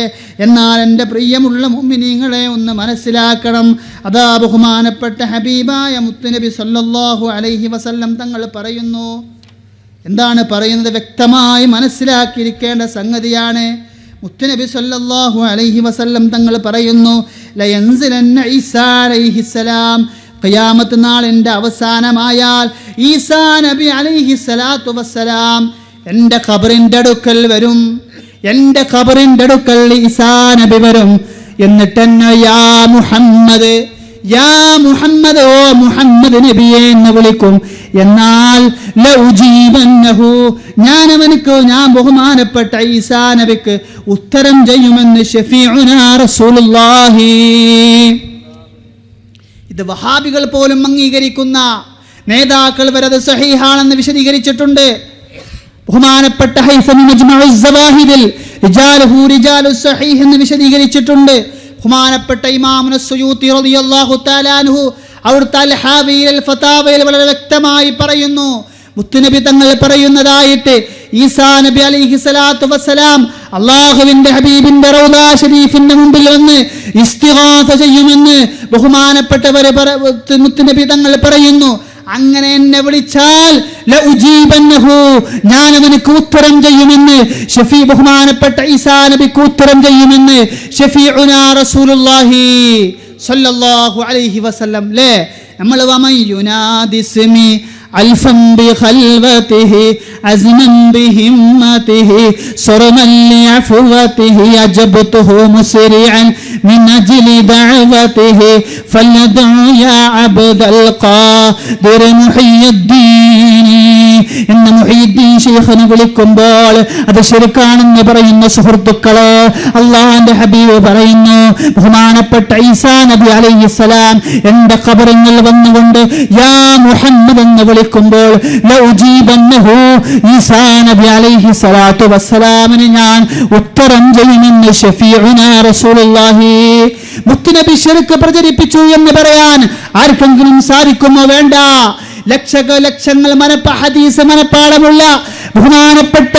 എന്നാൽ എൻ്റെ പ്രിയമുള്ള മുഅ്മിനീങ്ങളെ ഒന്ന് മനസ്സിലാക്കണം. അതാ ബഹുമാനപ്പെട്ട ഹബീബായ മുത്തുനബി സല്ലല്ലാഹു അലൈഹി വസല്ലം തങ്ങൾ പറയുന്നു. എന്താണ് പറയുന്നത്? വ്യക്തമായി മനസ്സിലാക്കിയിരിക്കേണ്ട സംഗതിയാണ്. മുത്തുനബി സല്ലല്ലാഹു അലൈഹി വസല്ലം തങ്ങൾ പറയുന്നു, ലയൻസിലന്ന ഈസാ അലൈഹിസ്സലാം, ഖിയാമത്ത് നാളിൻ്റെ അവസാനമായാൽ ഈസാ നബി അലൈഹിസ്സലാത്തു വസ്സലാം എൻ്റെ ഖബറിൻ്റെ അടുക്കൽ വരും. എൻ്റെ ഖബറിൻ്റെ അടുക്കൽ ഈസാ നബി വരും. എന്നിട്ട് എന്നെ യാ മുഹമ്മദ്, യാ മുഹമ്മദ്, ഓ മുഹമ്മദ് നബിയെ എന്ന് വിളിക്കും. എന്നാൽ ലൗജീബന്നഹു, ഞാൻ ബഹുമാനപ്പെട്ട ഈസാ നബിക്ക് ഉത്തരം ചെയ്യുമെന്ന് ശഫീഉനാ റസൂലുള്ളാഹി. ഇത് വഹാബികൾ പോലും അംഗീകരിക്കുന്ന നേതാക്കൾ വരെ അത് സഹീഹാണെന്ന് വിശദീകരിച്ചിട്ടുണ്ട്. ബഹുമാനപ്പെട്ട ഹൈസമി മജ്മഉ സവാഹിദിൽ റിജാലുഹു റിജാലു സഹീഹ് എന്ന് വിശദീകരിച്ചിട്ടുണ്ട്. ബഹുമാനപ്പെട്ട ഇമാമുന സുയൂത്തി റളിയല്ലാഹു തആല അൻഹു അവിടുത്തെ അൽ ഹാദിയൽ ഫതാവയിൽ വളരെ വ്യക്തമായി പറയുന്നു, മുത്തുനബി തങ്ങൾ പറയുന്നതായിട്ട് ഈസാ നബി അലൈഹിസ്സലാത്തു വസ്സലാം അല്ലാഹുവിന്റെ ഹബീബിന്റെ റൗദാ ശരീഫിന്റെ മുമ്പിൽ വന്ന് ഇസ്തിഗാസ ചെയ്യുമെന്ന് ബഹുമാനപ്പെട്ടവരെ മുത്തുനബി തങ്ങൾ പറയുന്നു. അങ്ങനെ എന്നെ വിളിച്ചാൽ ലഉജീബന്നഹു, ഞാൻ അവനക്ക് ഉത്തരം ചെയ്യുമെന്ന് ബഹുമാനപ്പെട്ട ഈസാ നബിക്ക് ഉത്തരം ചെയ്യുമെന്ന് ശഫീഉനാ റസൂലുള്ളാഹി സല്ലല്ലാഹു അലൈഹി വസല്ലം. ലേ നമ്മൾ വമൻ യുനാദിസ്മി അൽഫം ബിഖൽവതിഹി അസ്മൻ ബിഹിമ്മതിഹി സർമൻ ലിഅഫ്വതിഹി അജബ്തുഹു മുസ്രിഅൻ മിൻ അജ്ലി ദഅവതിഹി ഫലദഉ യാ അബ്ദൽ ഖാദിർ മുഹിയ്യിദ്ദീൻ എന്ന് മുഹിയ്യിദ്ദീൻ ശൈഖിനെ വിളിക്കുമ്പോൾ അത് ശിർക്കാണെന്ന് പറയുന്ന സുഹൃത്തുക്കളെ, അല്ലാഹുവിന്റെ ഹബീബ് പറയുന്നു, ബഹുമാനപ്പെട്ട ഈസാ നബി അലൈഹിസ്സലാം എൻ്റെ ഖബറിൽ വന്നുകൊണ്ട് യാ മുഹമ്മദ് എന്ന് വിളിക്കുമ്പോൾ ലൗജീബന്നഹു, ഈസാ നബി അലൈഹിസ്സലാത്തു വസ്സലാമിന് ഞാൻ ഉത്തരം ചെയ്യുമെന്ന് ശഫീഉനാ റസൂലുള്ളാഹി. മുത്തുനബി ശിർക്ക് പ്രചരിപ്പിച്ചു എന്ന് പറയാൻ ആർക്കെങ്കിലും സാധിക്കുമോ? വേണ്ട. ലക്ഷങ്ങൾ ഹദീസ് മനപ്പാടമുള്ള ബഹുമാനപ്പെട്ട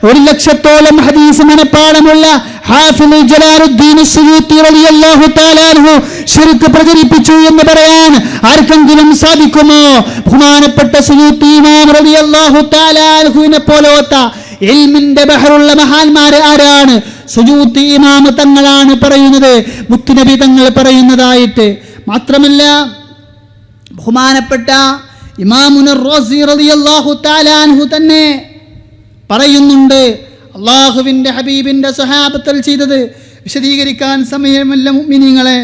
1,00,000 ഹദീസ് മനപ്പാടമുള്ള ഹാഫിള് ജലാലുദ്ദീൻ സുയൂത്തി റളിയല്ലാഹു തആല അൻഹു ശിർക്ക് പ്രചരിപ്പിച്ചു എന്ന് പറയാൻ ആർക്കെങ്കിലും സാധിക്കുമോ? ബഹുമാനപ്പെട്ട സുയൂത്തി ഇമാം റളിയല്ലാഹു തആല അൻഹുവിനെ പോലത്തെ ഇൽമിന്റെ ബഹറുള്ള മഹാന്മാരെ ആരാണ്? സുയൂത്തി ഇമാം തങ്ങളാണ് പറയുന്നത്, മുത്തുനബി തങ്ങൾ പറയുന്നതായിട്ട്. മാത്രമല്ല ബഹുമാനപ്പെട്ട ഇമാമുന റോസി റളിയല്ലാഹു തആല അൻഹു തന്നെ പറയുന്നുണ്ട്, അല്ലാഹുവിന്റെ ഹബീബിന്റെ സ്വഹാബത്തിൽ ചെയ്തത് വിശദീകരിക്കാൻ സമയമില്ല മുഅ്മിനീങ്ങളെ,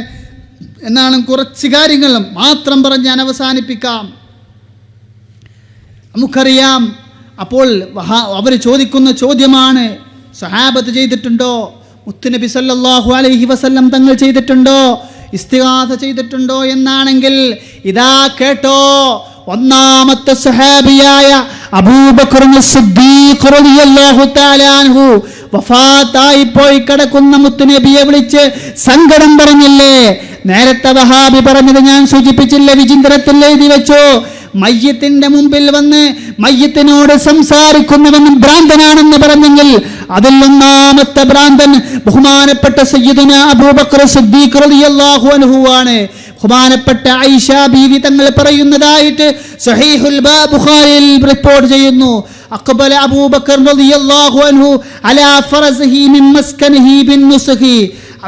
എന്നാണ് കുറച്ച് കാര്യങ്ങൾ മാത്രം പറഞ്ഞ് ഞാൻ അവസാനിപ്പിക്കാം. നമുക്കറിയാം, അപ്പോൾ അവർ ചോദിക്കുന്ന ചോദ്യമാണ്, സ്വഹാബത്ത് ചെയ്തിട്ടുണ്ടോ? മുത്തുനബി സല്ലല്ലാഹു അലൈഹി വസല്ലം തങ്ങൾ ചെയ്തിട്ടുണ്ടോ? ഇസ്തിഗാസ ചെയ്തിട്ടുണ്ടോ എന്നാണെങ്കിൽ ഇതാ കേട്ടോ, ഒന്നാമത്തെ സ്വഹാബിയായ അബൂബക്കർ സിദ്ദീഖ് റളിയല്ലാഹു തആല അൻഹു വഫാത്തായി പോയി കിടക്കുന്ന മുത്തുനബിയെ വിളിച്ച് സങ്കടം പറഞ്ഞില്ലേ? നേരത്തെ വഹാബി പറഞ്ഞത് ഞാൻ സൂചിപ്പിച്ചില്ല, വിചിന്തരത്തിൽ എഴുതി വെച്ചു. മയ്യത്തിന്റെ മുമ്പിൽ വന്ന് മയ്യത്തിനോട് സംസാരിക്കുന്നവൻ ഭ്രാന്തനാണെന്ന് പറഞ്ഞെങ്കിൽ അതിൽ ഒന്നാമത്തെ ഭ്രാന്തൻ ബഹുമാനപ്പെട്ട സയ്യിദുനാ അബൂബക്കർ സിദ്ദീഖ് റളിയല്ലാഹു അൻഹു ആണ്. ബഹുമാനപ്പെട്ട ആയിഷ ബീവി തങ്ങൾ പറയുന്നതായിട്ട് സഹീഹുൽ ബുഖാരിയിൽ റിപ്പോർട്ട് ചെയ്യുന്നു, അഖ്ബല അബൂബക്കർ റളിയല്ലാഹു അൻഹു അലാ ഫറസിഹി മിൻ മസ്കനിഹി ബിൻ നുസ്ഖി,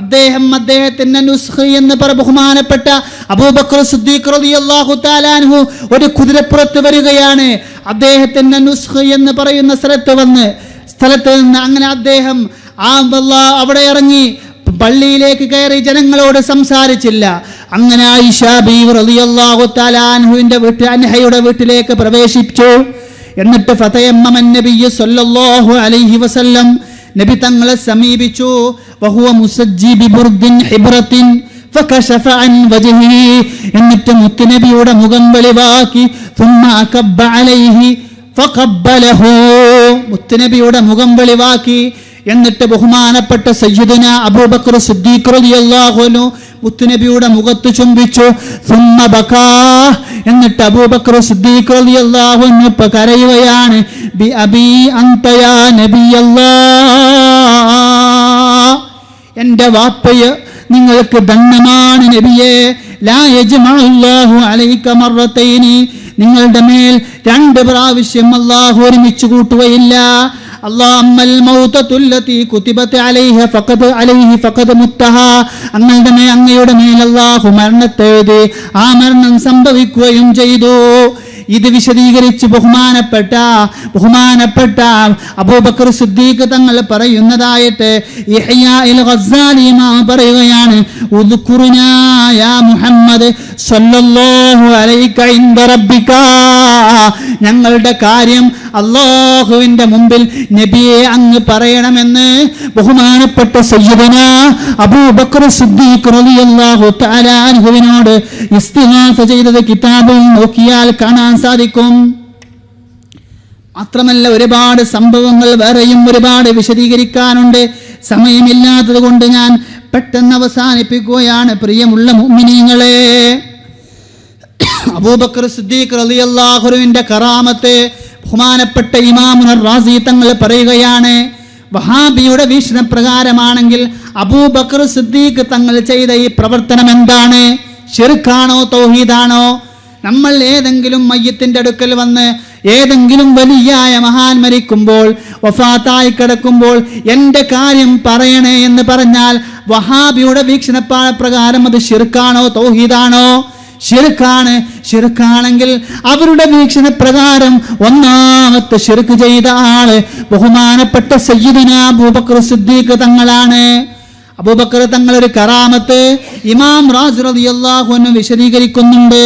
അദ്ദേഹത്തിന്റെ നുസ്ഖ് എന്ന് ബഹുമാനപ്പെട്ട അബൂബക്കർ സിദ്ദീഖ് റളിയല്ലാഹു തആല അൻഹു ഒരു കുതിരപ്പുറത്ത് വരികയാണ്. അദ്ദേഹത്തിന്റെ നുസ്ഖ് എന്ന് പറയുന്ന സ്ഥലത്ത് നിന്ന് അങ്ങനെ അദ്ദേഹം അവിടെ ഇറങ്ങി പള്ളിയിലേക്ക് കയറി ജനങ്ങളോട് സംസാരിച്ചില്ല. അങ്ങനെ ആയിഷ ബീവി റളിയല്ലാഹു തആല അൻഹയുടെ വീട്ടിലേക്ക് പ്രവേശിച്ചു. എന്നിട്ട് ഫതയമ്മമൻ നബിയ്യ സല്ലല്ലാഹു അലൈഹി വസല്ലം, നബി തങ്ങളെ സമീപിച്ചു. വഹുവ മുസജ്ജി ബിബുർദിൻ ഹിബ്റത്തിൻ ഫകശഫ അൻ വജ്ഹിഹി, എന്നിട്ട് മുത്തുനബിയുടെ മുഖം വെളിവാക്കി. ثم അകബ്ബ അലൈഹി ഫഖബ്ബലഹു, മുത്തുനബിയുടെ മുഖം വെളിവാക്കി. എന്നിട്ട് ബഹുമാനപ്പെട്ട സയ്യിദുനാ അബൂബക്കർ സിദ്ദീഖ് റളിയല്ലാഹു അൻഹു മുത്തുനബിയുടെ മുഖത്ത് ചുംബിച്ചു. ثم ബകാ, എന്നിട്ട് അബൂബക്കർ സിദ്ദീഖ് റളിയല്ലാഹു അൻഹു കരയുകയാണ്. ബി അബീ അൻത യാ നബിയല്ലാഹ്, എൻ്റെ വാപ്പയെ നിങ്ങൾക്ക് ദണ്ഡമാണ് നബിയേ. ലാ യജ്മഉല്ലാഹു അലൈക മർറതൈനി, നിങ്ങളുടെ മേൽ 2 പ്രാവശ്യം അല്ലാഹു ഒരുമിച്ച് കൂട്ടുകയില്ല. അല്ലാഹുമ്മൽ മൗതത്തുല്ലതി കുതിബത അലൈഹി ഫഖദ് മുത്തഹ, അങ്ങയുടെ മേൽ അല്ലാഹു മരണത്തെ എഴുതി, ആ മരണം സംഭവിക്കുകയും ചെയ്തു. ഇത് വിശദീകരിച്ച് ബഹുമാനപ്പെട്ട അബൂബക്കർ സിദ്ദീഖ് തങ്ങൾ പറയുന്നതായിട്ട് ഇഹ്യാഉൽ ഗസ്സാലി ഇമാം പറയുകയാണ്, ഉദ്കുറുനാ യാ മുഹമ്മദ് സല്ലല്ലാഹു അലൈക ഇൻദ റബ്ബിക, ഞങ്ങളുടെ കാര്യം അല്ലാഹുവിന്റെ മുമ്പിൽ നബിയെ അങ്ങ് പറയണമെന്ന് ബഹുമാനപ്പെട്ട സയ്യിദുനാ അബൂബക്കർ സിദ്ദീഖ് റളിയല്ലാഹു തആല അൻഹുവിനോട് ഇസ്തിഗാസ ചെയ്തത് കിതാബിൽ നോക്കിയാൽ കാണാൻ സാധിക്കും. മാത്രമല്ല ഒരുപാട് സംഭവങ്ങൾ വേറെയും ഒരുപാട് വിശദീകരിക്കാനുണ്ട്. സമയമില്ലാത്തത് കൊണ്ട് ഞാൻ പെട്ടെന്ന് അവസാനിപ്പിക്കുകയാണ്. പ്രിയമുള്ള മുഅ്മിനീങ്ങളെ, അബൂബക്കർ സിദ്ദീഖ് റളിയല്ലാഹു അൻഹുവിന്റെ കറാമത്ത് ബഹുമാനപ്പെട്ട ഇമാമുന റാസി തങ്ങൾ പറയുകയാണ്. വഹാബിയുടെ വീക്ഷണപ്രകാരമാണെങ്കിൽ അബൂബക്കർ സിദ്ദീഖ് തങ്ങൾ ചെയ്ത ഈ പ്രവർത്തനം എന്താണ്? ശിർക്കാണോ തൗഹീദാണോ? നമ്മൾ ഏതെങ്കിലും മയ്യത്തിന്റെ അടുക്കൽ വന്ന് ഏതെങ്കിലും വലിയായ മഹാൻ മരിക്കുമ്പോൾ വഫാത്തായി കിടക്കുമ്പോൾ എൻ്റെ കാര്യം പറയണേ എന്ന് പറഞ്ഞാൽ വഹാബിയുടെ വീക്ഷണപ്രകാരം അത് ശിർക്കാണോ തൗഹീദാണോ? ശിർക്കാണ്. ശിർക്കാണെങ്കിൽ അവരുടെ വീക്ഷണപ്രകാരം ഒന്നാമത്തെ ശിർക്ക് ചെയ്ത ആള് ബഹുമാനപ്പെട്ട സയ്യിദുനാ അബൂബക്കർ സിദ്ദീഖ് തങ്ങളാണ്. അബൂബക്കർ തങ്ങളൊരു കറാമത്ത് ഇമാം റാസി റളിയല്ലാഹു അൻഹു വിശദീകരിക്കുന്നുണ്ട്.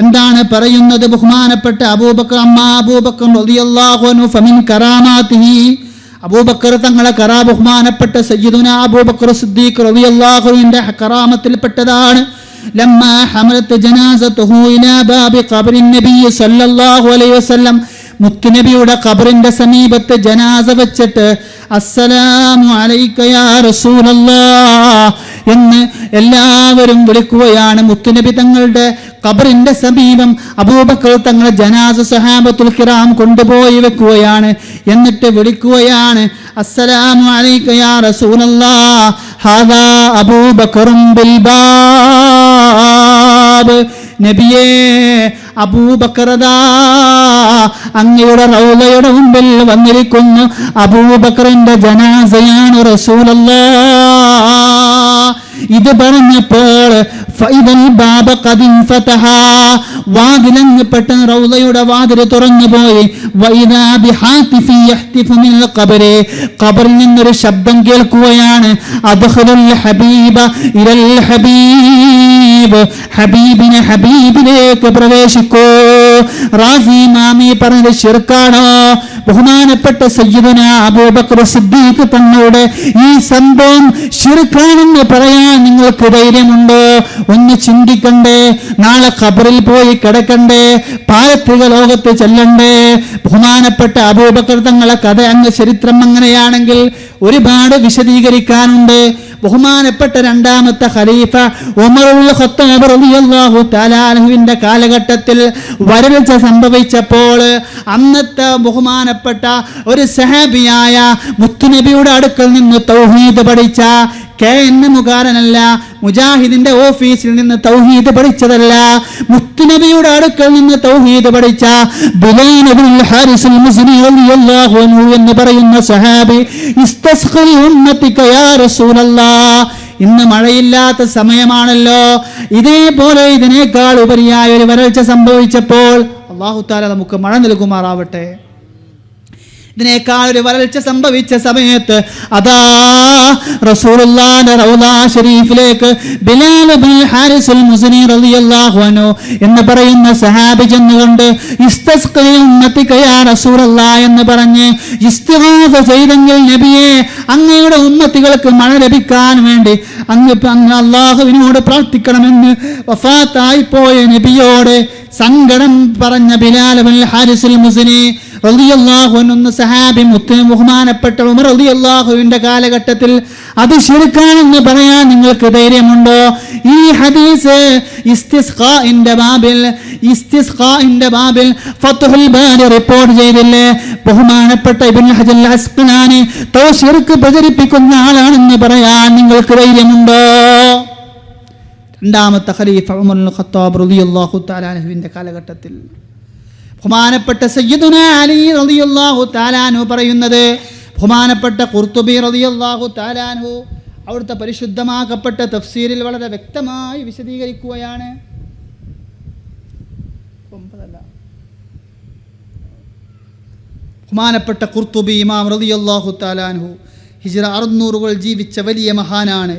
എന്താണ് പറയുന്നത്? ബഹുമാനപ്പെട്ട അബൂബക്കർ റളിയല്ലാഹു അൻഹു ഫമിൻ കറാമാതിഹി, അബൂബക്കർ തങ്ങളെ ബഹുമാനപ്പെട്ട സയ്യിദുനാ അബൂബക്കർ സിദ്ദീഖ് റളിയല്ലാഹു അൻഹുവിന്റെ കറാമത്തിൽപ്പെട്ടതാണ്. لما حملت جنازته الى باب قبر النبي صلى الله عليه وسلم, മുത്തുനബിയുടെ ഖബറിന്റെ സമീപത്ത് ജനാസ വെച്ചിട്ട് അസ്സലാമു അലൈക യാ റസൂലല്ലാഹ് എന്ന് എല്ലാവരും വിളിക്കുകയാണ്. മുത്തുനബി തങ്ങളുടെ ഖബറിന്റെ സമീപം അബൂബക്കർ തങ്ങളെ ജനാസ സഹാബത്തുൽ കിറാം കൊണ്ടുപോയി വെക്കുകയാണ്. എന്നിട്ട് വിളിക്കുകയാണ്, അസ്സലാമു അലൈക യാ റസൂലല്ലാഹ് ഹാദാ അബൂബക്കറും ബിൽ ബാബ്, നബിയേ അബൂബക്കറദാ അങ്ങയുടെ റൗളയുടെ മുമ്പിൽ വന്നിരിക്കുന്നു. അബൂബക്കറിന്റെ ജനാസയാണ് റസൂലല്ലാഹ്. ഇത് പറഞ്ഞപ്പോൾ വാതിലങ്ങ് പെട്ടെന്ന് റൗളയുടെ വാതിൽ തുറന്നുപോയി. ഖബറിൽ നിന്നൊരു ശബ്ദം കേൾക്കുകയാണ്, അദ്ഖുലുൽ ഹബീബ ഇലൽ ഹബീബ്, ഹബീബിനെ ഹബീബിലേക്ക് പ്രവേശിക്കൂ. റാസി മാമി പറഞ്ഞത് ശിർക്കാണോ? ബഹുമാനപ്പെട്ട സയ്യിദുനാ അബൂബക്കർ സിദ്ദീഖ് തങ്ങളുടെ ഈ സംഭവം ശിർക്കാണെന്ന് പറയാൻ നിങ്ങൾക്ക് ധൈര്യമുണ്ടോ? ഒന്ന് ചിന്തിക്കണ്ടേ? നാളെ ഖബറിൽ പോയി കിടക്കണ്ടേ? പാരത്രിക ലോകത്ത് ചെല്ലണ്ടേ? ബഹുമാനപ്പെട്ട അബൂബക്കർ തങ്ങളെ കഥ ചരിത്രം അങ്ങനെയാണെങ്കിൽ ഒരുപാട് വിശദീകരിക്കാനുണ്ട്. ബഹുമാനപ്പെട്ട രണ്ടാമത്തെ ഖലീഫ ഉമറുൽ ഖത്താബ് റളിയല്ലാഹു തആല അൻഹുവിന്റെ കാലഘട്ടത്തിൽ വരൾച്ച സംഭവിച്ചപ്പോൾ അന്നത്തെ ബഹുമാനപ്പെട്ട ഒരു സഹാബിയായ മുത്തുനബിയുടെ അടുക്കൽ നിന്ന് തൗഹീദ് പഠിച്ച മുഖാരനല്ല, മുജാഹിദിന്റെ ഓഫീസിൽ നിന്ന് തൗഹീദ് പഠിച്ചതല്ല, മുത്തുനബിയുടെ അടുക്കൽ നിന്ന് തൗഹീദ് പഠിച്ച ബിലാൽ ഇബ്നുൽ ഹാരിസുൽ മുസ്നി റളിയല്ലാഹു അൻഹു എന്ന് പറയുന്ന സഹാബി, ഇസ്തസ്ഖി ഉമ്മതിക യാ റസൂലല്ലാഹ്, ഇന്ന് മഴയില്ലാത്ത സമയമാണല്ലോ, ഇതേപോലെ ഇതിനേക്കാൾ ഉപരിയായ ഒരു വരൾച്ച സംഭവിച്ചപ്പോൾ അല്ലാഹു തആല നമുക്ക് മഴ നൽകുമാറാവട്ടെ. ഇതിനേക്കാൾ ഒരു വരൾച്ച സംഭവിച്ച സമയത്ത് അതാ റസൂലുള്ളാഹിന്റെ റൗള ശരീഫിലേക്ക് ബിലാൽ ഇബ്നുൽ ഹാരിസുൽ മുസ്നി റളിയല്ലാഹു അൻഹു എന്ന് പറയുന്ന സഹാബി ചെന്നുകൊണ്ട് ഇസ്തസ്ഖി ഉമ്മത്തിക യാ റസൂലല്ലാഹ് എന്ന് പറഞ്ഞ് ഇസ്തിഗാസ ചെയ്തെങ്കിൽ നബിയെ അങ്ങയുടെ ഉമ്മത്തികൾക്ക് മഴ ലഭിക്കാൻ വേണ്ടി അങ്ങ് അല്ലാഹുവിനോട് പ്രാർത്ഥിക്കണമെന്ന് വഫാത്തായി പോയ നബിയോട് സങ്കടം പറഞ്ഞ ബിലാൽ ഇബ്നുൽ ഹാരിസുൽ മുസ്നി റളിയല്ലാഹു അൻഹു സഹാബി ബഹുമാനപ്പെട്ട ഉമർ റളിയല്ലാഹുവിന്റെ കാലഘട്ടത്തിൽ അത് ശിർക്കാണെന്ന് പറയാൻ നിങ്ങൾക്ക് ധൈര്യമുണ്ടോ? ഈ ഹദീസ് ഇസ്തിസ്ഖാഇന്റെ ബാബിൽ ഫത്ഹുൽ ബാരി റിപ്പോർട്ട് ചെയ്തില്ലേ? ബഹുമാനപ്പെട്ട ഇബ്നു ഹജർ അൽ അസ്ഖലാനി ശിർക്ക് പ്രചരിപ്പിക്കുന്ന ആളാണെന്ന് പറയാൻ നിങ്ങൾക്ക് ധൈര്യമുണ്ടോ? രണ്ടാമത്തെ ഖലീഫ ഉമർ ഇബ്നുൽ ഖത്താബ് റളിയല്ലാഹു തആല അൻഹുവിന്റെ കാലഘട്ടത്തിൽ ബഹുമാനപ്പെട്ട സയ്യിദുന അലി റളിയല്ലാഹു തആല അൻഹു പറയുന്നത്, ബഹുമാനപ്പെട്ട ഖുർത്തുബി റളിയല്ലാഹു തആല അൻഹു അവിടുത്തെ പരിശുദ്ധമാക്കപ്പെട്ട തഫ്സീറിൽ വളരെ വ്യക്തമായി വിശദീകരിക്കുകയാണ്. ബഹുമാനപ്പെട്ട ഖുർത്തുബി ഇമാം റളിയല്ലാഹു തആല അൻഹു ഹിജ്റ 600 ജീവിച്ച വലിയ മഹാനാണ്.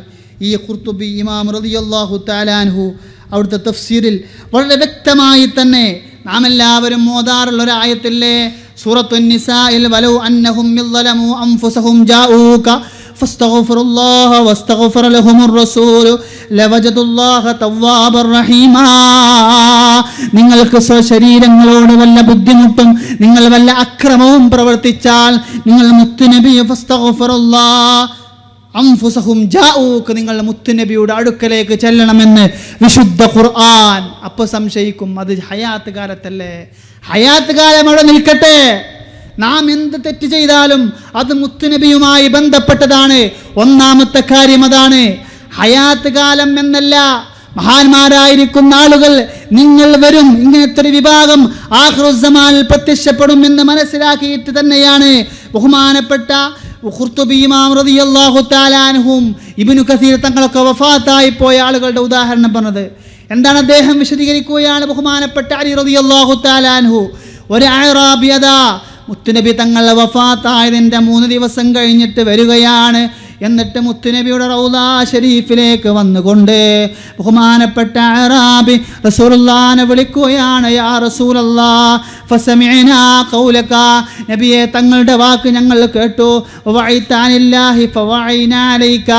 ഈ ഖുർത്തുബി ഇമാം റളിയല്ലാഹു തആല അൻഹു അവിടുത്തെ തഫ്സീറിൽ വളരെ വ്യക്തമായി തന്നെ നാം എല്ലാവരും ഓതാറുള്ള ഒരു ആയത്തില്ലേ, സൂറത്തുൻ നിസാഇൽ വലൗ അന്നഹും യളമു അൻഫുസഹും ജാഊക ഫസ്തഗ്ഫിറുല്ലാഹ വസ്തഗ്ഫറ ലഹുമുർ റസൂൽ ലവജദുല്ലാഹ തവ്വാബർ റഹീമാ. നിങ്ങൾക്ക് സ്വശരീരങ്ങളോട് വല്ല ബുദ്ധിമുട്ടും നിങ്ങൾ വല്ല അക്രമവും പ്രവർത്തിച്ചാൽ നിങ്ങൾ മുത്തുനബി ഫസ്തഗ്ഫിറുല്ലാഹ അൻഫുസഹും ജാഊക നിങ്ങൾ മുത്തുനബിയുടെ അടുക്കലേക്ക് ചെല്ലണമെന്ന് വിശുദ്ധ ഖുർആൻ. അപ്പോൾ സംശയിക്കും, അത് ഹയാത്ത് കാലത്തല്ലേ? ഹയാത്ത് കാലം അവിടെ നിൽക്കട്ടെ, നാം എന്ത് തെറ്റ് ചെയ്താലും അത് മുത്തുനബിയുമായി ബന്ധപ്പെട്ടതാണ്. ഒന്നാമത്തെ കാര്യം അതാണ്. ഹയാത്ത് കാലം എന്നല്ല, മഹാന്മാരായിരിക്കുന്ന ആളുകൾ നിങ്ങൾ വരും, ഇങ്ങനത്തെ ഒരു വിഭാഗം ആഖിറുസ്സമാനിൽ പ്രത്യക്ഷപ്പെടും എന്ന് മനസ്സിലാക്കിയിട്ട് തന്നെയാണ് ബഹുമാനപ്പെട്ട ഖുർത്തുബി ഇമാം റളിയല്ലാഹു തആല അൻഹും ഇബ്നു കസീർ തങ്ങളൊക്കെ വഫാത്തായി പോയ ആളുകളുടെ ഉദാഹരണം പറഞ്ഞത്. എന്താണ് അദ്ദേഹം വിശദീകരിക്കുകയാണ്. ബഹുമാനപ്പെട്ട അലി റളിയല്ലാഹു തആല അൻഹു ഒരു അഅറാബി അതാ മുത്തുനബി തങ്ങൾ വഫാത്തായതിൻ്റെ 3 ദിവസം കഴിഞ്ഞിട്ട് വരികയാണ്. എന്നിട്ട് മുത്തുനബിയുടെ റൗള ഷരീഫിലേക്ക് വന്നുകൊണ്ട് ബഹുമാനപ്പെട്ട അഅറാബി റസൂലുള്ളാഹിനെ വിളിക്കുകയാണ്, യാ റസൂലല്ലാഹ് ഫസമിഅനാ ഖൗലക, നബിയെ തങ്ങളുടെ വാക്ക് ഞങ്ങൾ കേട്ടു, വഅയ്താനില്ലാഹി ഫവഅയ്നാ അലൈക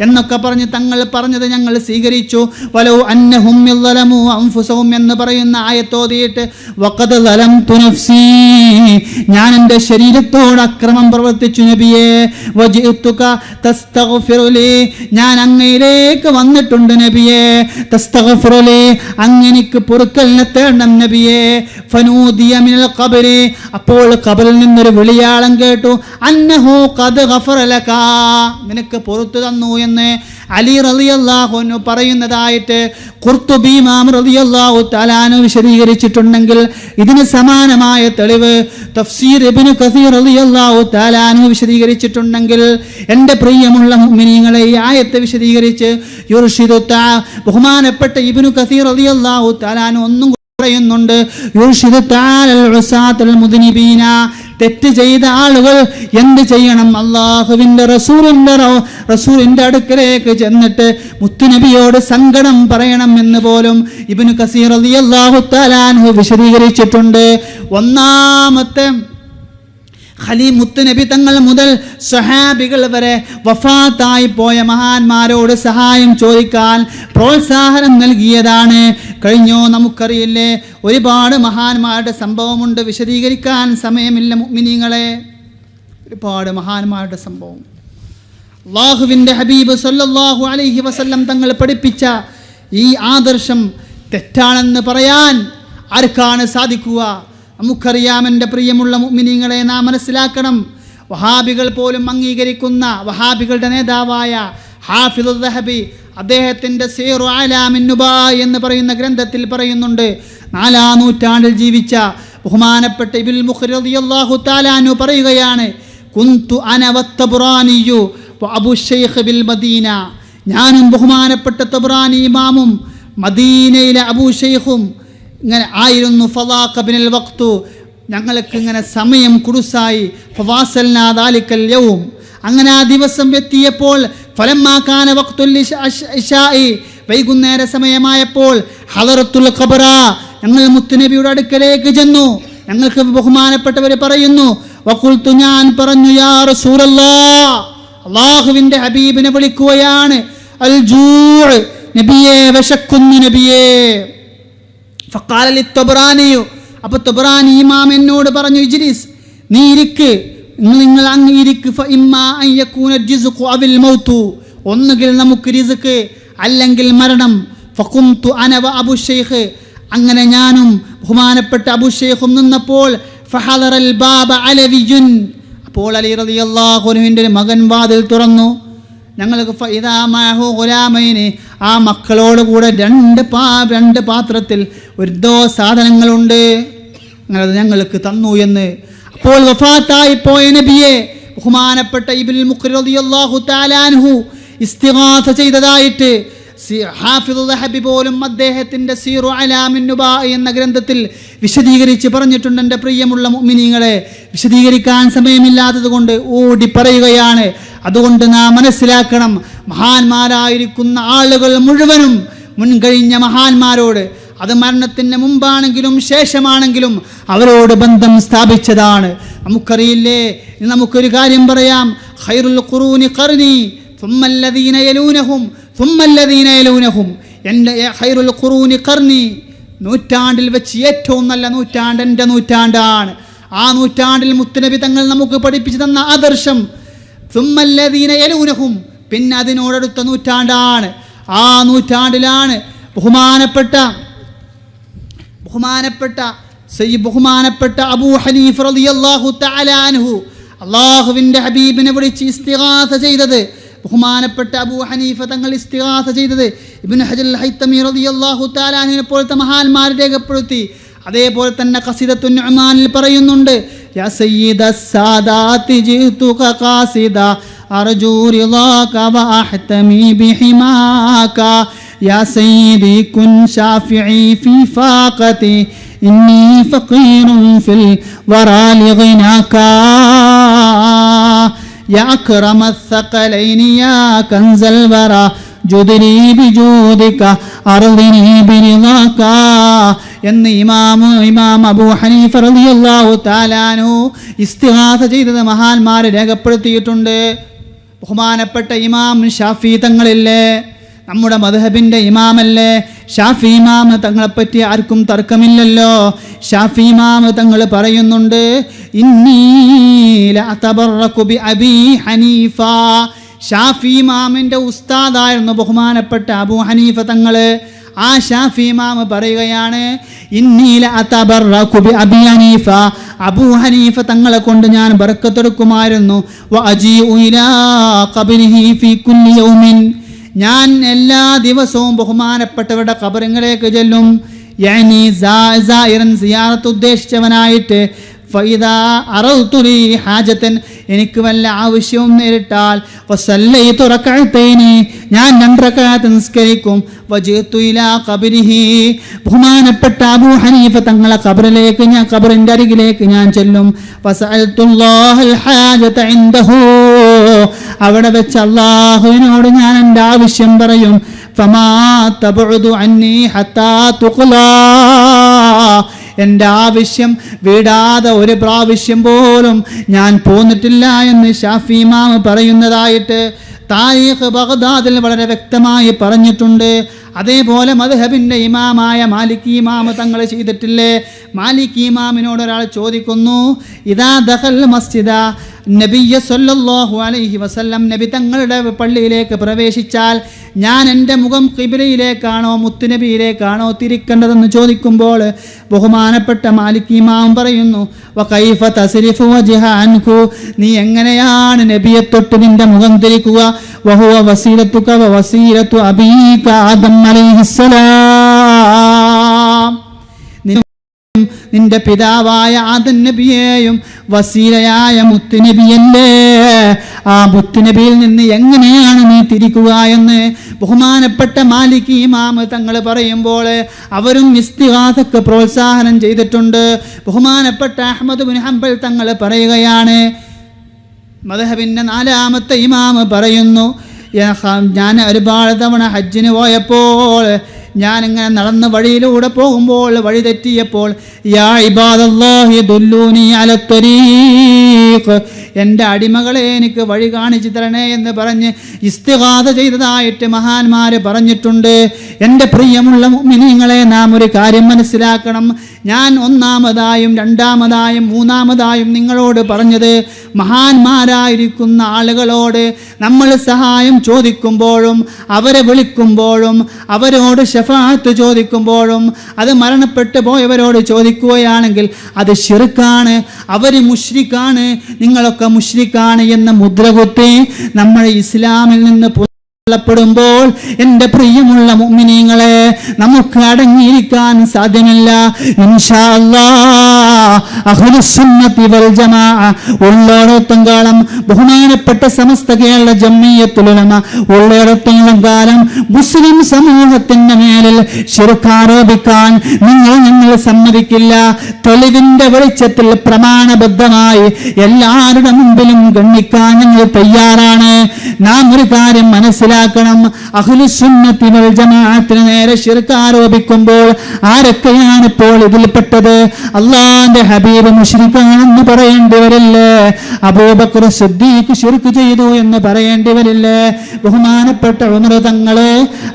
എന്നൊക്കെ പറഞ്ഞ് തങ്ങൾ പറഞ്ഞത് ഞങ്ങൾ സ്വീകരിച്ചു. വലൗ അന്നഹും യളമു അൻഫുസഹും എന്ന് പറയുന്ന ആയത്തോതിയിട്ട് വഖദ് ലലംതു നഫ്സി, ഞാൻ എൻ്റെ ശരീരത്തോട് അക്രമം പ്രവർത്തിച്ചു നബിയെ, വജിഅതുക തസ്തഗ്ഫിറുലി, ഞാൻ അങ്ങയിലേക്ക് വന്നിട്ടുണ്ട് നബിയെ, തസ്തഗ്ഫിറുലി അങ്ങനെക്ക് പൊറുക്കലിനെ തേടണം നബിയെ. ഫനൂദിയ മിനൽ ഖബരി, അപ്പോൾ ഖബറിൽ നിന്നൊരു വിളിയാളം കേട്ടു, അന്നഹു ഖദ് ഗഫറ ലക, നിനക്ക് പൊറുത്തു തന്നു എന്ന് അലി റളിയല്ലാഹു അൻഹു പറയുന്നതായിട്ട് ഖുർത്തുബി ഇമാം റളിയല്ലാഹു തആല അൻഹു വിശദീകരിച്ചിട്ടുണ്ടെങ്കിൽ ഇതിന് സമാനമായ തെളിവ് തഫ്സീർ ഇബ്നു കസീർ റളിയല്ലാഹു തആല അൻഹു വിശദീകരിച്ചിട്ടുണ്ടെങ്കിൽ എൻ്റെ പ്രിയമുള്ള മുഅ്മിനീങ്ങളെ ഈ ആയത്ത് വിശദീകരിച്ച് യുർഷിദു ബഹുമാനപ്പെട്ട ഇബ്നു കസീർ റളിയല്ലാഹു തആല അൻഹു ഒന്നും പറയുന്നുണ്ട്, യുർഷിദു തആലൽ ഉസാത്തൽ മുദ്നിബീന, തെറ്റ് ചെയ്ത ആളുകൾ എന്ത് ചെയ്യണം? അല്ലാഹുവിൻ്റെ റസൂലിൻ്റെ അടുക്കലേക്ക് ചെന്നിട്ട് മുത്തുനബിയോട് സങ്കടം പറയണം എന്ന് പോലും ഇബ്നു കസീർ റളിയല്ലാഹു തആല അൻഹു വിശദീകരിച്ചിട്ടുണ്ട്. ഒന്നാമത്തെ മുത്തുനബി തങ്ങൾ മുതൽ സ്വഹാബികൾ വരെ വഫാത്തായി പോയ മഹാന്മാരോട് സഹായം ചോദിക്കാൻ പ്രോത്സാഹനം നൽകിയതാണ്. കഴിഞ്ഞോ നമുക്കറിയില്ലേ, ഒരുപാട് മഹാന്മാരുടെ സംഭവമുണ്ട്, വിശദീകരിക്കാൻ സമയമില്ല മുഅ്മിനീങ്ങളെ. ഒരുപാട് മഹാന്മാരുടെ സംഭവം അല്ലാഹുവിൻ്റെ ഹബീബ് സല്ലല്ലാഹു അലൈഹി വസല്ലം തങ്ങൾ പഠിപ്പിച്ച ഈ ആദർശം തെറ്റാണെന്ന് പറയാൻ ആർക്കാണ് സാധിക്കുക? നമുക്കറിയാം എൻ്റെ പ്രിയമുള്ള മുഅ്മിനീങ്ങളെ, നാം മനസ്സിലാക്കണം, വഹാബികൾ പോലും അംഗീകരിക്കുന്ന വഹാബികളുടെ നേതാവായ ഹാഫിദുൽ ദഹബി അദ്ദേഹത്തിൻ്റെ സീറു അലാമിൻ നുബാല എന്ന് പറയുന്ന ഗ്രന്ഥത്തിൽ പറയുന്നുണ്ട്, 4ാം നൂറ്റാണ്ടിൽ ജീവിച്ച ബഹുമാനപ്പെട്ട ഇബ്നുൽ മുഖ്രി റളിയല്ലാഹു തആല അൻഹു പറയുകയാണ്, കുന്തു അന വത്തബ്റാനിയു വഅബു ശൈഖ് ബിൽ മദീന, ഞാനും ബഹുമാനപ്പെട്ട തബ്റാനി ഇമാമും മദീനയിലെ അബൂ ശൈഖും ഇങ്ങനെ ആയിരുന്നു. ഫളാഖ ബിനൽ വഖ്തു, ഞങ്ങൾക്ക് ഇങ്ങനെ സമയം കുടുസായി. ഫവാസൽനാ ദാലിക്കൽ യൗം, അങ്ങനെ ആ ദിവസം എത്തിയപ്പോൾ ഫലമ്മാ കാന വഖ്തുൽ ഇശാഇ, വൈകുന്നേര സമയമായപ്പോൾ ഹളറത്തുൽ ഖബറ, ഞങ്ങൾ മുത്തുനബിയുടെ അടുക്കലേക്ക് ചെന്നു. ഞങ്ങൾക്ക് ബഹുമാനപ്പെട്ടവർ പറയുന്നു, വഖുൽതു, ഞാൻ പറഞ്ഞു, യാ റസൂലല്ലാഹ്, അല്ലാഹുവിൻ്റെ ഹബീബിനെ വിളിക്കുകയാണ്, അൽ ജൂഅ്, നബിയേ, വിശക്കുന്നു നബിയേ. ഫഖാല ലിത്തൊബ്രാനി, അപ്പോൾ തൊബ്രാനി ഇമാം എന്നോട് പറഞ്ഞു, ഇജ്ലിസ്, നീ ഇരിക്ക്, നിങ്ങൾ അങ്ങ് ഇരിക്ക്. ഫഇമ്മാ അൻ യകൂന ജിസ്ഖു അവിൽ മൗതു, ഒന്നുകിൽ നമുക്ക് റിസ്ക് അല്ലെങ്കിൽ മരണം. ഫഖുംതു അന വ അബു ശൈഖ്, അങ്ങനെ ഞാനും ബഹുമാനപ്പെട്ട അബു ശൈഖും നിന്നപ്പോൾ ഫഹദറൽ ബാബ അലവിയുൻ, അപ്പോൾ അലി റളിയല്ലാഹു അൻഹുവിൻ്റെ ഒരു മകൻ വാതിൽ തുറന്നു. ഞങ്ങൾക്ക് ഫഇദാ മഅഹു ഗുലാമൈനി, ആ മക്കളോട് കൂടെ രണ്ട് പാത്രത്തിൽ എന്തോ സാധനങ്ങളുണ്ട്, അങ്ങനെ അത് ഞങ്ങൾക്ക് തന്നു എന്ന്. അപ്പോൾ വഫാത്തായി പോയ നബിയെ ബഹുമാനപ്പെട്ട ഇബ്നുൽ മുഖ്രി റളിയല്ലാഹു തആല അൻഹു ഇസ്തിഗാസ ചെയ്തതായിട്ട് ഹാഫിദുൽ ദഹബി പോലും അദ്ദേഹത്തിൻ്റെ സീറു അലാമിൻ നുബാ എന്ന ഗ്രന്ഥത്തിൽ വിശദീകരിച്ച് പറഞ്ഞിട്ടുണ്ട്. എൻ്റെ പ്രിയമുള്ള മുഅ്മിനീങ്ങളെ, വിശദീകരിക്കാൻ സമയമില്ലാത്തത് കൊണ്ട് ഓടി പറയുകയാണ്. അതുകൊണ്ട് നാം മനസ്സിലാക്കണം, മഹാന്മാരായിരിക്കുന്ന ആളുകൾ മുഴുവനും മുൻകഴിഞ്ഞ മഹാന്മാരോട്, അത് മരണത്തിന് മുമ്പാണെങ്കിലും ശേഷമാണെങ്കിലും അവരോട് ബന്ധം സ്ഥാപിച്ചതാണ്. നമുക്കറിയില്ലേ, നമുക്കൊരു കാര്യം പറയാം, ഖൈറുൽ ഖുറൂനി ഖർനി സുമ്മല്ലദീന യലൂനഹും സുമ്മല്ലദീന യലൂനഹും, എൻ്റെ ഖൈറുൽ ഖുറൂനി ഖർനി, നൂറ്റാണ്ടിൽ വെച്ച് ഏറ്റവും നല്ല നൂറ്റാണ്ട് എൻ്റെ നൂറ്റാണ്ടാണ്. ആ നൂറ്റാണ്ടിൽ മുത്തുനബി തങ്ങൾ നമുക്ക് പഠിപ്പിച്ചു തന്ന ആദർശം സുമ്മല്ലദീന യലൂനഹും, പിന്നെ അതിനോടടുത്ത നൂറ്റാണ്ടാണ്. ആ നൂറ്റാണ്ടിലാണ് ബഹുമാനപ്പെട്ട അബൂ ഹനീഫ റളിയല്ലാഹു തആല അൻഹു അല്ലാഹുവിൻ്റെ ഹബീബിനെ വിളിച്ച് ഇസ്തിഗാസ ചെയ്തത്. ബഹുമാനപ്പെട്ട അബൂ ഹനീഫ തങ്ങൾ ഇസ്തിഗാസ ചെയ്തത് ഇബ്നു ഹജർ അൽ ഹൈതമി റളിയല്ലാഹു തആല അൻഹുവിനെ പോലത്തെ മഹാന്മാർ രേഖപ്പെടുത്തി. അതേപോലെ തന്നെ ഖസീദത്തുൻ നുഅ്മാനിൽ പറയുന്നുണ്ട്, യാ സയ്യിദസ് സാദാതി ജിതുക ഖാസിദ അർജു റിളാക വ അഹ്തമി ബിഹിമാക, യാ സയ്യിദി കുൻ ഷാഫിഈ ഫീ ഫാഖതി ഇന്നി ഫഖീറുൻ ഫിൽ വറാ ലിഗിനാക, യാ അക്റമസ് സഖലൈനി യാ കൻസൽ വറാ ജുദ്നി ബിജൂദിക അർദിനി ബിറിളാക എന്ന് ഇമാം അബൂ ഹനീഫ റളിയല്ലാഹു തആല അൻഹു ഇസ്തിഗാസ ചെയ്തത് മഹാന്മാർ രേഖപ്പെടുത്തിയിട്ടുണ്ട്. ബഹുമാനപ്പെട്ട ഇമാം ഷാഫി തങ്ങളില്ലേ, നമ്മുടെ മദ്ഹബിൻ്റെ ഇമാമല്ലേ, ഷാഫി ഇമാം തങ്ങളെപ്പറ്റി ആർക്കും തർക്കമില്ലല്ലോ. ഷാഫി ഇമാം തങ്ങൾ പറയുന്നുണ്ട്, ഇന്നി ലഅതബറകു ബി അബീ ഹനീഫ, ഷാഫി ഇമാമിൻ്റെ ഉസ്താദായിരുന്നു ബഹുമാനപ്പെട്ട അബൂ ഹനീഫ തങ്ങൾ. ആ ഷാഫി ഇമാം പറയുകയാണ്, ഇന്നി ലഅതബറകു ബി അബീ ഹനീഫ, അബൂ ഹനീഫ തങ്ങളെ കൊണ്ട് ഞാൻ ബർക്കത്തെടുക്കുമായിരുന്നു. വ അജീഉ ഇലാ ഖബ്രിഹി ഫീ കുല്ലി യൗമിൻ, ഞാൻ എല്ലാ ദിവസവും ബഹുമാനപ്പെട്ടവരുടെ ഖബറിലേക്ക് ചെല്ലും. യാനി സായിറൻ, സിയാറത്ത് ഉദ്ദേശിച്ചവനായിട്ട്. ഫൈദാ അറദ്തു ലി ഹാജതൻ, എനിക്ക് വല്ല ആവശ്യവും നേരിട്ടാൽ വസല്ലൈതു റകഅതൈനി, ഞാൻ 2 റകഅത്ത് നിസ്കരിക്കും. വജിതു ഇലാ ഖബ്രിഹി, ബഹുമാനപ്പെട്ട അബൂ ഹനീഫ തങ്ങളെ ഖബറിലേക്ക്, ഞാൻ ഖബറിൻ്റെ അരികിലേക്ക് ഞാൻ ചെല്ലും. വസഅൽതുല്ലാഹൽ ഹാജത ഇൻദഹു, അവിടെ വെച്ച് അല്ലാഹുവിനോട് ഞാൻ എൻ്റെ ആവശ്യം പറയും. ഫമാ തബഉദു അന്നി ഹത്താ തുഖ്ലാ, എൻ്റെ ആവശ്യം വിടാതെ ഒരു പ്രാവശ്യം പോലും ഞാൻ പോന്നിട്ടില്ല എന്ന് ഷാഫി ഇമാം പറയുന്നതായിട്ട് താരീഖ് ബഗ്ദാദിൽ വളരെ വ്യക്തമായി പറഞ്ഞിട്ടുണ്ട്. അതേപോലെ മദ്ഹബിൻ്റെ ഇമാമായ മാലിക് ഇമാം തങ്ങൾ ചെയ്തിട്ടില്ലേ. മാലിക് ഇമാമിനോട് ഒരാൾ ചോദിക്കുന്നു, ഇദാ ദഖൽ മസ്ജിദ നബിയ സല്ലല്ലാഹു അലൈഹി വസല്ലം, നബി തങ്ങളുടെ പള്ളിയിലേക്ക് പ്രവേശിച്ചാൽ ഞാൻ എൻ്റെ മുഖം ഖിബ്ലയിലേക്കാണോ മുത്തുനബിയിലേക്കാണോ തിരിക്കേണ്ടതെന്ന് ചോദിക്കുമ്പോൾ ബഹുമാനപ്പെട്ട മാലിക് ഇമാം പറയുന്നു, വകൈഫ തസ്രിഫു വജ്ഹ അൻഹു, നീ എങ്ങനെയാണ് നബിയെ തൊട്ട് നിന്റെ മുഖം തിരിക്കുക. വഹുവ വസീലത്തുക വ വസീലത്തു അബീക ആദം അലൈഹിസ്സലാം, നിന്റെ പിതാവായ ആദം നബിയെയും വസീലയായ മുത്തുനബിയല്ലേ ആ മുത്തുനബിയിൽ നിന്ന് എങ്ങനെയാണ് നീ തിരിക്കുക എന്ന് ബഹുമാനപ്പെട്ട മാലിക് ഇമാം തങ്ങൾ പറയുമ്പോൾ അവരും ഇസ്തിഗാസക്ക് പ്രോത്സാഹനം ചെയ്തിട്ടുണ്ട്. ബഹുമാനപ്പെട്ട അഹ്മദ് ബിൻ ഹംബൽ തങ്ങൾ പറയുകയാണ്, മദ്ഹബിൻ്റെ 4ാമത്തെ ഇമാം പറയുന്നു, ഞാൻ ഒരുപാട് തവണ ഹജ്ജിന് പോയപ്പോൾ ഞാനിങ്ങനെ നടന്ന് വഴിയിലൂടെ പോകുമ്പോൾ വഴി തെറ്റിയപ്പോൾ യാ ഇബാദല്ലാഹി ദുല്ലൂനി അല ത്വരീഖ്, എൻ്റെ അടിമകളെ എനിക്ക് വഴി കാണിച്ചു തരണേ എന്ന് പറഞ്ഞ് ഇസ്തിഗാസ ചെയ്തതായിട്ട് മഹാന്മാർ പറഞ്ഞിട്ടുണ്ട്. എൻ്റെ പ്രിയമുള്ള മുഅ്മിനീങ്ങളെ, നാം ഒരു കാര്യം മനസ്സിലാക്കണം. ഞാൻ ഒന്നാമതായും രണ്ടാമതായും മൂന്നാമതായും നിങ്ങളോട് പറഞ്ഞത്, മഹാന്മാരായിരിക്കുന്ന ആളുകളോട് നമ്മൾ സഹായം ചോദിക്കുമ്പോഴും അവരെ വിളിക്കുമ്പോഴും അവരോട് ശഫാഅത്ത് ചോദിക്കുമ്പോഴും അത് മരണപ്പെട്ടു പോയവരോട് ചോദിക്കുകയാണെങ്കിൽ അത് ശിർക്കാണ്, അവർ മുശ്രിക്കാണ്, നിങ്ങളൊക്കെ മുശ്രിക്കാണ് എന്ന മുദ്രകുത്തി നമ്മൾ ഇസ്ലാമിൽ നിന്ന് പ്പെടുമ്പോൾ എൻ്റെ പ്രിയമുള്ള മുഅ്മിനീങ്ങളെ, നമുക്ക് അടങ്ങിയിരിക്കാൻ സാധ്യമല്ല. ഇൻഷാ അല്ലാഹ് അഹ്ലുസുന്നത്തി വൽ ജമാഅ ഉള്ളിടത്തോളം കാലം, ബഹുമാനപ്പെട്ട സമസ്ത കേരള ജംഇയ്യത്തുൽ ഉലമ ഉള്ളിടത്തോളം കാലം മുസ്ലിം സമൂഹത്തിന്റെ മേലിൽ ശിർക്ക് ആരോപിക്കാൻ ഞങ്ങൾ സമ്മതിക്കില്ല. തെളിവിന്റെ വെളിച്ചത്തിൽ പ്രമാണബദ്ധമായി എല്ലാവരുടെ മുമ്പിലും ഗണ്ണിക്കാൻ ഞങ്ങൾ തയ്യാറാണ്. നാം ഒരു കാര്യം മനസ്സിലാക്കണം, അഹ്ലുസുന്നത്തി വൽ ജമാഅത്തിന് നേരെ ശിർക്ക് ആരോപിക്കുമ്പോൾ ആരൊക്കെയാണ് ഇപ്പോൾ ഇതിൽപ്പെട്ടത്? അല്ലാഹുവിന്റെ ഹബീബ് മുശ്രിക്കാണെന്ന് പറയേണ്ടി വരില്ലേ? അബൂബക്കർ സിദ്ദീഖ് ശിർക്ക് ചെയ്തു എന്ന് പറയേണ്ടി വരില്ലേ? ബഹുമാനപ്പെട്ട ഉമർ തങ്ങള്,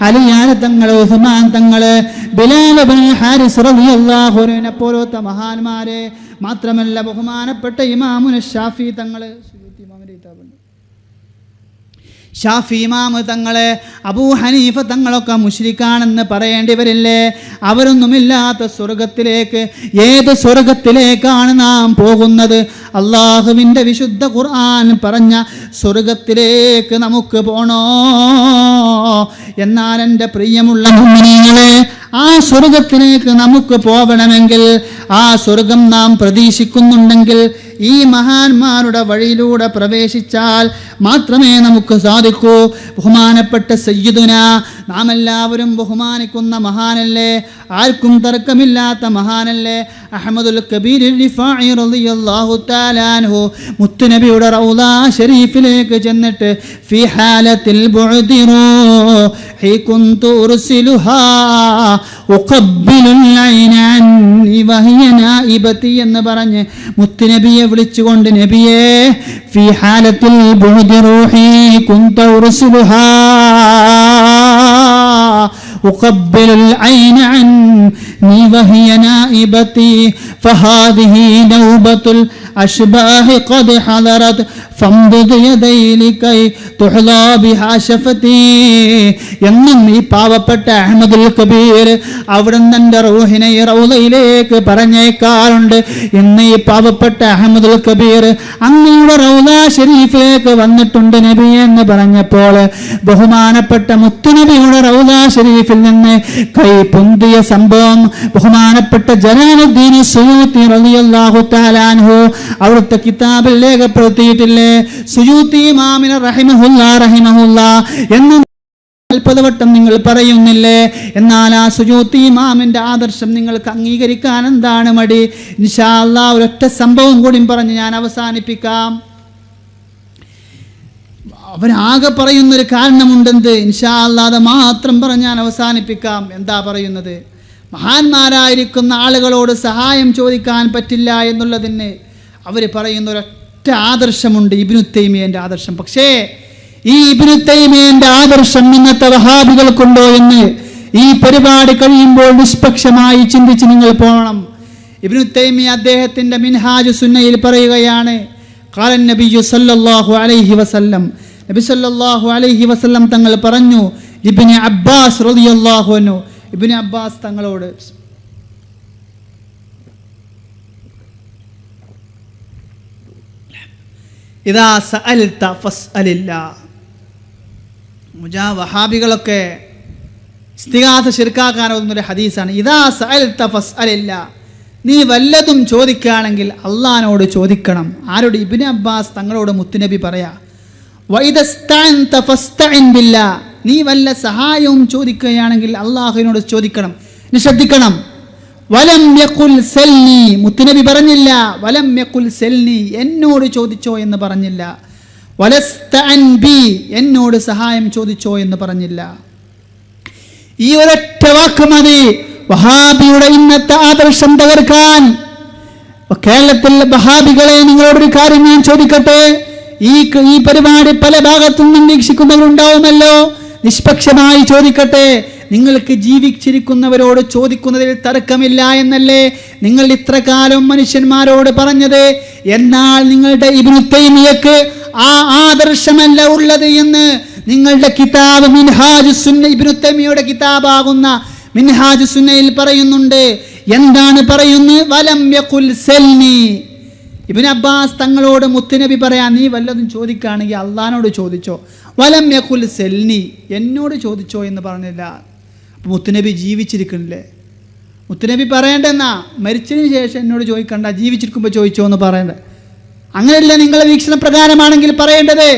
അലിയാർ തങ്ങള്, ഉസ്മാൻ തങ്ങള്, ബിലാൽ ഇബ്നു ഹാരിസ് റളിയല്ലാഹു അൻഹുവിനെ പോലത്തെ മഹാന്മാരെ, മാത്രമല്ല ബഹുമാനപ്പെട്ട ഇമാമുന ഷാഫി തങ്ങള്, ഷാഫി ഇമാം തങ്ങളെ, അബൂ ഹനീഫ തങ്ങളൊക്കെ മുശ്രിക്കാണെന്ന് പറയേണ്ടി വരില്ലേ? അവരൊന്നുമില്ലാത്ത സ്വർഗത്തിലേക്ക്, ഏത് സ്വർഗത്തിലേക്കാണ് നാം പോകുന്നത്? അള്ളാഹുവിൻ്റെ വിശുദ്ധ ഖുർആൻ പറഞ്ഞ സ്വർഗത്തിലേക്ക് നമുക്ക് പോണോ? എന്നാൽ എൻ്റെ പ്രിയമുള്ള മുഅ്മിനീങ്ങളെ, ആ സ്വർഗത്തിലേക്ക് നമുക്ക് പോകണമെങ്കിൽ, ആ സ്വർഗം നാം പ്രതീക്ഷിക്കുന്നുണ്ടെങ്കിൽ ഈ മഹാന്മാരുടെ വഴിയിലൂടെ പ്രവേശിച്ചാൽ മാത്രമേ നമുക്ക് സാധിക്കൂ. ബഹുമാനപ്പെട്ട സയ്യിദുന, നാം എല്ലാവരും ബഹുമാനിക്കുന്ന മഹാനല്ലേ, ആർക്കും തർക്കമില്ലാത്ത മഹാനല്ലേ, അഹ്മദുൽ കബീർ റിഫാഇ റളിയല്ലാഹു തആല അൻഹു മുത്തുനബിയുടെ റൗള ശരീഫിലേക്ക് ചെന്നിട്ട് ഫി ഹാലത്തിൽ ബുഅദി റൂഹി കുന്തു ഉർസിലുഹാ ഉഖബ്ബിലുൽ ഐന അന്നി വഹിയ നായിബതി എന്ന് പറഞ്ഞ് മുത്തുനബിയെ വിളിച്ചുകൊണ്ട്, നബിയേ ഫി ഹാലത്തിൽ ബുഅദി റൂഹി കുന്തു ഉർസിലുഹാ أقبل العين عني وهي نائبتي فهذه نوبة الأشباه قد حضرت فامدد يدي لكي تحظى بها شفتي. എന്നും ഈ പാവപ്പെട്ട അഹ്മദുൽ കബീർ അവിടുന്ന് എൻ്റെ റൂഹിനെ റൗളയിലേക്ക് പറഞ്ഞേക്കാറുണ്ട്. ഇന്ന് ഈ പാവപ്പെട്ട അഹ്മദുൽ കബീർ അങ്ങയുടെ റൗള ഷരീഫിലേക്ക് വന്നിട്ടുണ്ട് നബി എന്ന് പറഞ്ഞപ്പോൾ, ബഹുമാനപ്പെട്ട മുത്തുനബിയുടെ റൗള ഷരീഫിൽ നിന്ന് കൈ പൊന്തിയ സംഭവം ബഹുമാനപ്പെട്ട ജലാലുദ്ദീൻ സുയൂത്തി റളിയല്ലാഹു തആല അൻഹു അവിടുത്തെ കിതാബിൽ രേഖപ്പെടുത്തിയിട്ടില്ലേ? സുയൂത്തി ഇമാമിനെ റഹിമഹുല്ലാ എന്ന് 40 വട്ടം നിങ്ങൾ പറയുന്നില്ലേ? എന്നാൽ ആ സുയൂത്തി ഇമാമിന്റെ ആദർശം നിങ്ങൾക്ക് അംഗീകരിക്കാൻ എന്താണ് മടി? ഇൻഷാ അല്ലാഹ് ഒരൊറ്റ സംഭവം കൂടി പറഞ്ഞ് ഞാൻ അവസാനിപ്പിക്കാം. അവനാകെ പറയുന്നൊരു കാരണമുണ്ടെന്ത്? ഇൻഷാ അല്ലാഹ് അത് മാത്രം പറഞ്ഞ് ഞാൻ അവസാനിപ്പിക്കാം. എന്താ പറയുന്നത്? മഹാന്മാരായിരിക്കുന്ന ആളുകളോട് സഹായം ചോദിക്കാൻ പറ്റില്ല എന്നുള്ളതിന് അവർ പറയുന്ന ഒരൊറ്റ ആദർശമുണ്ട്, ഇബ്നു തൈമിയ്യന്റെ ആദർശം. പക്ഷേ ഈ ഇബ്നു തൈമിയ്യന്റെ ആദർശം ഇന്നത്തെ വഹാബികൾക്കുണ്ടോ എന്ന് ഈ പരിപാടി കഴിയുമ്പോൾ നിഷ്പക്ഷമായി ചിന്തിച്ച് നിങ്ങൾ പോകണം. ഇബ്നു തൈമിയ്യ അദ്ദേഹത്തിന്റെ മിൻഹാജ് സുന്നയിൽ പറയുകയാണ്, ഖാല നബിയ്യു സല്ലല്ലാഹു അലൈഹി വസല്ലം, നബി സല്ലല്ലാഹു അലൈഹി വസല്ലം തങ്ങൾ പറഞ്ഞു ഇബ്നു അബ്ബാസ് റളിയല്ലാഹു അൻഹു, ഇബ്നു അബ്ബാസ് തങ്ങളോട്, ഇദാ സഅൽത ഫസ്അലില്ലാ. വഹാബികളൊക്കെ ഇസ്തിഗാസ ശിർക്കാക്കാൻ ഒരു ഹദീസാണ്, ഇദാ സഅൽത ഫസ്അലില്ലാ. നീ വല്ലതും ചോദിക്കുകയാണെങ്കിൽ അള്ളാഹിനോട് ചോദിക്കണം. ആരോട്? ഇബ്നു അബ്ബാസ് തങ്ങളോട് മുത്തുനബി പറയാ. വഇദസ്തഅൻത ഫസ്തഇൻ ബില്ലാഹ്, നീ വല്ല സഹായവും ചോദിക്കുകയാണെങ്കിൽ അള്ളാഹുവിനോട് ചോദിക്കണം. നീ ശ്രദ്ധിക്കണം. വലം യഖുൽ സൽനി, മുത്തുനബി പറഞ്ഞില്ല വലം യഖുൽ സൽനി, എന്നോട് ചോദിച്ചോ എന്ന് പറഞ്ഞില്ല. വലസ്തഅൻ ബി, എന്നോട് സഹായം ചോദിച്ചോ എന്ന് പറഞ്ഞില്ല. ഈ ഒരൊറ്റ വാക്ക് മതി വഹാബിയുടെ ഇന്നത്തെ ആദർശം തകർക്കാൻ. കേരളത്തിലെ വഹാബികളെ, നിങ്ങളോടൊരു കാര്യം ഞാൻ ചോദിക്കട്ടെ. ഈ പരിപാടി പല ഭാഗത്തു നിന്നും വീക്ഷിക്കുന്നവരുണ്ടാവുമല്ലോ. നിഷ്പക്ഷമായി ചോദിക്കട്ടെ, നിങ്ങൾക്ക് ജീവിച്ചിരിക്കുന്നവരോട് ചോദിക്കുന്നതിൽ തർക്കമില്ല എന്നല്ലേ നിങ്ങൾ ഇത്ര കാലം മനുഷ്യന്മാരോട് പറഞ്ഞത്? എന്നാൽ നിങ്ങളുടെ ഇബ്നു തൈമിയ്യക്ക് ആ ആദർശമല്ല ഉള്ളത് എന്ന് നിങ്ങളുടെ കിതാബ് മിൻഹാജുസ് സുന്ന, ഇബ്നു തൈമിയ്യയുടെ കിതാബാകുന്ന മിൻഹാജുസ് സുന്നയിൽ പറയുന്നുണ്ട്. എന്താണ് പറയുന്നത്? വലം യഖുൽ സൽനി. ഇബ്നു അബ്ബാസ് തങ്ങളോട് മുത്തുനബി പറയാ, നീ വല്ലതും ചോദിക്കുകയാണെങ്കിൽ അള്ളാഹിനോട് ചോദിച്ചോ. വലം യഖുൽ സൽനി, എന്നോട് ചോദിച്ചോ എന്ന് പറഞ്ഞില്ല. അപ്പോൾ മുത്തുനബി ജീവിച്ചിരിക്കണില്ലേ? മുത്തുനബി പറയേണ്ടെന്നാ മരിച്ചതിന് ശേഷം എന്നോട് ചോദിക്കണ്ട, ജീവിച്ചിരിക്കുമ്പോൾ ചോദിച്ചോ എന്ന് പറയണ്ട. അങ്ങനെയല്ല നിങ്ങളുടെ വീക്ഷണ പ്രകാരമാണെങ്കിൽ പറയേണ്ടത്.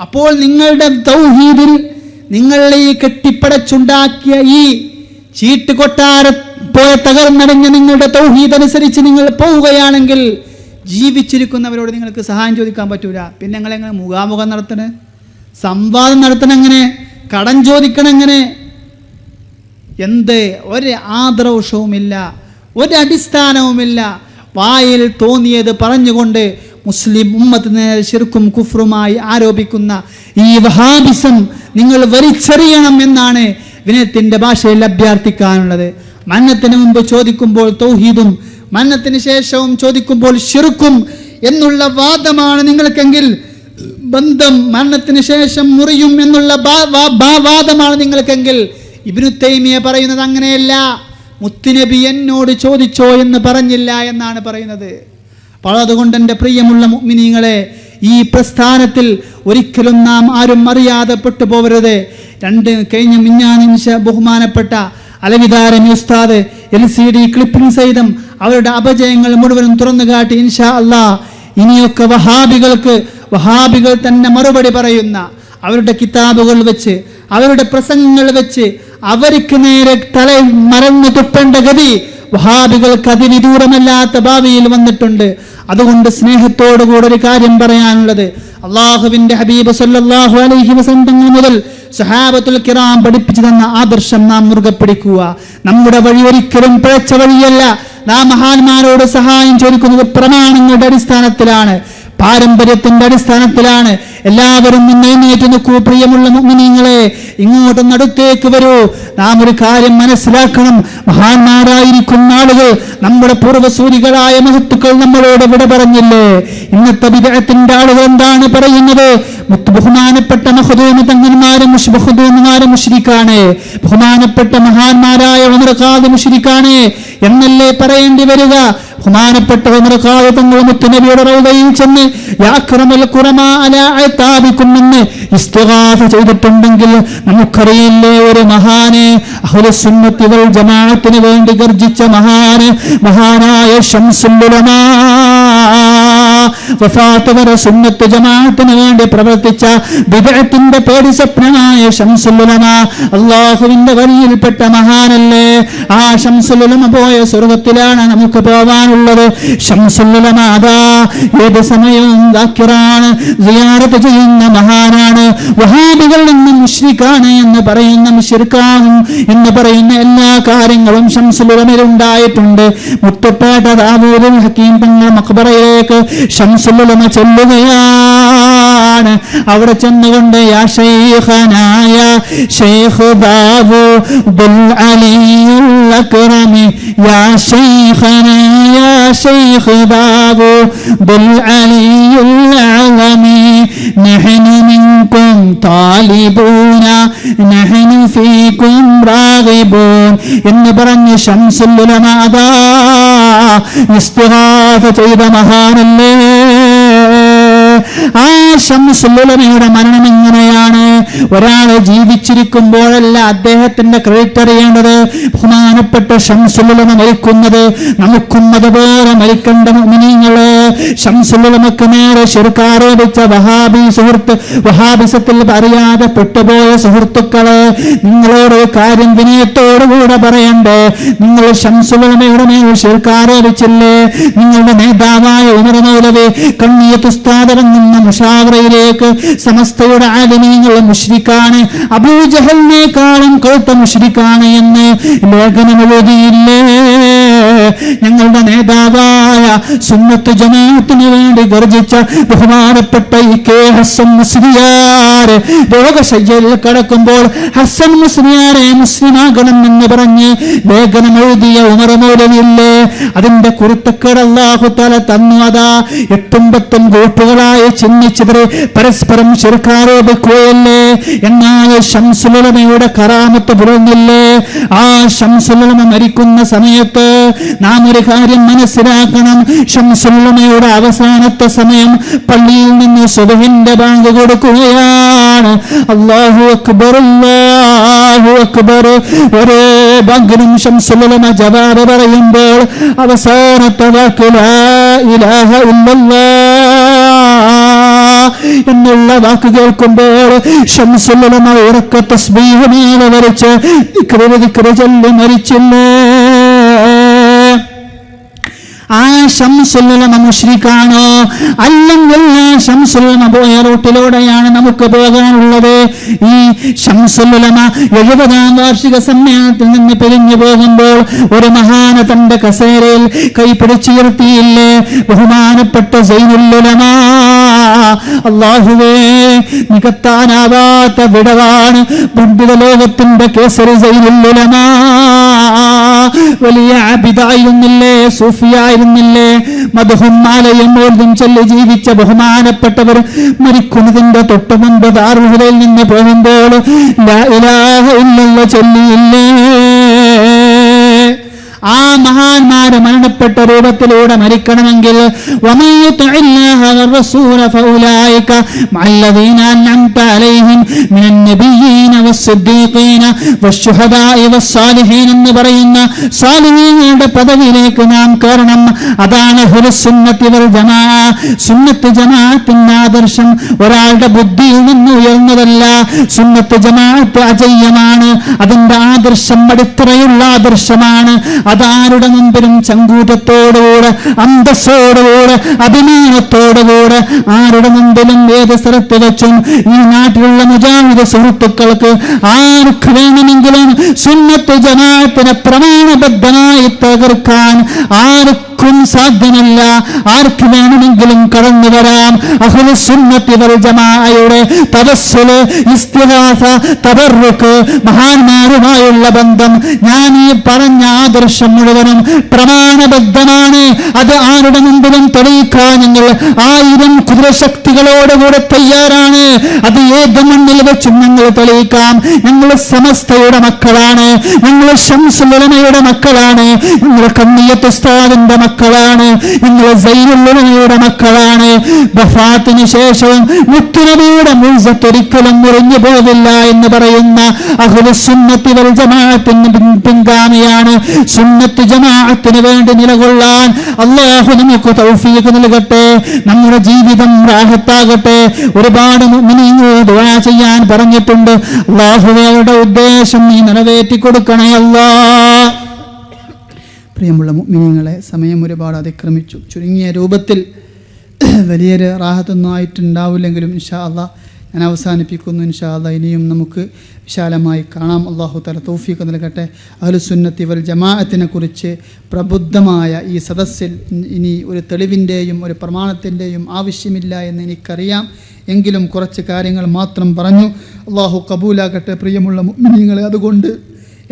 അപ്പോൾ നിങ്ങളുടെ തൗഹീദിൽ നിങ്ങൾ ഈ കെട്ടിപ്പടച്ചുണ്ടാക്കിയ ഈ ചീട്ട് കൊട്ടാര പോലെ തകർന്നടഞ്ഞ നിങ്ങളുടെ തൗഹീദ് അനുസരിച്ച് നിങ്ങൾ പോവുകയാണെങ്കിൽ ജീവിച്ചിരിക്കുന്നവരോട് നിങ്ങൾക്ക് സഹായം ചോദിക്കാൻ പറ്റൂല. പിന്നെ നിങ്ങളെങ്ങനെ മുഖാമുഖം നടത്തണേ? സംവാദം നടത്തണം എങ്ങനെ? കടം ചോദിക്കണം എങ്ങനെ? എന്ത് ഒരു ആദർശവുമില്ല, ഒരടിസ്ഥാനവുമില്ല. വായിൽ തോന്നിയത് പറഞ്ഞുകൊണ്ട് മുസ്ലിം ഉമ്മത്തിനെ ശിർക്കും കുഫ്റുമായി ആരോപിക്കുന്ന ഈ വഹാബിസം നിങ്ങൾ വലിച്ചെറിയണം എന്നാണ് വിനയത്തിൻ്റെ ഭാഷയിൽ അഭ്യർത്ഥിക്കാനുള്ളത്. മരണത്തിന് മുമ്പ് ചോദിക്കുമ്പോൾ തൗഹീദും മരണത്തിന് ശേഷവും ചോദിക്കുമ്പോൾ ശിർക്കും എന്നുള്ള വാദമാണ് നിങ്ങൾക്കെങ്കിൽ, ബന്ധം മരണത്തിന് ശേഷം മുറിയും എന്നുള്ള വാദമാണ് നിങ്ങൾക്കെങ്കിൽ, ഇബ്നു തൈമിയ്യ പറയുന്നത് അങ്ങനെയല്ല. മുത്തുനബി എന്നോട് ചോദിച്ചോ എന്ന് പറഞ്ഞില്ല എന്നാണ് പറയുന്നത്. അപ്പോൾ അതുകൊണ്ട് എൻ്റെ പ്രിയമുള്ള മുഅ്മിനീങ്ങളെ, ഈ പ്രസ്ഥാനത്തിൽ ഒരിക്കലും നാം ആരും അറിയാതെ പെട്ടുപോകരുത്. കഴിഞ്ഞ മിഞ്ഞാന്ന് ബഹുമാനപ്പെട്ട അലവിദാരമി ഉസ്താദ് LCD ക്ലിപ്പിംഗ് സഹിതം അവരുടെ അപജയങ്ങൾ മുഴുവനും തുറന്നു കാട്ടി. ഇൻഷാ അല്ലാഹ് ഇനിയൊക്കെ വഹാബികൾ തന്നെ മറുപടി പറയുന്ന അവരുടെ കിതാബുകൾ വെച്ച്, അവരുടെ പ്രസംഗങ്ങൾ വെച്ച് അവർക്ക് നേരെ തല മറന്നു തുപ്പേണ്ട ഗതി വഹാബികൾക്ക് അതിവിദൂരമല്ലാത്ത ഭാവിയിൽ വന്നിട്ടുണ്ട്. അതുകൊണ്ട് സ്നേഹത്തോടുകൂടെ ഒരു കാര്യം പറയാനുള്ളത്, അള്ളാഹുവിന്റെ ഹബീബ് സല്ലല്ലാഹു അലൈഹി വസല്ലം മുതൽ സഹാബത്തുൽ കിറാം പഠിപ്പിച്ചു തന്ന ആദർശം നാം മുറുകെ പിടിക്കുക. നമ്മുടെ വഴി ഒരിക്കലും പിഴച്ച വഴിയല്ല. നാം മഹാന്മാരോട് സഹായം ചോദിക്കുന്നത് പ്രമാണങ്ങളുടെ അടിസ്ഥാനത്തിലാണ്, പാരമ്പര്യത്തിന്റെ അടിസ്ഥാനത്തിലാണ്. എല്ലാവരും എഴുന്നേറ്റ് നിൽക്കൂ. പ്രിയമുള്ള മുഅ്മിനീങ്ങളെ, ഇങ്ങോട്ടൊന്ന് അടുത്തേക്ക് വരൂ. നാം ഒരു കാര്യം മനസ്സിലാക്കണം. മഹാന്മാരായിരിക്കുന്ന ആളുകൾ, നമ്മുടെ പൂർവ്വസൂരികളായ മഹത്തുക്കൾ നമ്മളോട് വിട പറഞ്ഞില്ലേ? ഇന്നത്തെ ബിദ്അത്തിന്റെ ആളുകൾ എന്താണ് പറയുന്നത്? ബഹുമാനപ്പെട്ട മഖ്ദൂം തങ്ങന്മാരും മുശ്രിക്കാണ്, ബഹുമാനപ്പെട്ട മഹാന്മാരായ ഉമർ ഖാദി മുശ്രിക്കാണ് എന്നല്ലേ പറയേണ്ടി വരിക? ബഹുമാനപ്പെട്ട ഉമർ ഖാദി തങ്ങൾ മുത്തുനബിയുടെ റൗദയിൽ ചെന്ന് യാ അക്രമൽ ഖുറമാ അലാ അതാബികും എന്ന് ഇസ്തിഗാസ ചെയ്തിട്ടുണ്ടെങ്കിൽ നമുക്കറിയില്ലേ, ഒരു മഹാന് അഹ്ലുസ് സുന്നത്തി വൽ ജമാഅത്തിന് വേണ്ടി ഗർജിച്ച മഹാനായ ശംസുൽ ഉലമാ, വഫാത്ത് വരെ സുന്നത്ത് ജമാഅത്തിന് വേണ്ടി പ്രവർത്തിച്ച ബിദ്അത്തിന്റെ പേടി സ്വപ്നമായ ശംസുൽ ഉലമാ അല്ലാഹുവിന്റെ വഴിയിൽപ്പെട്ട മഹാനല്ലേ? ആ ശംസുൽ ഉലമ പോയ സ്വർഗ്ഗത്തിലാണ് നമുക്ക് പോവാനുള്ളത്. ശംസുൽ ഉലമ അതാ ഏത് സമയവും ദാക്കിറാണ്, സിയാറത്ത് ചെയ്യുന്ന മഹാനാണ്. വഹാബികൾ നിന്ന് മുശ്രിക്കാണ് എന്ന് പറയുന്ന മുശ്രിക്കാണ് എന്ന് പറയുന്ന എല്ലാ കാര്യങ്ങളും ശംസുൽ ഉലമയിൽ ഉണ്ടായിട്ടുണ്ട്. മുത്തുപ്പേട്ട ദാവൂദുൽ ഹക്കീം തങ്ങൾ മഖ്ബറയിലേക്ക് ശംസുൽ ഉലമ ചെല്ലുകയാണ്. അവിടെ ചെന്നുകൊണ്ട് യാ ശൈഖനായ ശൈഖ് ദാവൂദുൽ അലിയുൽ അക്രമി, യാ ശൈഖനായ ശൈഖ് ദാവൂദുൽ അലിയുൽ അലമി, നഹ്നു മിൻകും താലിബൂന നഹ്നു ഫീകും റാഗിബൂൻ എന്ന് പറഞ്ഞ് ശംസുൽ ഉലമ അതാ ഇസ്തിഗാസ ചെയ്ത മഹാനല്ലേ? ആ ശംസുൽ ഉലമയുടെ മരണം എങ്ങനെയാണ്? ഒരാൾ ജീവിച്ചിരിക്കുമ്പോഴല്ല അദ്ദേഹത്തിന്റെ ക്രെഡിറ്റ് അറിയേണ്ടത്. ബഹുമാനപ്പെട്ട ശംസുൽ ഉലമ മരിക്കുന്നത് നമുക്കും അതുപോലെ മരിക്കേണ്ട മുഅ്മിനീങ്ങളെ. ശംസുൽ ഉലമക്ക് നേരെ ശിർക്ക് ആരോപിച്ച വഹാബി സുഹൃത്ത്, വഹാബിസത്തിൽ അറിയാതെ പെട്ടുപോയ സുഹൃത്തുക്കളെ, നിങ്ങളോട് കാര്യം വിനയത്തോടുകൂടെ പറയണ്ടേ? നിങ്ങൾ ശംസുൽ ഉലമയുടെ മേൽ ശിർക്ക് ആരോപിച്ചില്ലേ? നിങ്ങളുടെ നേതാവായ ഉമർ മൗലവി കണ്ണിയത്ത് ഉസ്താദ് എന്ന മുഷാവറയിലേക്ക് സമസ്തയുടെ ആലിമീങ്ങൾ മുശ്രിക്കാണ്, അബൂജഹലിനേക്കാളും കൗത്ത മുശ്രിക്കാണ് എന്ന് ലേഖനം എഴുതിയില്ലേ? ഞങ്ങളുടെ നേതാവായ സുന്നത്ത് ജമാഅത്തിന് വേണ്ടി ഗർജിച്ച ബഹുമാനപ്പെട്ട കെ ഹസ്സൻ മുസ്ലിയാർ രോഗശയ്യയിൽ കിടക്കുമ്പോൾ ഹസ്സൻ മുസ്ലിയാരെ മുസ്ലിമാകണം എന്ന് പറഞ്ഞ് ലേഖനം എഴുതിയ ഉമർ മൗലവിയില്ലേ? അതിന്റെ കുരുത്തക്കേട് അല്ലാഹു തആല തന്നു. അതാ 8 ഗ്രൂപ്പുകളായി ചിഹ്നിച്ചവരെ പരസ്പരം ശിർക്ക് ആരോപിക്കുകയല്ലേ? എന്നാൽ ശംസുൽ ഉലമയുടെ കറാമത്ത് പുലർന്നില്ലേ? ആ ശംസുൽ ഉലമ മരിക്കുന്ന സമയത്ത് നാം ഒരു കാര്യം മനസ്സിലാക്കണം. ശംസുൽ ഉലമയുടെ അവസാനത്തെ സമയം പള്ളിയിൽ നിന്ന് സുബ്ഹിന്റെ ബാങ്ക് കൊടുക്കുകയാണ്. അല്ലാഹു അക്ബർ, അല്ലാഹു അക്ബർ. ഒരേ ബാങ്കിനും ശംസുൽ ഉലമ ജവാബ് പറയുമ്പോൾ അവസാനത്തെ വാക്ക് ലാ ഇലാഹ ഇല്ലല്ലാഹ് എന്നുള്ള വാക്ക് കേൾക്കുമ്പോൾ ശംസുൽ ഉലമ ഉറക്ക തസ്ബീഹ് മേലെ വരച്ച് ദിക്റ് ചൊല്ലി മരിച്ചില്ലേ? ആ ശംസുൽ ഉലമ മുശ്രിക്കാണോ? അല്ലെങ്കിൽ ശംസുൽ ഉലമ പോയ റൂട്ടിലൂടെയാണ് നമുക്ക് പോകാനുള്ളത്? ഈ ശംസുൽ ഉലമ 70ാം വാർഷിക സമ്മേളനത്തിൽ നിന്ന് പിരിഞ്ഞു പോകുമ്പോൾ ഒരു മഹാന തന്റെ കസേരയിൽ കൈപിടിച്ചുയർത്തിയില്ലേ? ബഹുമാനപ്പെട്ട സൈനുൽ ഉലമ. അല്ലാഹുവേ, നികത്താനാവാത്ത വിടവാണ് പണ്ഡിത ലോകത്തിന്റെ കേസരി സൈനുൽ ഉലമ. വലിയ ആബിദായിരുന്നില്ലേ? സൂഫിയായിരുന്നില്ലേ? മദ്ഹും മാലയും ഓർദും ചൊല്ലി ജീവിച്ച ബഹുമാനപ്പെട്ടവർ മരിക്കുന്നതിന്റെ തൊട്ട് മുൻപ് ദാറുൽ ഹുദയിൽ നിന്ന് പോകുമ്പോൾ ലാ ഇലാഹ ഇല്ലല്ലാഹ് ചൊല്ലിയില്ലേ? ആ മഹാന്മാര് മരണപ്പെട്ട രൂപത്തിലൂടെ മരിക്കണമെങ്കിൽ എന്ന് പറയുന്ന സാലിഹീങ്ങളുടെ പദവിയിലേക്ക് നാം കയറണം. അതാണ് സുന്നത്തി വൽ ജമാഅ. സുന്നത്ത് ജമാഅത്തിന്റെ ആദർശം ഒരാളുടെ ബുദ്ധിയിൽ നിന്ന് ഉയർന്നതല്ല. സുന്നത്ത് ജമാഅത്ത് അജയ്യമാണ്. അതിന്റെ ആദർശം അടിത്തറയുള്ള ആദർശമാണ്. അതാരുടെ മുമ്പിലും ചങ്കൂറ്റത്തോടുകൂടെ, അന്തസ്സോടുകൂടെ, അഭിമാനത്തോടുകൂടെ, ആരുടെ മുമ്പിലും ഏത് സ്ഥലത്ത് വെച്ചും ഈ നാട്ടിലുള്ള മുജാഹിദ് സുഹൃത്തുക്കൾക്ക് ആർക്ക് വേണമെങ്കിലും സുന്നത്ത് ജമാഅത്തിനെ പ്രമാണബദ്ധമായി തകർക്കാൻ ആർക്കും സാധ്യമല്ല. ആർക്ക് വേണമെങ്കിലും കടന്നു വരാം. അഹ്ലു സുന്നത്തി വൽ ജമാഅയുടെ തവസ്സുൽ, ഇസ്തിഗാസ, തബറുക്ക്, മഹാന്മാരുമായുള്ള ബന്ധം, ഞാൻ ഈ പറഞ്ഞ ആദർശം മുഴുവനും പ്രമാണബദ്ധമാണ്. അത് ആരുടെ മുമ്പിലും തെളിയിക്കാൻ ഞങ്ങൾ 1000 കുതിരശക്തികളോടുകൂടെ തയ്യാറാണ്. അത് ഏത് മണ്ണിൽ വെച്ചും ഞങ്ങൾ തെളിയിക്കാം. ഞങ്ങൾ സമസ്തയുടെ മക്കളാണ്. ഞങ്ങൾ ശംസുൽ ഉലമയുടെ മക്കളാണ്. ഞങ്ങൾ കണ്ണിയത്ത് ഉസ്താദിന്റെ മക്കളാണ്. ഞങ്ങൾ സൈനുൽ ഉലമയുടെ മക്കളാണ്. വഫാത്തിന് ശേഷവും മുത്തുനബിയുടെ മുഅ്ജിസത്ത് ഒരിക്കലും മുറിഞ്ഞു പോവില്ല എന്ന് പറയുന്ന അഹ്ലു സുന്നത്തി വൽ ജമാഅത്തിന് പിൻഗാമിയാണ്. സുന്നത്ത് ജമാഅത്തിന് വേണ്ടി നിലകൊള്ളാൻ അല്ലാഹു നമുക്ക് തൗഫീഖ് നൽകട്ടെ. നമ്മുടെ ജീവിതം റാഹത്താകട്ടെ. ഒരുപാട് മുഅ്മിനീങ്ങൾ ദുആ ചെയ്യാൻ പറഞ്ഞിട്ടുണ്ട്. അല്ലാഹുവയുടെ ഉദ്ദേശം നീ നിറവേറ്റി കൊടുക്കണേ അല്ലാഹ്. പ്രിയമുള്ള മുഅ്മിനീങ്ങളെ, സമയം ഒരുപാട് അതിക്രമിച്ചു. ചുരുങ്ങിയ രൂപത്തിൽ വലിയൊരു റാഹത്തൊന്നും ആയിട്ടുണ്ടാവില്ലെങ്കിലും ഇൻഷാ അല്ലാഹ് ഞാൻ അവസാനിപ്പിക്കുന്നു. ഇൻഷാ അല്ലാഹ് ഇനിയും നമുക്ക് വിശാലമായി കാണാം. അല്ലാഹു തആല തൗഫീഖ് നൽകട്ടെ. അഹ്ലുസുന്നത്തി വൽ ജമാഅത്തിനെ കുറിച്ച് പ്രബുദ്ധമായ ഈ സദസ്സിൽ ഇനി ഒരു തെളിവിൻ്റെയും ഒരു പ്രമാണത്തിൻ്റെയും ആവശ്യമില്ല എന്ന് എനിക്കറിയാം. എങ്കിലും കുറച്ച് കാര്യങ്ങൾ മാത്രം പറഞ്ഞു. അല്ലാഹു കബൂലാകട്ടെ. പ്രിയമുള്ള മുഅ്മിനീങ്ങളെ, അതുകൊണ്ട്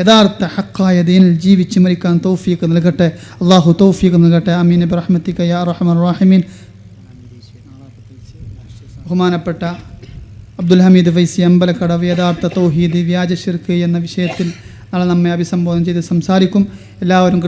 യഥാർത്ഥ ഹക്കായ ദീനിൽ ജീവിച്ച് മരിക്കാൻ തൗഫീഖ് നൽകട്ടെ. അല്ലാഹു തൗഫീഖ് നൽകട്ടെ. ആമീൻ ബിറഹ്മതിക യാ അർഹമർ റഹീമീൻ. ബഹുമാനപ്പെട്ട അബ്ദുൽ ഹമീദ് ഫൈസി അമ്പലക്കടവ് യഥാർത്ഥ തൗഹീദ് വ്യാജ ശിർക്ക് എന്ന വിഷയത്തിൽ നാളെ നമ്മെ അഭിസംബോധന ചെയ്ത് സംസാരിക്കും. എല്ലാവരും